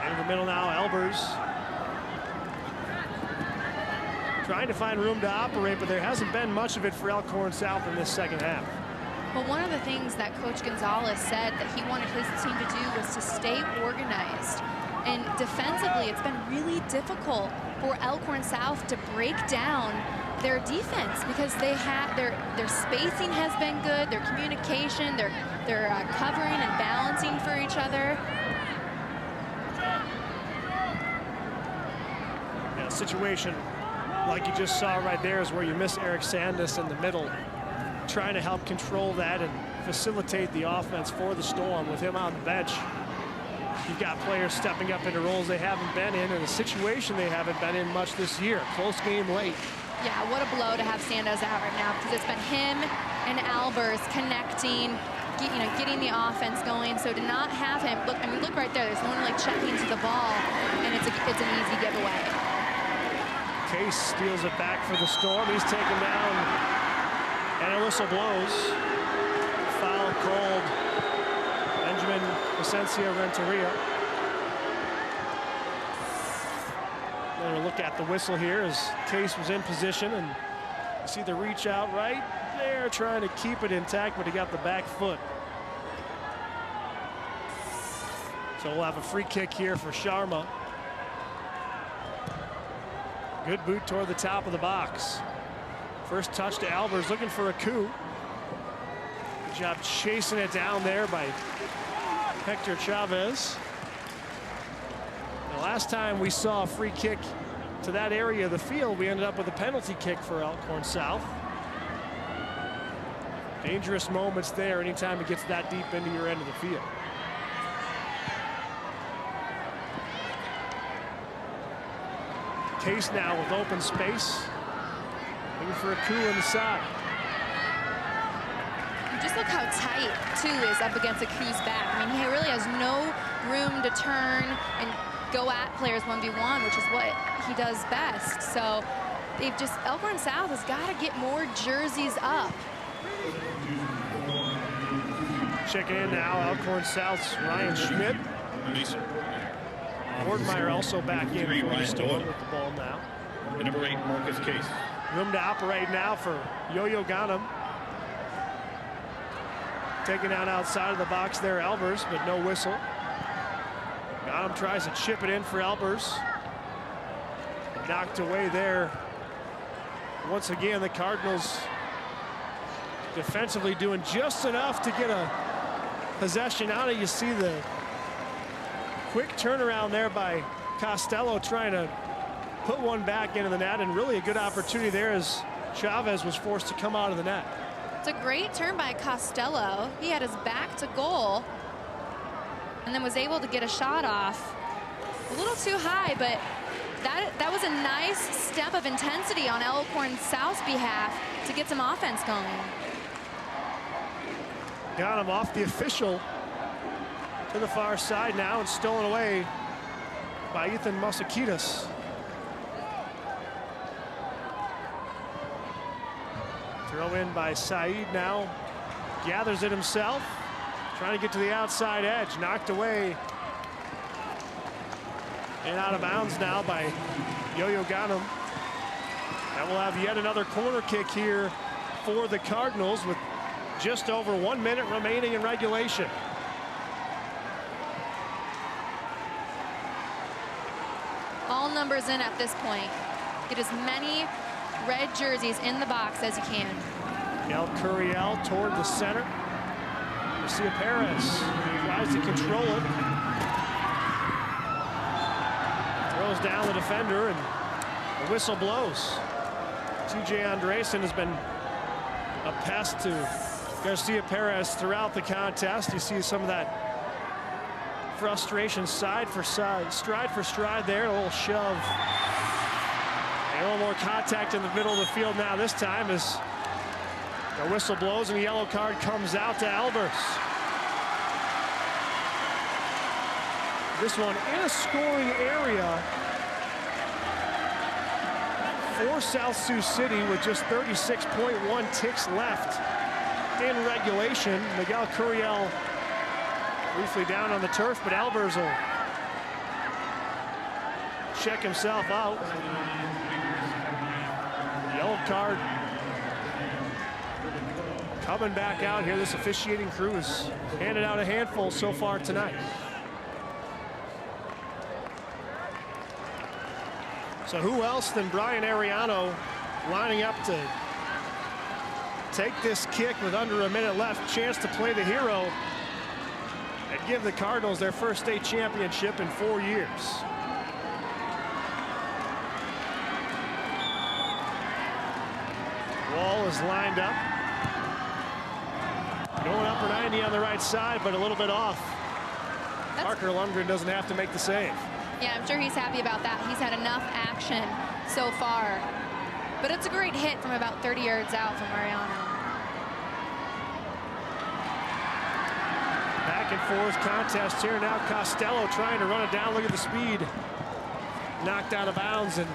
In the middle now, Elbers trying to find room to operate, but there hasn't been much of it for Elkhorn South in this second half. Well, one of the things that Coach Gonzalez said that he wanted his team to do was to stay organized. And defensively, it's been really difficult for Elkhorn South to break down their defense because they had their spacing has been good, their communication, their covering and balancing for each other. Yeah, situation like you just saw right there is where you miss Eric Sandus in the middle, trying to help control that and facilitate the offense for the Storm with him on the bench. You've got players stepping up into roles they haven't been in, and a situation they haven't been in much this year. Close game late. Yeah, what a blow to have Sanders out right now, because it's been him and Albers connecting, getting the offense going. So to not have him, look, I mean, look right there. There's no one like checking to the ball, and it's an easy giveaway. Case steals it back for the Storm. He's taken down, and a whistle blows. Foul called. Benjamin Vicencia Renteria. We're going to look at the whistle here as Case was in position, and you see the reach out right there, trying to keep it intact, but he got the back foot. So we'll have a free kick here for Sharma. Good boot toward the top of the box. First touch to Albers, looking for a coup. Good job chasing it down there by Hector Chavez. The last time we saw a free kick to that area of the field, we ended up with a penalty kick for Elkhorn South. Dangerous moments there anytime it gets that deep into your end of the field. Case now with open space, looking for a coup on the side. Just look how tight Two is up against Aku's back. I mean, he really has no room to turn and go at players 1v1, which is what he does best. So they've just, Elkhorn South has got to get more jerseys up. Checking in now, Elkhorn South's Ryan Schmidt. Wardmeyer also back in for the Storm with the ball now. And number 8, Marcus Case. Room to operate now for Yo-Yo Ghanem. Taken out outside of the box there, Albers, but no whistle. Ghanem tries to chip it in for Albers. Knocked away there. Once again, the Cardinals defensively doing just enough to get a possession out of. You see the quick turnaround there by Costello, trying to put one back into the net, and really a good opportunity there as Chavez was forced to come out of the net. It's a great turn by Costello. He had his back to goal and then was able to get a shot off. A little too high, but that was a nice step of intensity on Elkhorn South's behalf to get some offense going. Got him off the official to the far side now, and stolen away by Ethan Masakitas. Throw in by Saeed now. Gathers it himself. Trying to get to the outside edge. Knocked away. And out of bounds now by Yo-Yo Ghanem. And we'll have yet another corner kick here for the Cardinals with just over 1 minute remaining in regulation. All numbers in at this point. Get as many red jerseys in the box as you can. El Curiel toward the center. Garcia Perez tries to control it. Throws down the defender, and the whistle blows. TJ Andresen has been a pest to Garcia Perez throughout the contest. You see some of that frustration stride for stride there. A little shove A little more contact in the middle of the field now this time as the whistle blows and the yellow card comes out to Albers. This one in a scoring area for South Sioux City with just 36.1 ticks left in regulation. Miguel Curiel briefly down on the turf, but Albers will check himself out. Yellow card coming back out here. This officiating crew has handed out a handful so far tonight. So who else than Brian Ariano lining up to take this kick with under a minute left, chance to play the hero and give the Cardinals their first state championship in 4 years. Wall is lined up. Going upper 90 on the right side, but a little bit off. Parker Lundgren doesn't have to make the save. Yeah, I'm sure he's happy about that. He's had enough action so far. But it's a great hit from about 30 yards out from Ariano. Back and forth contest here. Now Costello trying to run it down. Look at the speed. Knocked out of bounds, and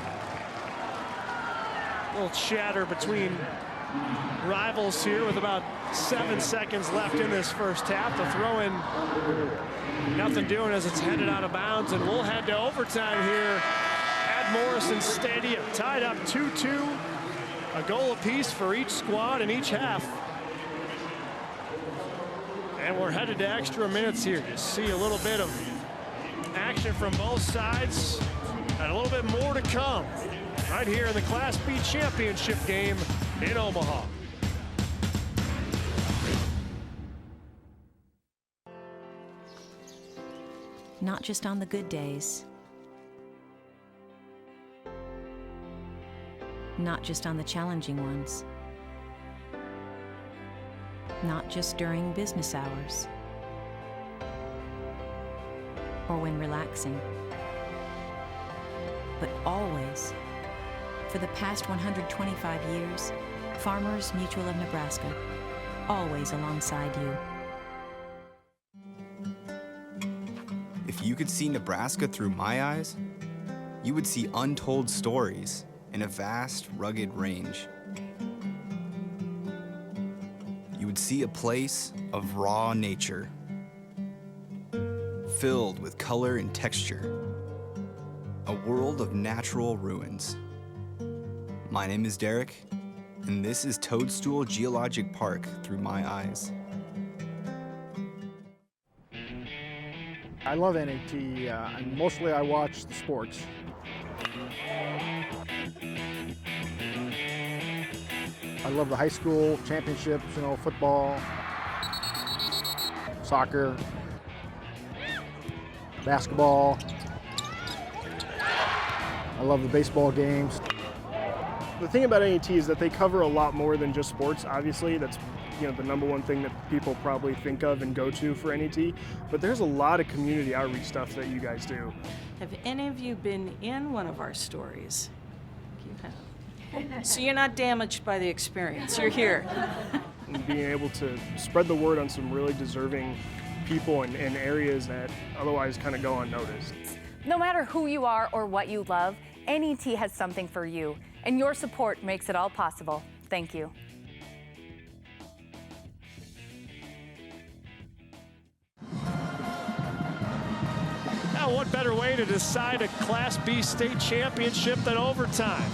a little chatter between rivals here with about 7 seconds left in this first half. The throw in, nothing doing as it's headed out of bounds, and we'll head to overtime here at Morrison Stadium. Tied up 2-2, a goal apiece for each squad in each half. And we're headed to extra minutes here. You see a little bit of action from both sides and a little bit more to come right here in the Class B championship game in Omaha. Not just on the good days. Not just on the challenging ones. Not just during business hours. Or when relaxing. But always. For the past 125 years, Farmers Mutual of Nebraska, always alongside you. If you could see Nebraska through my eyes, you would see untold stories in a vast, rugged range. You would see a place of raw nature, filled with color and texture, a world of natural ruins. My name is Derek, and this is Toadstool Geologic Park through my eyes. I love NAT, and mostly I watch the sports. I love the high school championships, you know, football, soccer, basketball. I love the baseball games. The thing about NAT is that they cover a lot more than just sports. Obviously, that's the #1 thing that people probably think of and go to for NAT. But there's a lot of community outreach stuff that you guys do. Have any of you been in one of our stories? You have. So you're not damaged by the experience. You're here. And being able to spread the word on some really deserving people in areas that otherwise kind of go unnoticed. No matter who you are or what you love, NET has something for you, and your support makes it all possible. Thank you. Now, what better way to decide a Class B state championship than overtime?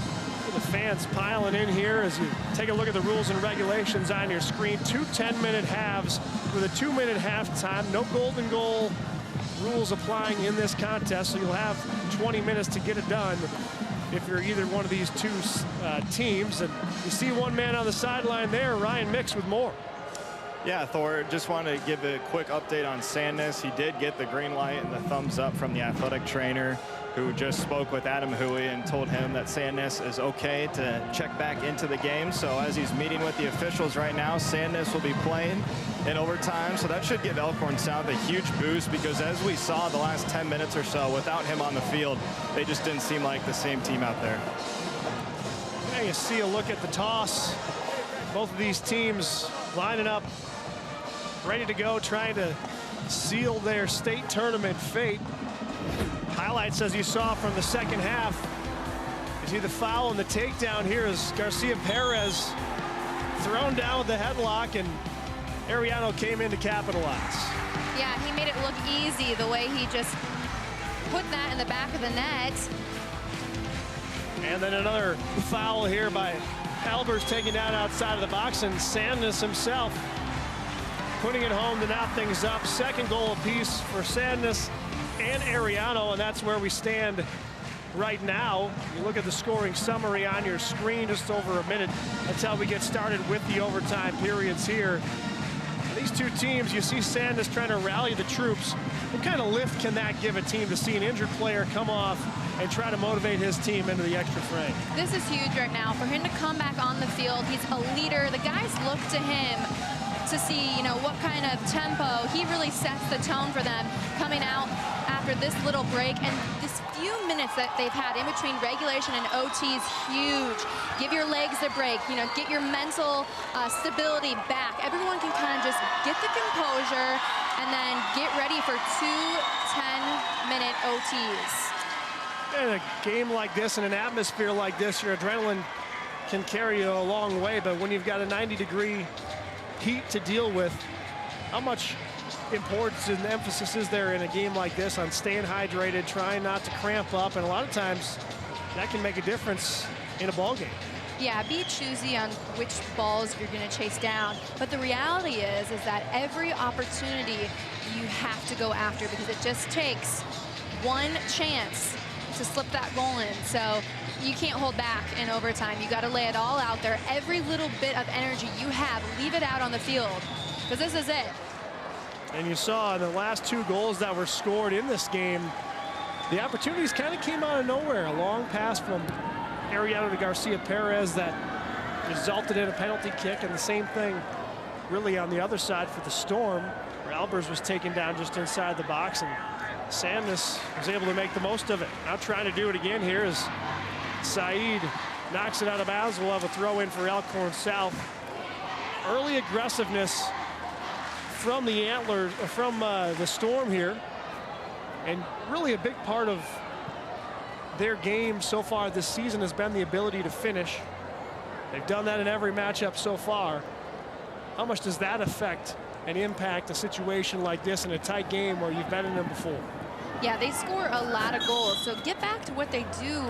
The fans piling in here as you take a look at the rules and regulations on your screen. 2 10-minute halves with a 2-minute halftime. No golden goal rules applying in this contest, so you'll have 20 minutes to get it done if you're either one of these two teams. And you see one man on the sideline there, Ryan Mix, with more. Yeah, Thor, just wanted to give a quick update on Sandness. He did get the green light and the thumbs up from the athletic trainer, who just spoke with Adam Huey and told him that Sandness is okay to check back into the game. So as he's meeting with the officials right now, Sandness will be playing in overtime. So that should give Elkhorn South a huge boost, because as we saw the last 10 minutes or so, without him on the field, they just didn't seem like the same team out there. And you see a look at the toss. Both of these teams lining up, ready to go, trying to seal their state tournament fate. Highlights, as you saw from the second half, you see the foul and the takedown here as Garcia Perez thrown down with the headlock, and Ariano came in to capitalize. Yeah, he made it look easy the way he just put that in the back of the net. And then another foul here by Albers, taking down outside of the box, and Sandnes himself putting it home to knot things up. Second goal apiece for Sandnes and Ariano, and that's where we stand right now. You look at the scoring summary on your screen, just over a minute until we get started with the overtime periods here. These two teams, you see Sandnes trying to rally the troops. What kind of lift can that give a team to see an injured player come off and try to motivate his team into the extra frame? This is huge right now. For him to come back on the field, he's a leader. The guys look to him to see, you know, what kind of tempo. He really sets the tone for them coming out after this little break. And this few minutes that they've had in between regulation and OT is huge. Give your legs a break, you know, get your mental stability back. Everyone can kind of just get the composure and then get ready for 2 10-minute OTs. In a game like this, in an atmosphere like this, your adrenaline can carry you a long way, but when you've got a 90-degree heat to deal with, how much importance and emphasis is there in a game like this on staying hydrated, trying not to cramp up, and a lot of times that can make a difference in a ball game. Yeah, be choosy on which balls you're going to chase down, but the reality is that every opportunity you have to go after, because it just takes one chance to slip that goal in. So you can't hold back in overtime. You got to lay it all out there. Every little bit of energy you have, leave it out on the field, because this is it. And you saw in the last 2 goals that were scored in this game, the opportunities kind of came out of nowhere. A long pass from Ariano to Garcia Perez that resulted in a penalty kick, and the same thing really on the other side for the Storm, where Albers was taken down just inside the box, and Sandnes was able to make the most of it. Now trying to do it again here as Saeed knocks it out of bounds. We'll have a throw in for Elkhorn South. Early aggressiveness from the Antlers, from the Storm here, and really a big part of their game so far this season has been the ability to finish. They've done that in every matchup so far. How much does that affect and impact a situation like this in a tight game where you've been in them before? Yeah, they score a lot of goals, so get back to what they do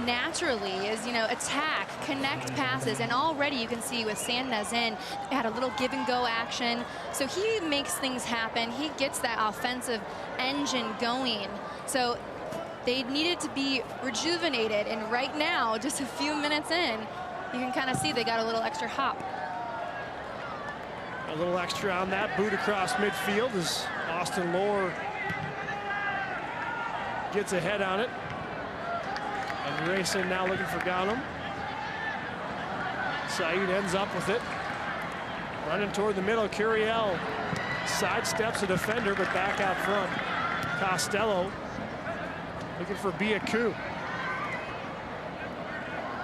naturally is, you know, attack, connect passes, and already you can see with Sandnes in, they had a little give and go action. So he makes things happen. He gets that offensive engine going. So they needed to be rejuvenated, and right now, just a few minutes in, you can kind of see they got a little extra hop. A little extra on that boot across midfield as Austin Lohr gets ahead on it. And Racing now looking for Ghanem. Saeed ends up with it. Running toward the middle, Curiel sidesteps a defender, but back out front. Costello looking for Biaku.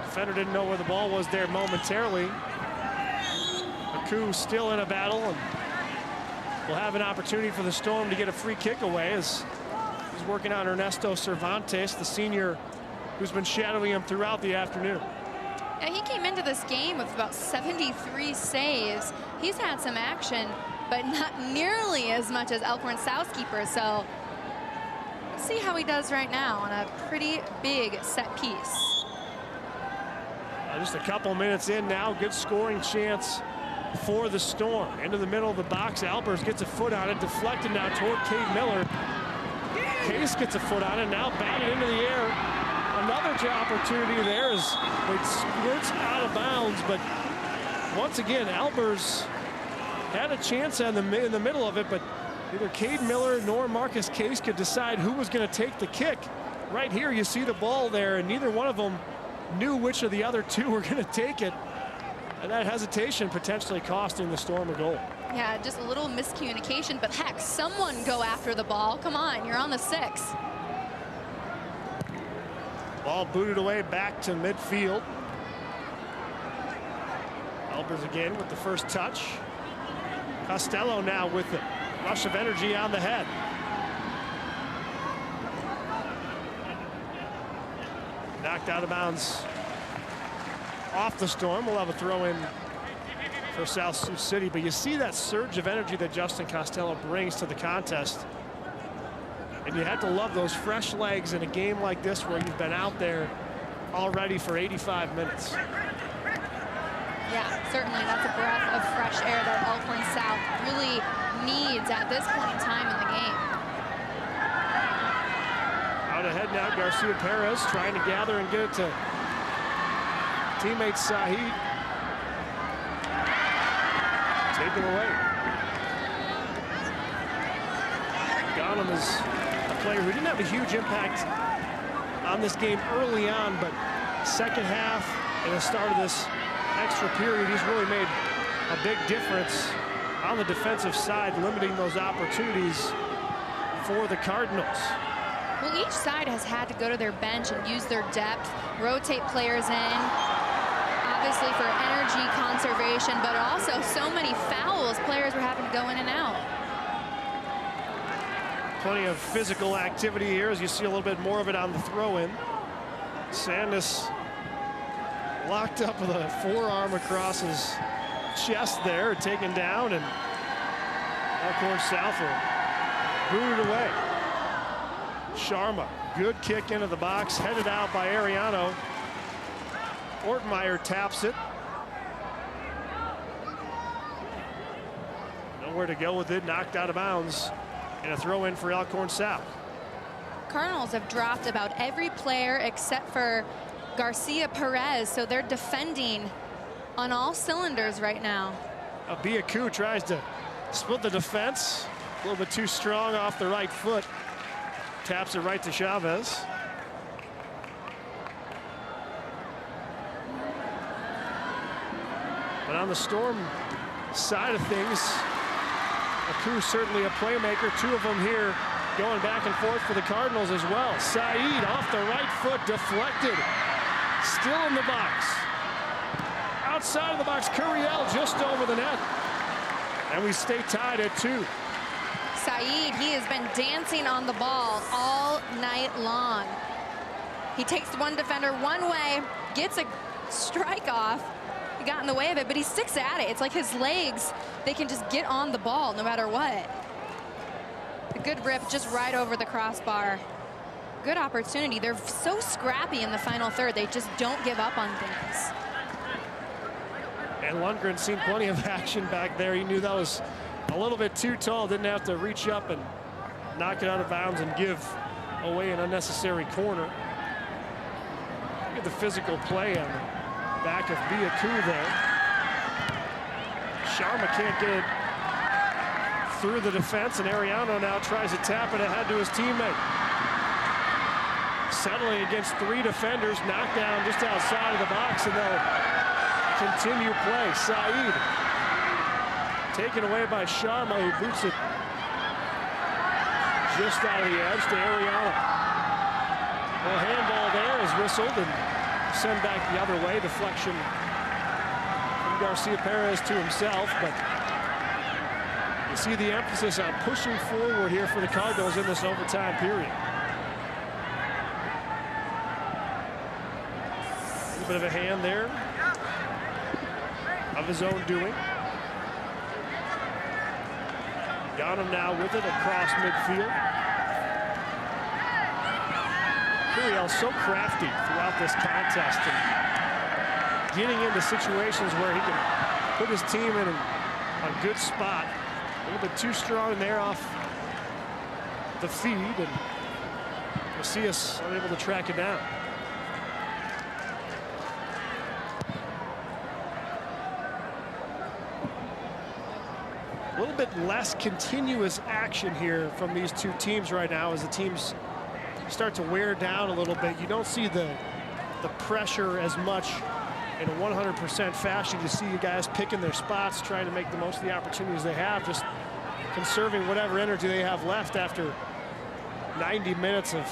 Defender didn't know where the ball was there momentarily. Biaku still in a battle, and will have an opportunity for the Storm to get a free kick away as he's working on Ernesto Cervantes, the senior who's been shadowing him throughout the afternoon. Yeah, he came into this game with about 73 saves. He's had some action, but not nearly as much as Elkhorn South's keeper. So let's see how he does right now on a pretty big set piece. Just a couple minutes in now, good scoring chance for the Storm. Into the middle of the box, Albers gets a foot on it, deflected now toward Cade Miller. Case gets a foot on it, now batted into the air. Another opportunity there as it squirts out of bounds, but once again, Albers had a chance in the middle of it, but neither Cade Miller nor Marcus Case could decide who was going to take the kick. Right here, you see the ball there, and neither one of them knew which of the other two were going to take it. And that hesitation potentially costing the Storm a goal. Yeah, just a little miscommunication, but heck, someone go after the ball. Come on, you're on the 6. Ball booted away back to midfield. Albers again with the first touch. Costello now with the rush of energy on the head. Knocked out of bounds off the Storm. We'll have a throw in for South Sioux City, but you see that surge of energy that Justin Costello brings to the contest. And you have to love those fresh legs in a game like this where you've been out there already for 85 minutes. Yeah, certainly that's a breath of fresh air that Elkhorn South really needs at this point in time in the game. Out ahead now, Garcia Perez trying to gather and get it to teammate Saeed. Taken away. Ghanem is a player who didn't have a huge impact on this game early on, but second half and the start of this extra period, he's really made a big difference on the defensive side, limiting those opportunities for the Cardinals. Well, each side has had to go to their bench and use their depth, rotate players in, obviously for energy conservation, but also so many fouls. Players were having to go in and out. Plenty of physical activity here, as you see a little bit more of it on the throw-in. Sandus locked up with a forearm across his chest there, taken down, and Elkhorn South will boot it away. Sharma, good kick into the box, headed out by Ariano. Ortmeyer taps it. Nowhere to go with it, knocked out of bounds. And a throw in for Elkhorn South. Cardinals have dropped about every player except for Garcia Perez, so they're defending on all cylinders right now. Biaku tries to split the defense. A little bit too strong off the right foot. Taps it right to Chavez. But on the Storm side of things, Biaku certainly a playmaker. Two of them here going back and forth for the Cardinals as well. Saeed off the right foot, deflected. Still in the box. Outside of the box, Curiel just over the net. And we stay tied at 2. Saeed, he has been dancing on the ball all night long. He takes one defender one way, gets a strike off. He got in the way of it, but he sticks at it. It's like his legs, they can just get on the ball no matter what. A good rip just right over the crossbar. Good opportunity. They're so scrappy in the final third. They just don't give up on things. And Lundgren seen plenty of action back there. He knew that was a little bit too tall. Didn't have to reach up and knock it out of bounds and give away an unnecessary corner. Look at the physical play on the back of Biaku there. Sharma can't get it through the defense, and Ariano now tries to tap it ahead to his teammate. Settling against 3 defenders, knocked down just outside of the box, and they'll continue play. Saeed taken away by Sharma, who boots it just out of the edge to Ariano. Well, handball there is whistled and sent back the other way. Deflection from Garcia Perez to himself, but you see the emphasis on pushing forward here for the Cardinals in this overtime period. A little bit of a hand there of his own doing. Got him now with it across midfield. Curiel so crafty throughout this contest and getting into situations where he can put his team in a good spot. A little bit too strong there off the feed, and Macias unable to track it down. A little bit less continuous action here from these two teams right now as the teams start to wear down a little bit. You don't see the pressure as much in a 100% fashion. You see you guys picking their spots, trying to make the most of the opportunities they have, just conserving whatever energy they have left after 90 minutes of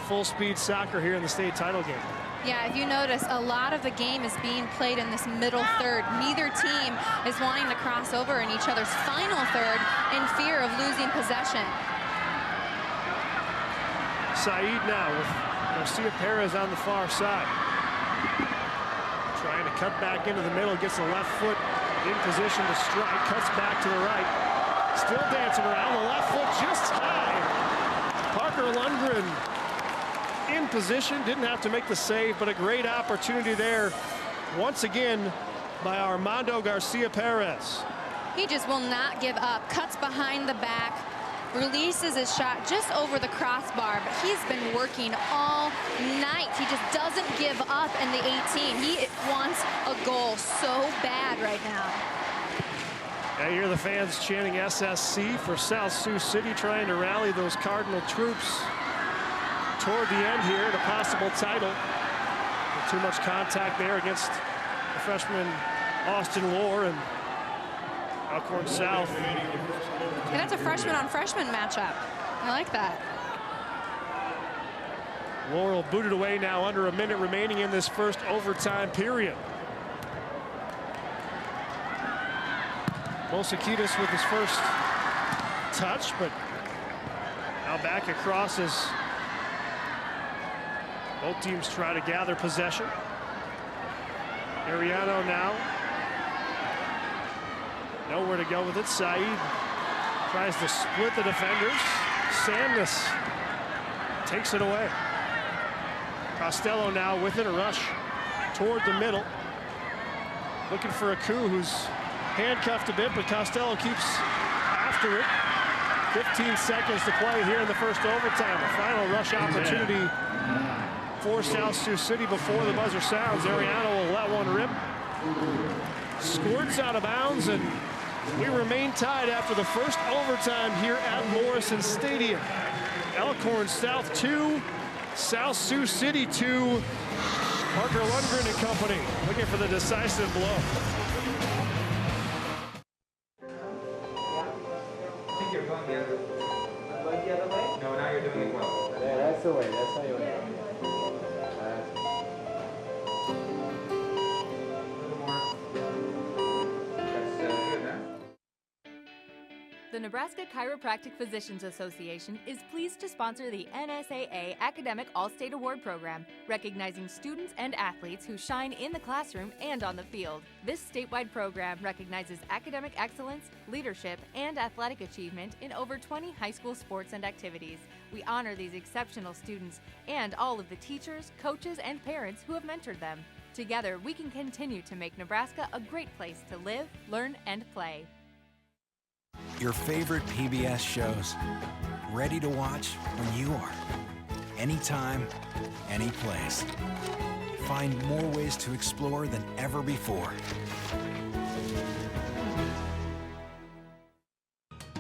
full-speed soccer here in the state title game. Yeah, if you notice, a lot of the game is being played in this middle third. Neither team is wanting to cross over in each other's final third in fear of losing possession. Saeed now with Garcia Perez on the far side. Trying to cut back into the middle, gets the left foot in position to strike, cuts back to the right. Still dancing around, the left foot just high. Parker Lundgren in position, didn't have to make the save, but a great opportunity there once again by Armando Garcia Perez. He just will not give up, cuts behind the back, releases his shot just over the crossbar, but he's been working all night. He just doesn't give up in the 18. He wants a goal so bad right now. I hear the fans chanting SSC for South Sioux City, trying to rally those Cardinal troops toward the end here, the possible title. Too much contact there against the freshman Austin Lohr and Elkhorn South. And that's a freshman on freshman matchup. I like that. Laurel booted away now, under a minute remaining in this first overtime period. Mosakitis with his first touch, but now back across as both teams try to gather possession. Ariano now. Nowhere to go with it. Saeed tries to split the defenders. Sandness takes it away. Costello now with it, a rush toward the middle. Looking for a coup, who's handcuffed a bit, but Costello keeps after it. 15 seconds to play here in the first overtime. A final rush opportunity for South Sioux City before the buzzer sounds. Ariano will let one rip. Squirts out of bounds, and we remain tied after the first overtime here at Morrison Stadium. Elkhorn South 2, South Sioux City 2. Parker Lundgren and company looking for the decisive blow. I think you're going the other way. Going the other way? No, now you're doing it well. Yeah, that's the way. That's how you want it. The Nebraska Chiropractic Physicians Association is pleased to sponsor the NSAA Academic All-State Award Program, recognizing students and athletes who shine in the classroom and on the field. This statewide program recognizes academic excellence, leadership, and athletic achievement in over 20 high school sports and activities. We honor these exceptional students and all of the teachers, coaches, and parents who have mentored them. Together, we can continue to make Nebraska a great place to live, learn, and play. Your favorite PBS shows, ready to watch when you are. Anytime, any place. Find more ways to explore than ever before.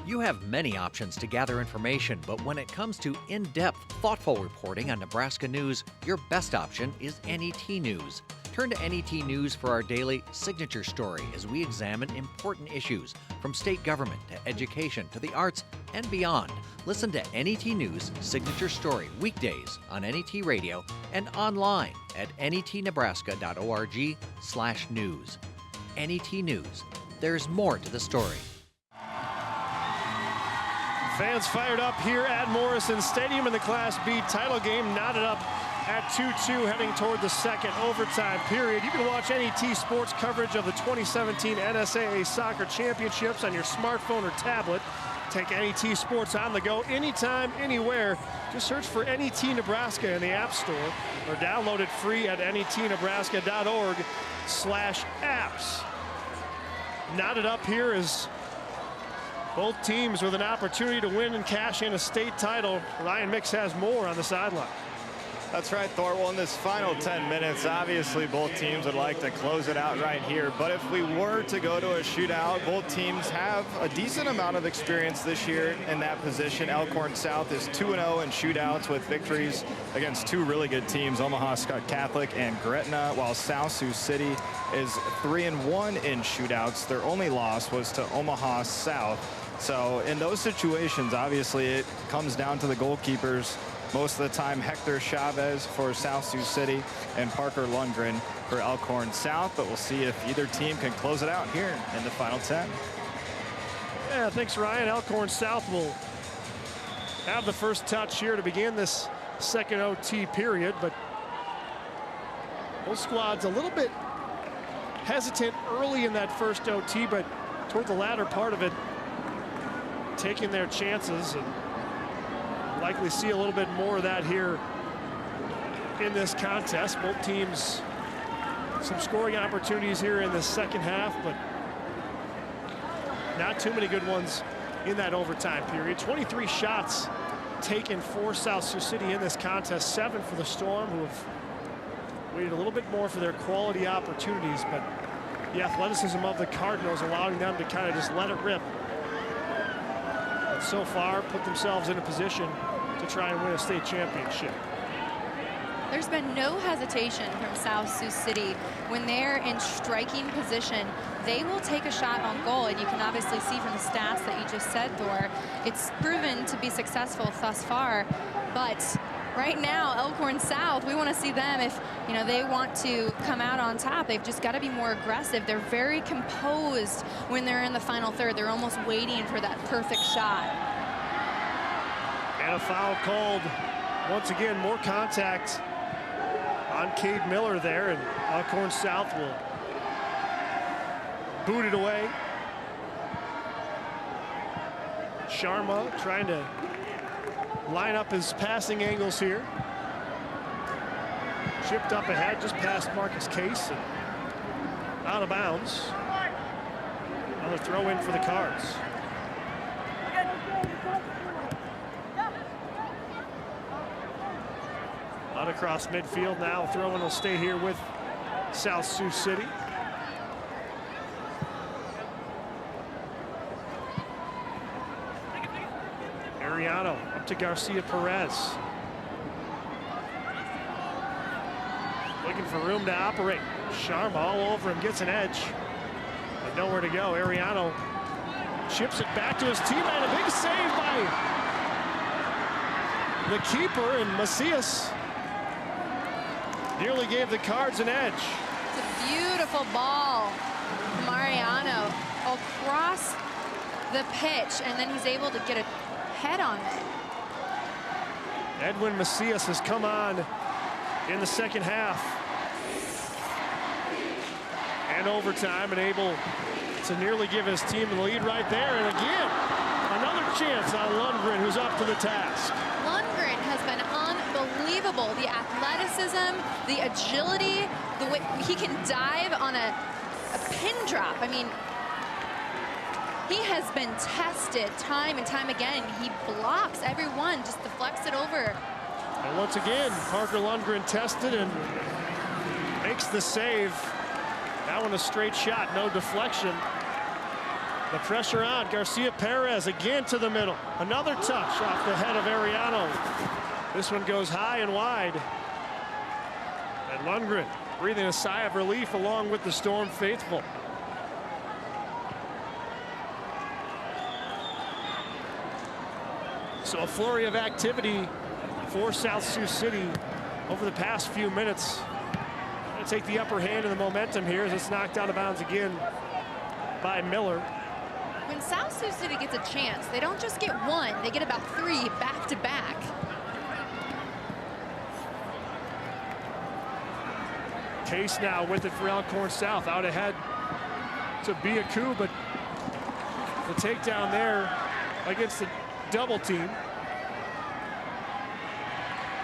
You have many options to gather information, but when it comes to in-depth, thoughtful reporting on Nebraska news, your best option is NET News. Turn to NET News for our daily Signature Story as we examine important issues from state government to education to the arts and beyond. Listen to NET News Signature Story weekdays on NET Radio and online at netnebraska.org/news. NET News. There's more to the story. Fans fired up here at Morrison Stadium in the Class B title game, knotted up at 2-2 heading toward the second overtime period. You can watch NET Sports coverage of the 2017 NSAA Soccer Championships on your smartphone or tablet. Take NET Sports on the go anytime, anywhere. Just search for NET Nebraska in the App Store or download it free at netnebraska.org/apps. Knotted up here is both teams with an opportunity to win and cash in a state title. Ryan Mix has more on the sideline. That's right, Thor. Well, in this final 10 minutes, obviously both teams would like to close it out right here. But if we were to go to a shootout, both teams have a decent amount of experience this year in that position. Elkhorn South is 2-0 in shootouts with victories against two really good teams, Omaha Catholic and Gretna, while South Sioux City is 3-1 in shootouts. Their only loss was to Omaha South. So in those situations, obviously it comes down to the goalkeepers. most of the time. Hector Chavez for South Sioux City and Parker Lundgren for Elkhorn South. But we'll see if either team can close it out here in the final 10. Yeah, thanks, Ryan. Elkhorn South will have the first touch here to begin this second OT period, but both squads a little bit hesitant early in that first OT, but toward the latter part of it, taking their chances, and likely see a little bit more of that here in this contest. Both teams some scoring opportunities here in the second half, but not too many good ones in that overtime period. 23 shots taken for South Sioux City in this contest, 7 for the Storm, who have waited a little bit more for their quality opportunities, but the athleticism of the Cardinals allowing them to kind of just let it rip. But so far, put themselves in a position to try and win a state championship. There's been no hesitation from South Sioux City. When they're in striking position, they will take a shot on goal, and you can obviously see from the stats that you just said, Thor, it's proven to be successful thus far. But right now, Elkhorn South, we want to see them, if they want to come out on top, they've just got to be more aggressive. They're very composed when they're in the final third. They're almost waiting for that perfect shot. And a foul called. Once again, more contact on Cade Miller there, and Elkhorn South will boot it away. Sharma trying to line up his passing angles here. Chipped up ahead just past Marcus Case and out of bounds. Another throw in for the Cards. Out across midfield now. Throw-in will stay here with South Sioux City. Ariano up to Garcia Perez. Looking for room to operate. Sharma all over him, gets an edge, but nowhere to go. Ariano chips it back to his teammate. A big save by the keeper, and Macias nearly gave the Cards an edge. It's a beautiful ball from Ariano across the pitch, and then he's able to get a head on it. Edwin Macias has come on in the second half and overtime, and able to nearly give his team the lead right there. And again, another chance on Lundgren, who's up to the task. Lundgren has been unbelievable. The athleticism, the agility, the way he can dive on a pin drop. I mean, he has been tested time and time again. He blocks everyone, just deflects it over. And once again, Parker Lundgren tested and makes the save. That one a straight shot, no deflection. The pressure on. Garcia Perez again to the middle. Another touch off the head of Ariano. This one goes high and wide. And Lundgren breathing a sigh of relief along with the Storm faithful. So a flurry of activity for South Sioux City over the past few minutes. Going to take the upper hand in the momentum here as it's knocked out of bounds again by Miller. When South Sioux City gets a chance, they don't just get one, they get about 3 back to back. Case now with it for Elkhorn South, out ahead to Biaku, but the takedown there against the double team.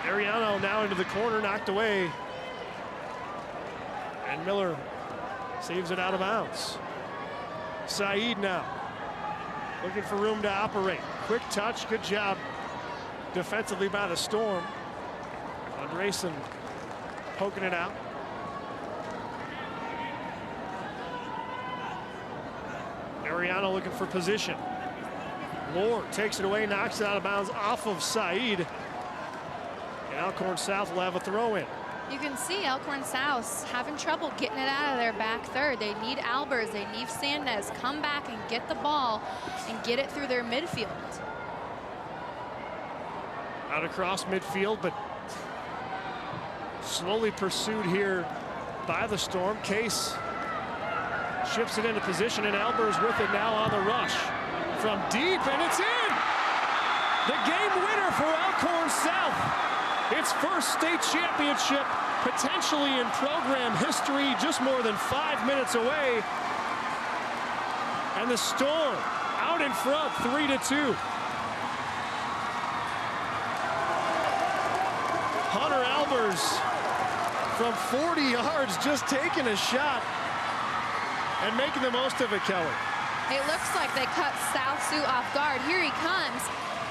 Ariano now into the corner, knocked away, and Miller saves it out of bounds. Saeed now looking for room to operate. Quick touch, good job defensively by the Storm. Andresen poking it out. Ariano looking for position. Lord takes it away, knocks it out of bounds off of Saeed. And Elkhorn South will have a throw-in. You can see Elkhorn South having trouble getting it out of their back third. They need Albers, they need Sandez. Come back and get the ball and get it through their midfield. Out across midfield, but slowly pursued here by the Storm. Case shifts it into position, and Albers with it now on the rush. From deep, and it's in! The game winner for Elkhorn South. Its first state championship, potentially in program history, just more than 5 minutes away. And the Storm out in front, 3-2. Hunter Albers from 40 yards just taking a shot and making the most of it, Kelly. It looks like they cut South Sioux off guard. Here he comes.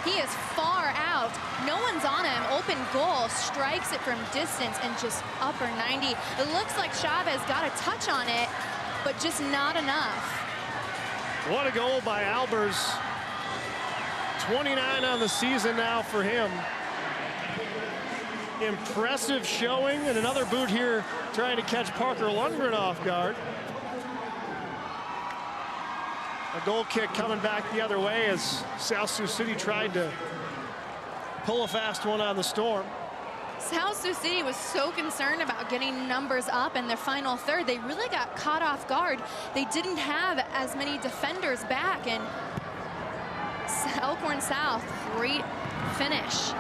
He is far out. No one's on him. Open goal. Strikes it from distance and just upper 90. It looks like Chavez got a touch on it, but just not enough. What a goal by Albers. 29 on the season now for him. Impressive showing, and another boot here trying to catch Parker Lundgren off guard. A goal kick coming back the other way as South Sioux City tried to pull a fast one on the Storm. South Sioux City was so concerned about getting numbers up in their final third. They really got caught off guard. They didn't have as many defenders back, and Elkhorn South, great finish.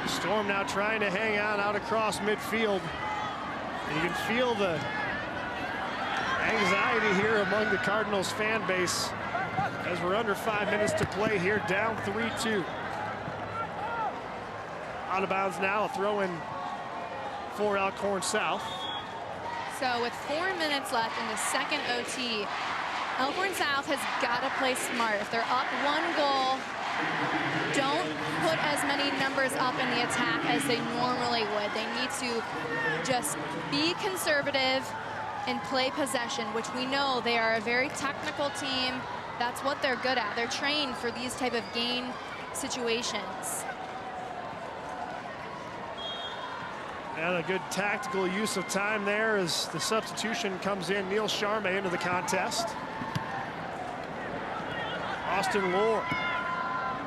Storm now trying to hang on out across midfield. And you can feel the anxiety here among the Cardinals fan base as we're under 5 minutes to play here, down 3-2. Out of bounds now, a throw in for Elkhorn South. So with 4 minutes left in the second OT, Elkhorn South has got to play smart. If they're up 1 goal, don't put as many numbers up in the attack as they normally would. They need to just be conservative and play possession, which we know they are a very technical team. That's what they're good at. They're trained for these type of game situations. And a good tactical use of time there as the substitution comes in. Neil Charme into the contest. Austin Lohr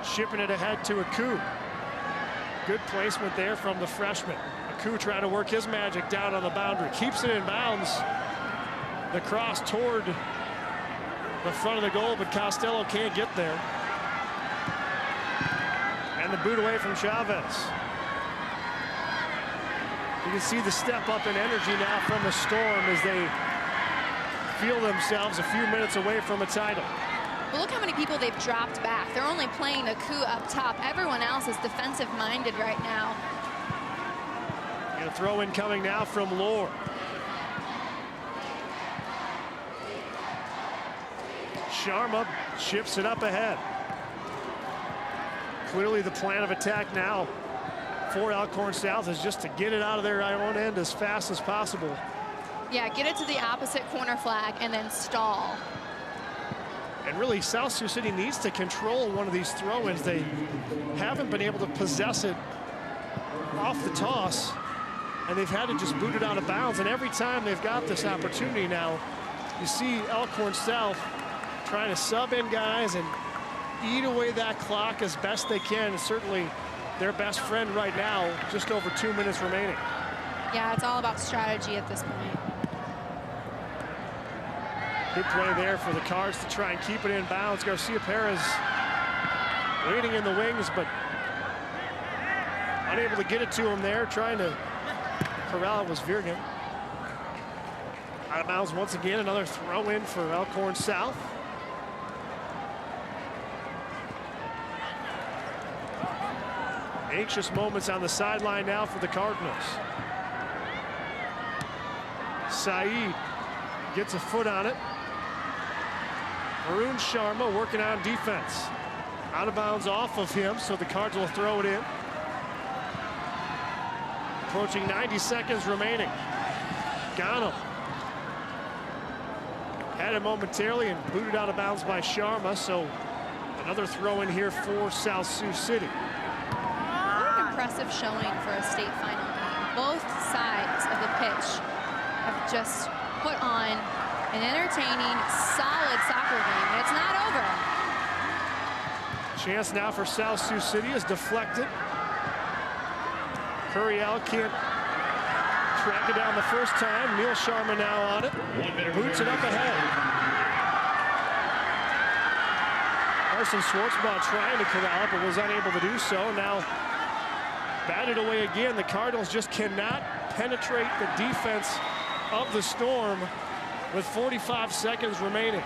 shipping it ahead to Aku. Good placement there from the freshman. Aku trying to work his magic down on the boundary. Keeps it in bounds. The cross toward the front of the goal, but Costello can't get there. And the boot away from Chavez. You can see the step up in energy now from the Storm as they feel themselves a few minutes away from a title. Well, look how many people they've dropped back. They're only playing Aku up top. Everyone else is defensive-minded right now. And a throw in coming now from Lohr. Sharma shifts it up ahead. Clearly the plan of attack now for Elkhorn South is just to get it out of their own end as fast as possible. Yeah, get it to the opposite corner flag and then stall. And really, South Sioux City needs to control one of these throw-ins. They haven't been able to possess it off the toss, and they've had to just boot it out of bounds. And every time they've got this opportunity now, you see Elkhorn South trying to sub in guys and eat away that clock as best they can. And certainly their best friend right now, just over 2 minutes remaining. Yeah, it's all about strategy at this point. Good play there for the Cards to try and keep it in bounds. Garcia Perez waiting in the wings, but unable to get it to him there, trying to corral it was Virgin. Out of bounds once again, another throw in for Elkhorn South. Anxious moments on the sideline now for the Cardinals. Saeed gets a foot on it. Arun Sharma working on defense. Out of bounds off of him, so the Cards will throw it in. Approaching 90 seconds remaining. Gano had it momentarily and booted out of bounds by Sharma, so another throw in here for South Sioux City. What an impressive showing for a state final game. Both sides of the pitch have just put on an entertaining, solid soccer game. And it's not over. Chance now for South Sioux City is deflected. Curiel can't track it down the first time. Neil Sharma now on it. Boots it up ahead. Carson Schwartzbaugh trying to corral it, but was unable to do so. Now batted away again. The Cardinals just cannot penetrate the defense of the Storm with 45 seconds remaining.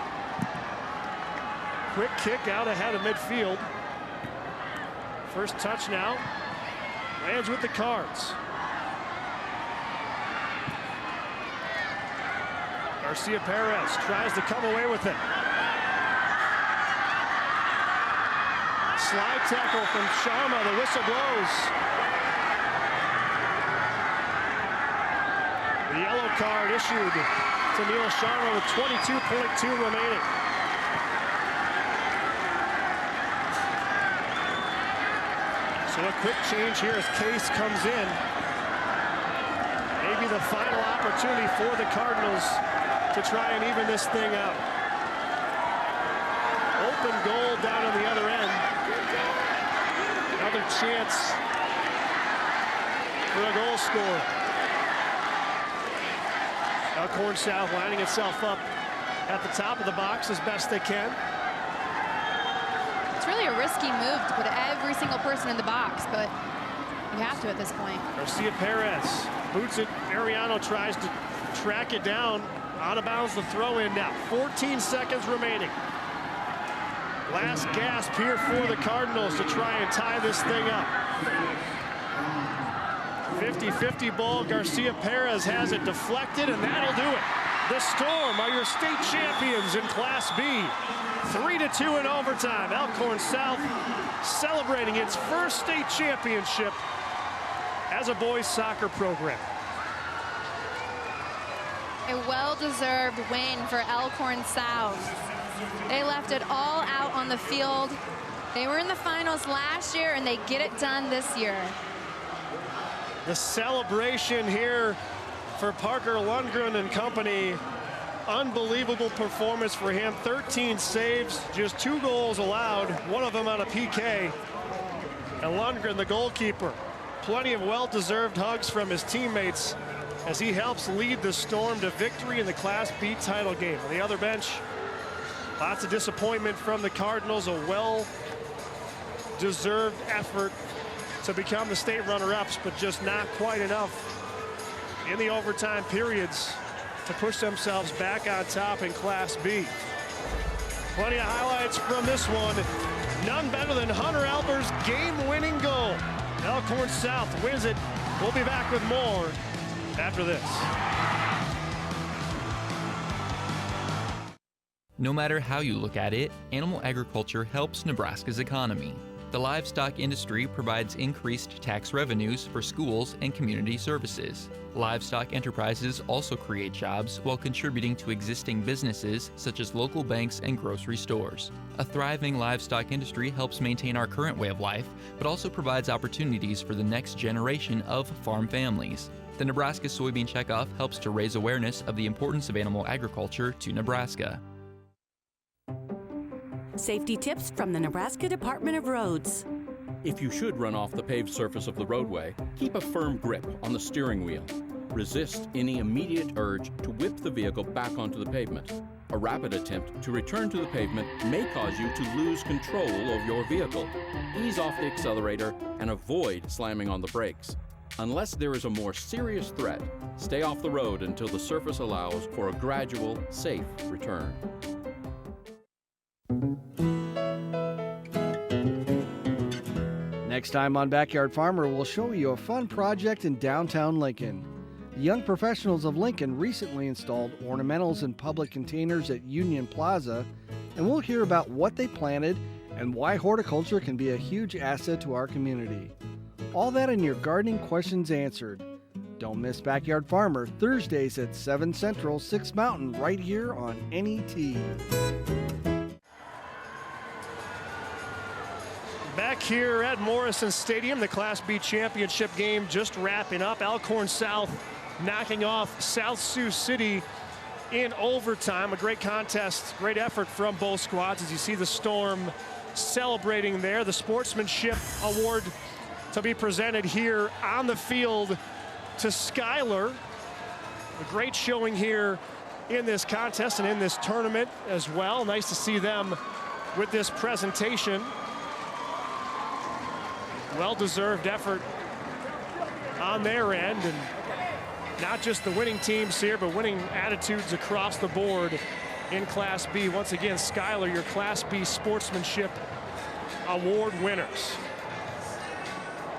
Quick kick out ahead of midfield. First touch now. Lands with the Cards. Garcia Perez tries to come away with it. Slide tackle from Sharma. The whistle blows. The yellow card issued to Neil Sharma with 22.2 remaining. So a quick change here as Case comes in. Maybe the final opportunity for the Cardinals to try and even this thing out. Open goal down on the other end. Another chance for a goal scorer. Elkhorn South lining itself up at the top of the box as best they can. It's really a risky move to put every single person in the box, but you have to at this point. Garcia Perez boots it. Ariano tries to track it down. Out of bounds, the throw in now. 14 seconds remaining. Last gasp here for the Cardinals to try and tie this thing up. 50-50 ball. Garcia Perez has it deflected, and that'll do it. The Storm are your state champions in Class B. 3-2 in overtime. Elkhorn South celebrating its first state championship as a boys soccer program. A well-deserved win for Elkhorn South. They left it all out on the field. They were in the finals last year, and they get it done this year. The celebration here for Parker Lundgren and company. Unbelievable performance for him. 13 saves, just 2 goals allowed, one of them on a PK. And Lundgren, the goalkeeper, plenty of well-deserved hugs from his teammates as he helps lead the Storm to victory in the Class B title game. On the other bench, lots of disappointment from the Cardinals. A well-deserved effort to become the state runner-ups, but just not quite enough in the overtime periods to push themselves back on top in Class B. Plenty of highlights from this one. None better than Hunter Alber's game-winning goal. Elkhorn South wins it. We'll be back with more after this. No matter how you look at it, animal agriculture helps Nebraska's economy. The livestock industry provides increased tax revenues for schools and community services. Livestock enterprises also create jobs while contributing to existing businesses such as local banks and grocery stores. A thriving livestock industry helps maintain our current way of life, but also provides opportunities for the next generation of farm families. The Nebraska Soybean Checkoff helps to raise awareness of the importance of animal agriculture to Nebraska. Safety tips from the Nebraska Department of Roads. If you should run off the paved surface of the roadway, keep a firm grip on the steering wheel. Resist any immediate urge to whip the vehicle back onto the pavement. A rapid attempt to return to the pavement may cause you to lose control of your vehicle. Ease off the accelerator and avoid slamming on the brakes. Unless there is a more serious threat, stay off the road until the surface allows for a gradual, safe return. Next time on Backyard Farmer, we'll show you a fun project in downtown Lincoln. The young professionals of Lincoln recently installed ornamentals in public containers at Union Plaza, and we'll hear about what they planted and why horticulture can be a huge asset to our community. All that in your Gardening Questions Answered. Don't miss Backyard Farmer, Thursdays at 7 Central, 6 Mountain, right here on NET. Back here at Morrison Stadium, the Class B championship game just wrapping up. Elkhorn South knocking off South Sioux City in overtime. A great contest, great effort from both squads as you see the Storm celebrating there. The Sportsmanship Award to be presented here on the field to Skylar. A great showing here in this contest and in this tournament as well. Nice to see them with this presentation. Well-deserved effort on their end, and not just the winning teams here, but winning attitudes across the board in Class B. Once again, Skylar, your Class B Sportsmanship Award winners.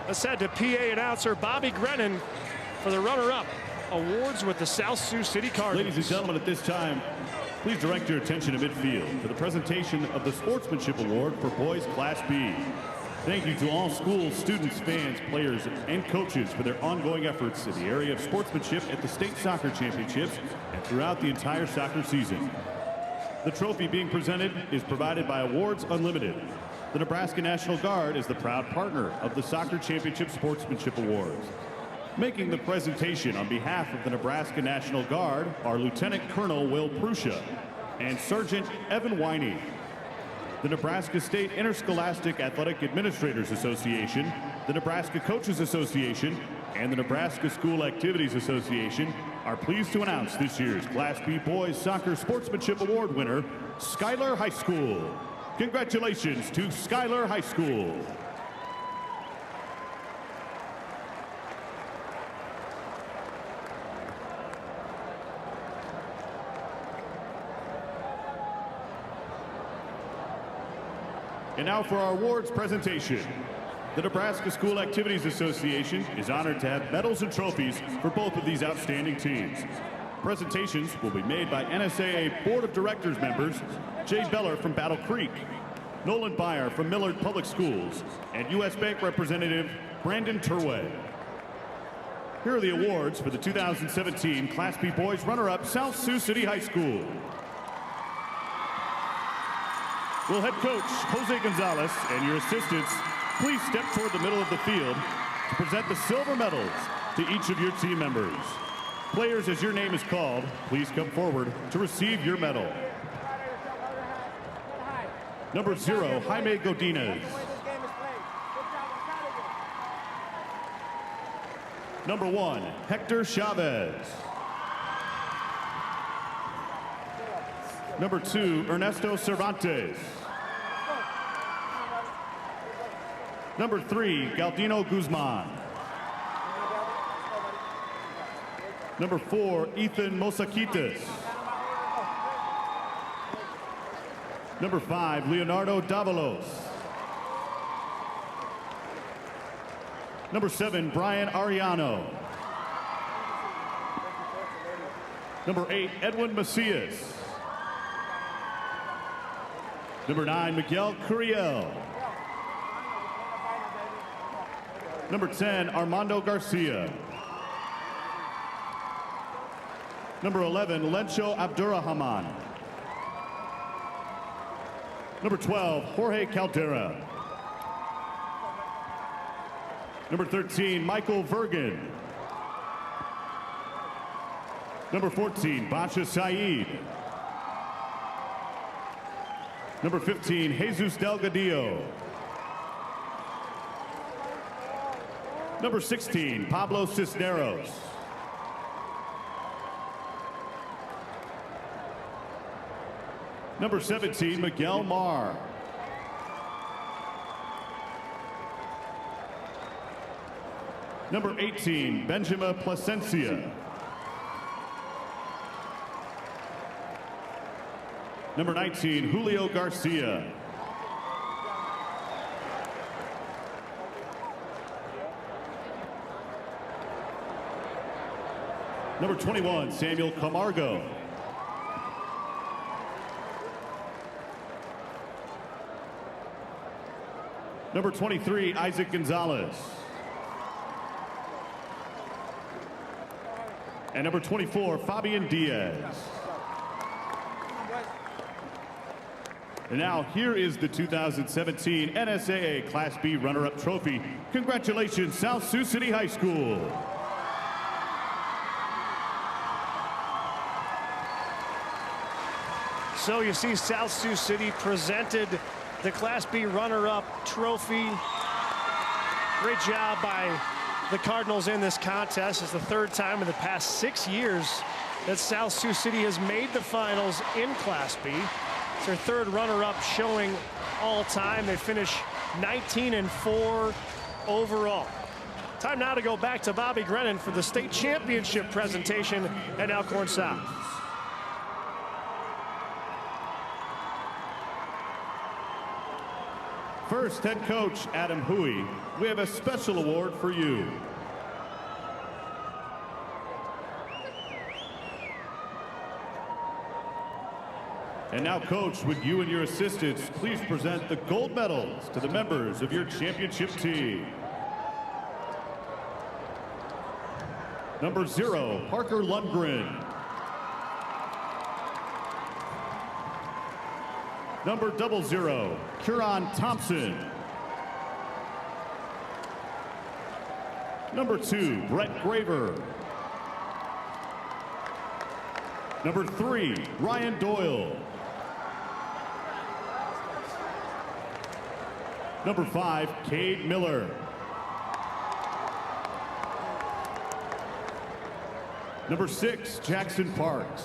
Let's head to PA announcer Bobby Grennan for the runner-up awards with the South Sioux City Cardinals. Ladies and gentlemen, at this time, please direct your attention to midfield for the presentation of the Sportsmanship Award for Boys Class B. Thank you to all schools, students, fans, players, and coaches for their ongoing efforts in the area of sportsmanship at the state soccer championships and throughout the entire soccer season. The trophy being presented is provided by Awards Unlimited. The Nebraska National Guard is the proud partner of the Soccer Championship Sportsmanship Awards. Making the presentation on behalf of the Nebraska National Guard are Lieutenant Colonel Will Prussia and Sergeant Evan Winey. The Nebraska State Interscholastic Athletic Administrators Association, the Nebraska Coaches Association, and the Nebraska School Activities Association are pleased to announce this year's Class B Boys Soccer Sportsmanship Award winner, Skylar High School. Congratulations to Skylar High School. And now for our awards presentation. The Nebraska School Activities Association is honored to have medals and trophies for both of these outstanding teams. Presentations will be made by NSAA Board of Directors members Jay Beller from Battle Creek, Nolan Byer from Millard Public Schools, and U.S. Bank Representative Brandon Turway. Here are the awards for the 2017 Class B Boys runner-up South Sioux City High School. Will head coach Jose Gonzalez and your assistants please step toward the middle of the field to present the silver medals to each of your team members. Players, as your name is called, please come forward to receive your medal. Number 0, Jaime Godinez. Number 1, Hector Chavez. Number 2, Ernesto Cervantes. Number 3, Galdino Guzman. Number 4, Ethan Mosaquitas. Number 5, Leonardo Davalos. Number 7, Brian Ariano. Number 8, Edwin Macias. Number 9, Miguel Curiel. Number 10, Armando Garcia. Number 11, Lencho Abdurrahman. Number 12, Jorge Caldera. Number 13, Michael Vergen. Number 14, Basha Saeed. Number 15, Jesus Delgadillo. Number 16, Pablo Cisneros. Number 17, Miguel Marr. Number 18, Benjamin Plasencia. Number 19, Julio Garcia. Number 21, Samuel Camargo. Number 23, Isaac Gonzalez. And number 24, Fabian Diaz. And now here is the 2017 NSAA Class B runner-up trophy. Congratulations, South Sioux City High School. So you see South Sioux City presented the Class B runner-up trophy. Great job by the Cardinals in this contest. It's the third time in the past 6 years that South Sioux City has made the finals in Class B. It's their third runner-up showing all time. They finish 19-4 overall. Time now to go back to Bobby Grennan for the state championship presentation at Elkhorn South. First, head coach Adam Huey, we have a special award for you. And now, coach, would you and your assistants please present the gold medals to the members of your championship team. Number 0, Parker Lundgren. Number 00, Kieran Thompson. Number 2, Brett Graver. Number 3, Ryan Doyle. Number 5, Cade Miller. Number 6, Jackson Parks.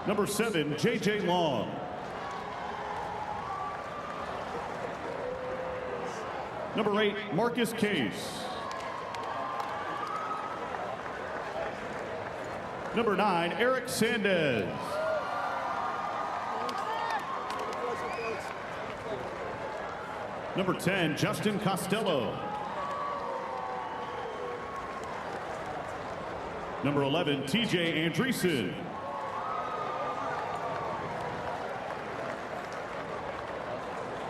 Number 7, J.J. Long. Number 8, Marcus Case. Number 9, Eric Sandez. Number 10, Justin Costello. Number 11, TJ Andreessen.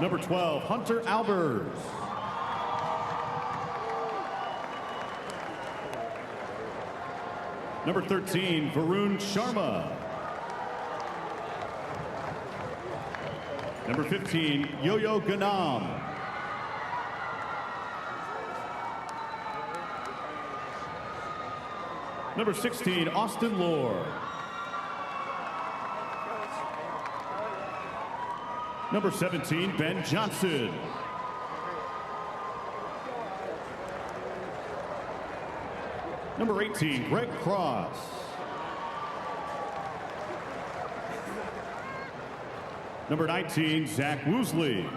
Number 12, Hunter Albers. Number 13, Varun Sharma. Number 15, Yo-Yo Ganam. Number 16, Austin Lohr. Number 17, Ben Johnson. Number 18, Greg Cross. Number 19, Zach Woosley.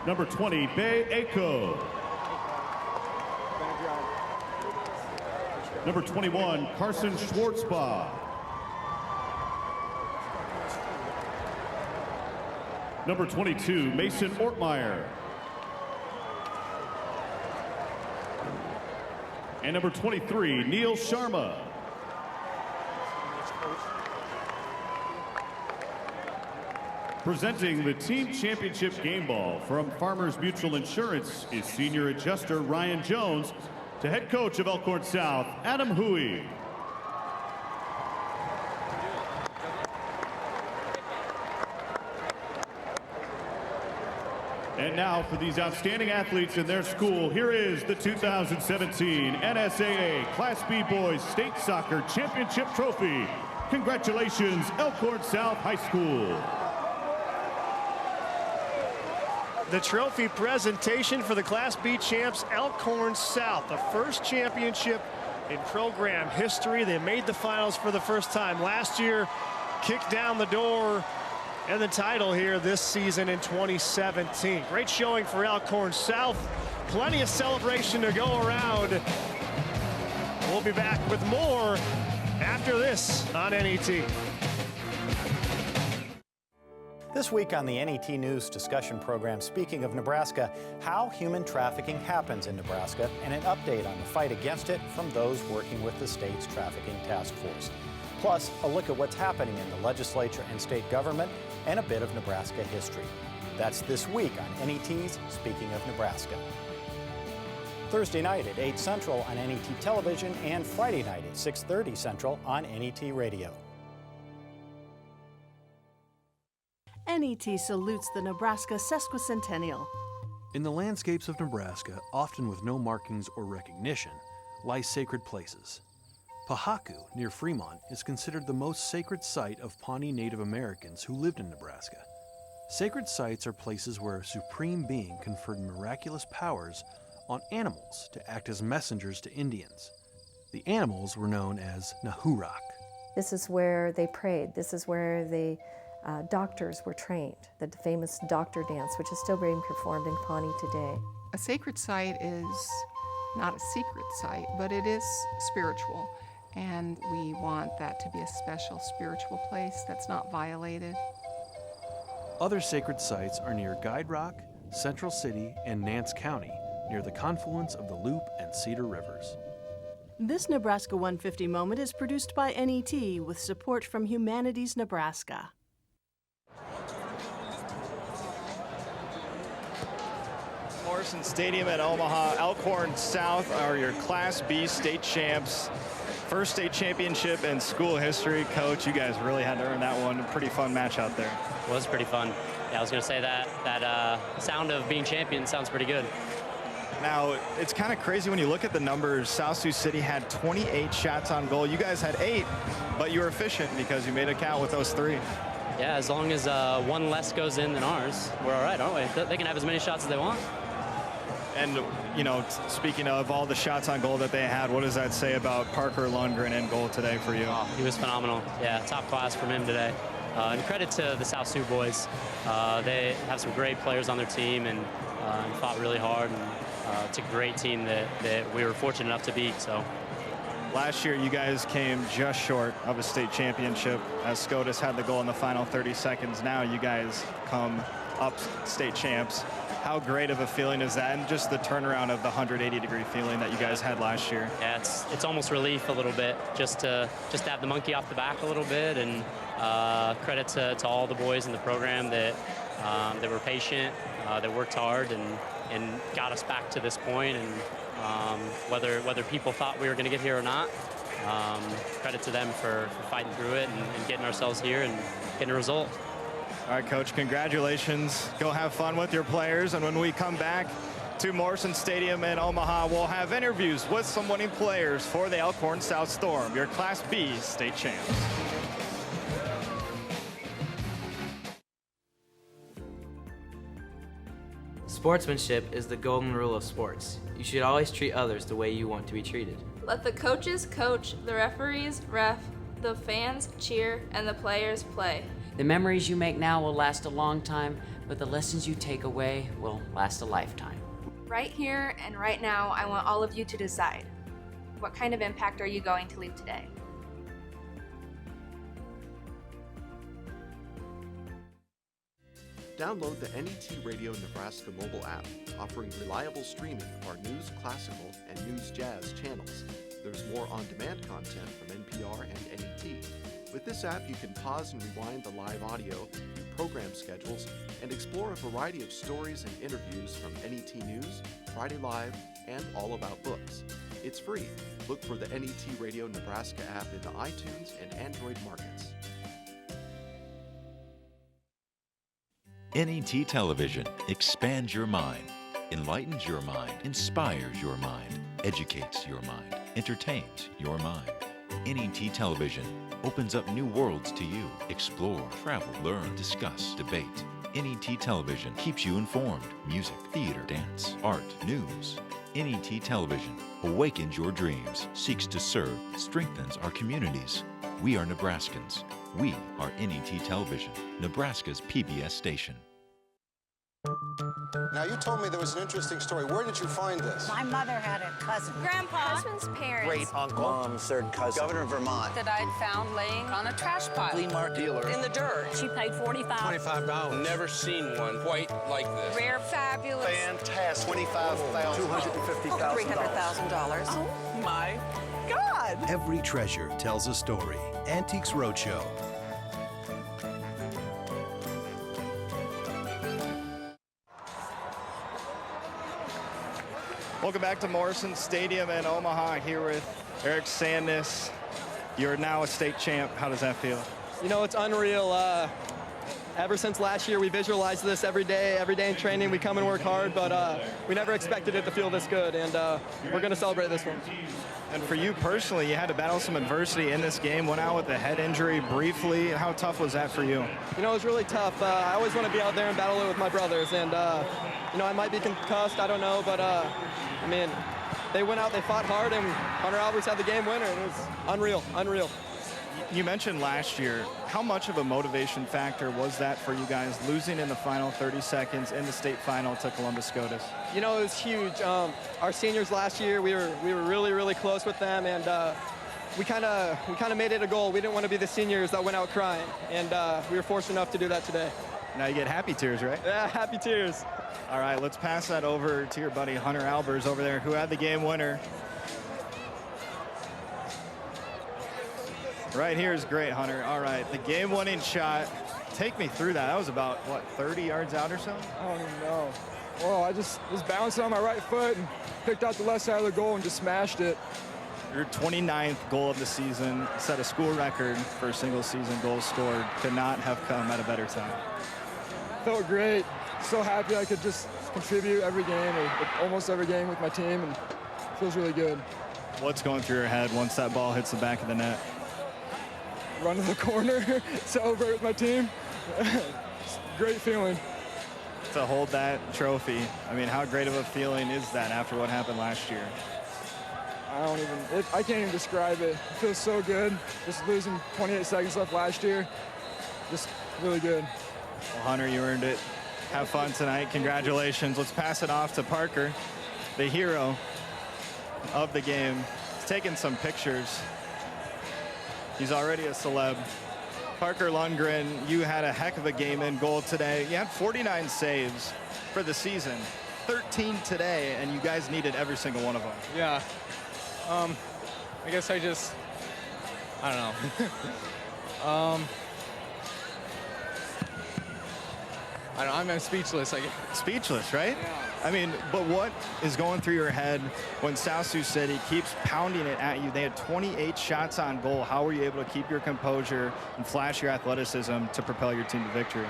Number 20, Bay Ako. Number 21, Carson Schwartzbaugh. Number 22, Mason Ortmeyer. And number 23, Neil Sharma. Presenting the team championship game ball from Farmers Mutual Insurance is senior adjuster Ryan Jones to head coach of Elkhorn South, Adam Huey. And now for these outstanding athletes in their school, here is the 2017 NSAA Class B Boys State Soccer Championship Trophy. Congratulations, Elkhorn South High School. The trophy presentation for the Class B champs, Elkhorn South, the first championship in program history. They made the finals for the first time last year, kicked down the door, and the title here this season in 2017. Great showing for Elkhorn South. Plenty of celebration to go around. We'll be back with more after this on NET. This week on the NET News discussion program, speaking of Nebraska, how human trafficking happens in Nebraska, and an update on the fight against it from those working with the state's trafficking task force. Plus, a look at what's happening in the legislature and state government, and a bit of Nebraska history. That's this week on NET's Speaking of Nebraska. Thursday night at 8 Central on NET Television, and Friday night at 6:30 Central on NET Radio. NET salutes the Nebraska sesquicentennial. In the landscapes of Nebraska, often with no markings or recognition, lie sacred places. Pahaku, near Fremont, is considered the most sacred site of Pawnee Native Americans who lived in Nebraska. Sacred sites are places where a supreme being conferred miraculous powers on animals to act as messengers to Indians. The animals were known as Nahurak. This is where they prayed. This is where the doctors were trained, the famous doctor dance, which is still being performed in Pawnee today. A sacred site is not a secret site, but it is spiritual. And we want that to be a special spiritual place that's not violated. Other sacred sites are near Guide Rock, Central City, and Nance County, near the confluence of the Loup and Cedar Rivers. This Nebraska 150 moment is produced by NET with support from Humanities Nebraska. Morrison Stadium at Omaha. Elkhorn South are your Class B state champs. First state championship in school history. Coach, you guys really had to earn that one. A pretty fun match out there. It was pretty fun. Yeah, I was going to say that sound of being champion sounds pretty good. Now, it's kind of crazy when you look at the numbers. South Sioux City had 28 shots on goal. You guys had 8, but you were efficient because you made it count with those 3. Yeah, as long as one less goes in than ours, we're all right, aren't we? They can have as many shots as they want. And, you know, speaking of all the shots on goal that they had, what does that say about Parker Lundgren in goal today for you? Oh, he was phenomenal. Yeah, top class from him today. And credit to the South Sioux boys. They have some great players on their team and fought really hard. And it's a great team that we were fortunate enough to beat. So, last year you guys came just short of a state championship as SCOTUS had the goal in the final 30 seconds. Now you guys come up state champs. How great of a feeling is that, and just the turnaround of the 180-degree feeling that you guys had last year? Yeah, it's almost relief a little bit just to have the monkey off the back a little bit, and credit to all the boys in the program that were patient, that worked hard and got us back to this point. And whether people thought we were going to get here or not, credit to them for fighting through it and getting ourselves here and getting a result. All right, Coach, congratulations. Go have fun with your players. And when we come back to Morrison Stadium in Omaha, we'll have interviews with some winning players for the Elkhorn South Storm, your Class B state champs. Sportsmanship is the golden rule of sports. You should always treat others the way you want to be treated. Let the coaches coach, the referees ref, the fans cheer, and the players play. The memories you make now will last a long time, but the lessons you take away will last a lifetime. Right here and right now, I want all of you to decide. What kind of impact are you going to leave today? Download the NET Radio Nebraska mobile app, offering reliable streaming of our news classical and news jazz channels. There's more on-demand content from NPR and NET. With this app, you can pause and rewind the live audio, view program schedules, and explore a variety of stories and interviews from NET News, Friday Live, and All About Books. It's free. Look for the NET Radio Nebraska app in the iTunes and Android markets. NET Television expands your mind, enlightens your mind, inspires your mind, educates your mind, entertains your mind. NET Television opens up new worlds to you. Explore, travel, learn, discuss, debate. NET Television keeps you informed. Music, theater, dance, art, news. NET Television awakens your dreams, seeks to serve, strengthens our communities. We are Nebraskans. We are NET Television, Nebraska's PBS station. Now, you told me there was an interesting story. Where did you find this? My mother had a cousin. Grandpa. Husband's parents. Great uncle. Mom's third cousin. Governor of Vermont. That I'd found laying on a trash pile. Flea market dealer. In the dirt. She paid $25. Never seen one quite like this. Rare, fabulous. Fantastic. $25,000. $250,000. $300,000. Oh, my God. Every treasure tells a story. Antiques Roadshow. Welcome back to Morrison Stadium in Omaha, here with Eric Sandness. You're now a state champ. How does that feel? You know, it's unreal. ever since last year, we visualized this every day in training. We come and work hard, but we never expected it to feel this good, and we're going to celebrate this one. And for you personally, you had to battle some adversity in this game, went out with a head injury briefly. How tough was that for you? You know, it was really tough. I always want to be out there and battle it with my brothers, and, you know, I might be concussed, I don't know, but, I mean, they went out, they fought hard, and Hunter Alvarez had the game winner. It was unreal, unreal. You mentioned last year, how much of a motivation factor was that for you guys, losing in the final 30 seconds in the state final to Columbus SCOTUS? You know, it was huge. Our seniors last year, we were really, really close with them, and we kind of made it a goal. We didn't want to be the seniors that went out crying, and we were fortunate enough to do that today. Now you get happy tears, right? Yeah, happy tears. All right, let's pass that over to your buddy Hunter Alvarez over there, who had the game winner. Right here is great, Hunter. All right, the game-winning shot. Take me through that. That was about, what, 30 yards out or so? I don't even know. Well, I just was bouncing on my right foot and picked out the left side of the goal and just smashed it. Your 29th goal of the season, set a school record for a single season goal scored. Could not have come at a better time. Felt great. So happy I could just contribute every game, or almost every game with my team, and it feels really good. What's going through your head once that ball hits the back of the net? Run to the corner, celebrate with my team. Great feeling. To hold that trophy, I mean, how great of a feeling is that after what happened last year? I can't even describe it. It feels so good. Just losing 28 seconds left last year. Just really good. Well, Hunter, you earned it. Have fun tonight. Congratulations. Let's pass it off to Parker, the hero of the game. He's taking some pictures. He's already a celeb. Parker Lundgren, you had a heck of a game in goal today. You had 49 saves for the season, 13 today, and you guys needed every single one of them. Yeah. I guess I don't know. I'm speechless, I guess. Speechless, right? Yeah. I mean, but what is going through your head when Sioux City keeps pounding it at you? They had 28 shots on goal. How were you able to keep your composure and flash your athleticism to propel your team to victory?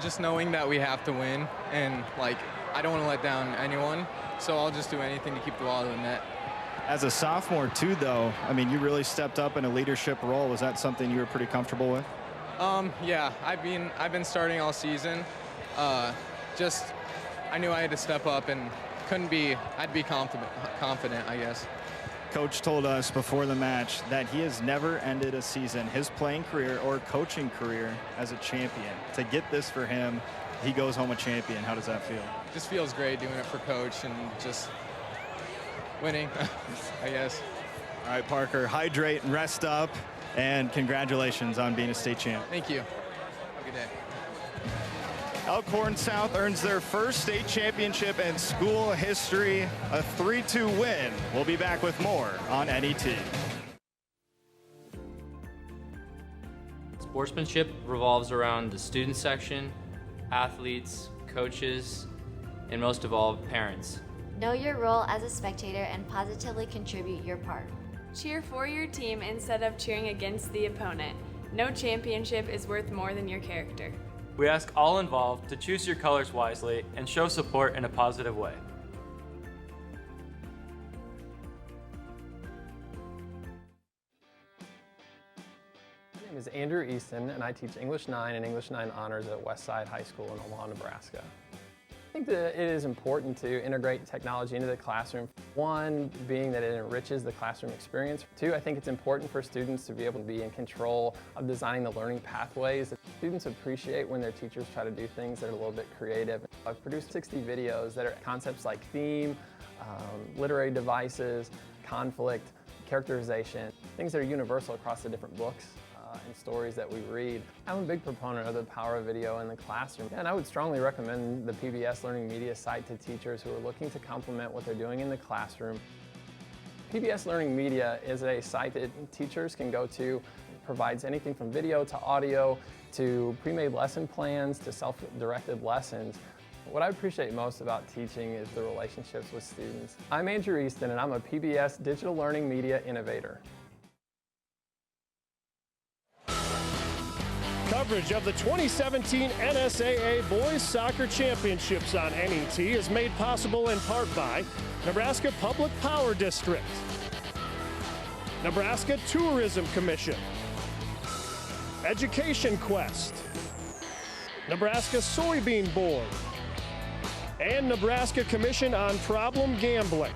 Just knowing that we have to win, and like I don't want to let down anyone, so I'll just do anything to keep the ball in the net. As a sophomore too, though, I mean, you really stepped up in a leadership role. Was that something you were pretty comfortable with? Yeah, I've been starting all season. I knew I had to step up and I'd be confident, I guess. Coach told us before the match that he has never ended a season, his playing career or coaching career, as a champion. To get this for him, he goes home a champion. How does that feel? Just feels great doing it for Coach and just winning, I guess. All right, Parker, hydrate and rest up, and congratulations on being a state champ. Thank you. Have a good day. Elkhorn South earns their first state championship in school history, a 3-2 win. We'll be back with more on NET. Sportsmanship revolves around the student section, athletes, coaches, and most of all, parents. Know your role as a spectator and positively contribute your part. Cheer for your team instead of cheering against the opponent. No championship is worth more than your character. We ask all involved to choose your colors wisely and show support in a positive way. My name is Andrew Easton, and I teach English 9 and English 9 Honors at Westside High School in Omaha, Nebraska. I think that it is important to integrate technology into the classroom. One, being that it enriches the classroom experience. Two, I think it's important for students to be able to be in control of designing the learning pathways. Students appreciate when their teachers try to do things that are a little bit creative. I've produced 60 videos that are concepts like theme, literary devices, conflict, characterization, things that are universal across the different books and stories that we read. I'm a big proponent of the power of video in the classroom, and I would strongly recommend the PBS Learning Media site to teachers who are looking to complement what they're doing in the classroom. PBS Learning Media is a site that teachers can go to. It provides anything from video to audio to pre-made lesson plans to self-directed lessons. What I appreciate most about teaching is the relationships with students. I'm Andrew Easton, and I'm a PBS Digital Learning Media Innovator. Coverage of the 2017 NSAA Boys Soccer Championships on NET is made possible in part by Nebraska Public Power District, Nebraska Tourism Commission, Education Quest, Nebraska Soybean Board, and Nebraska Commission on Problem Gambling.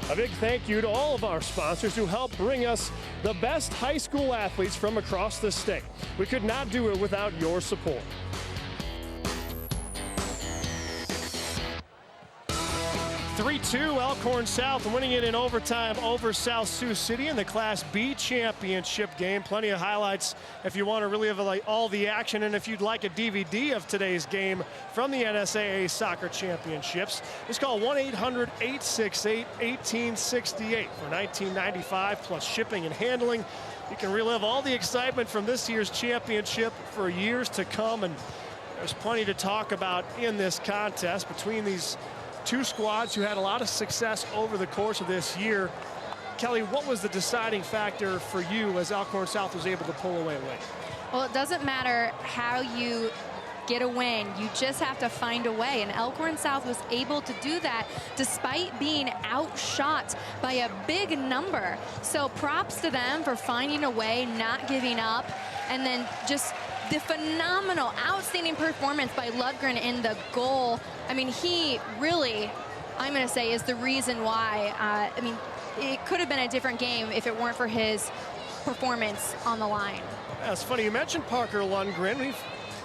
A big thank you to all of our sponsors who help bring us the best high school athletes from across the state. We could not do it without your support. 3-2, Elkhorn South winning it in overtime over South Sioux City in the Class B championship game. Plenty of highlights if you want to relive all the action, and if you'd like a DVD of today's game from the NSAA Soccer Championships, just call 1-800-868-1868 for $19.95 plus shipping and handling. You can relive all the excitement from this year's championship for years to come, and there's plenty to talk about in this contest between these two squads who had a lot of success over the course of this year. Kelly, what was the deciding factor for you as Elkhorn South was able to pull away late? Well, it doesn't matter how you get a win, you just have to find a way, and Elkhorn South was able to do that despite being outshot by a big number. So props to them for finding a way, not giving up, and then just the phenomenal, outstanding performance by Lundgren in the goal. I mean, he really, I'm going to say, is the reason why. I mean, it could have been a different game if it weren't for his performance on the line. That's funny. You mentioned Parker Lundgren. We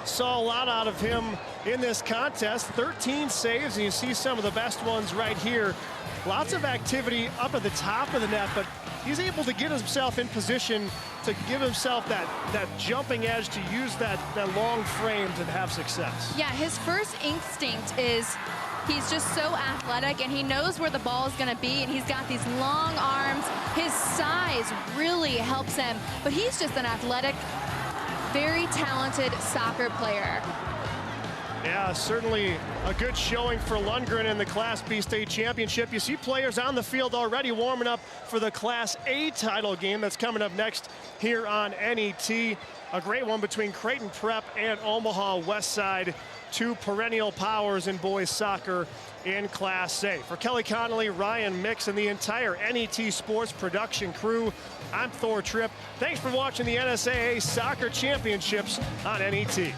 saw a lot out of him in this contest. 13 saves, and you see some of the best ones right here. Lots of activity up at the top of the net, but he's able to get himself in position to give himself that jumping edge, to use that long frame to have success. Yeah, his first instinct is he's just so athletic, and he knows where the ball is going to be, and he's got these long arms. His size really helps him, but he's just an athletic, very talented soccer player. Yeah, certainly a good showing for Lundgren in the Class B state championship. You see players on the field already warming up for the Class A title game that's coming up next here on NET. A great one between Creighton Prep and Omaha Westside, two perennial powers in boys soccer in Class A. For Kelly Connolly, Ryan Mix, and the entire NET Sports production crew, I'm Thor Tripp. Thanks for watching the NSAA Soccer Championships on NET.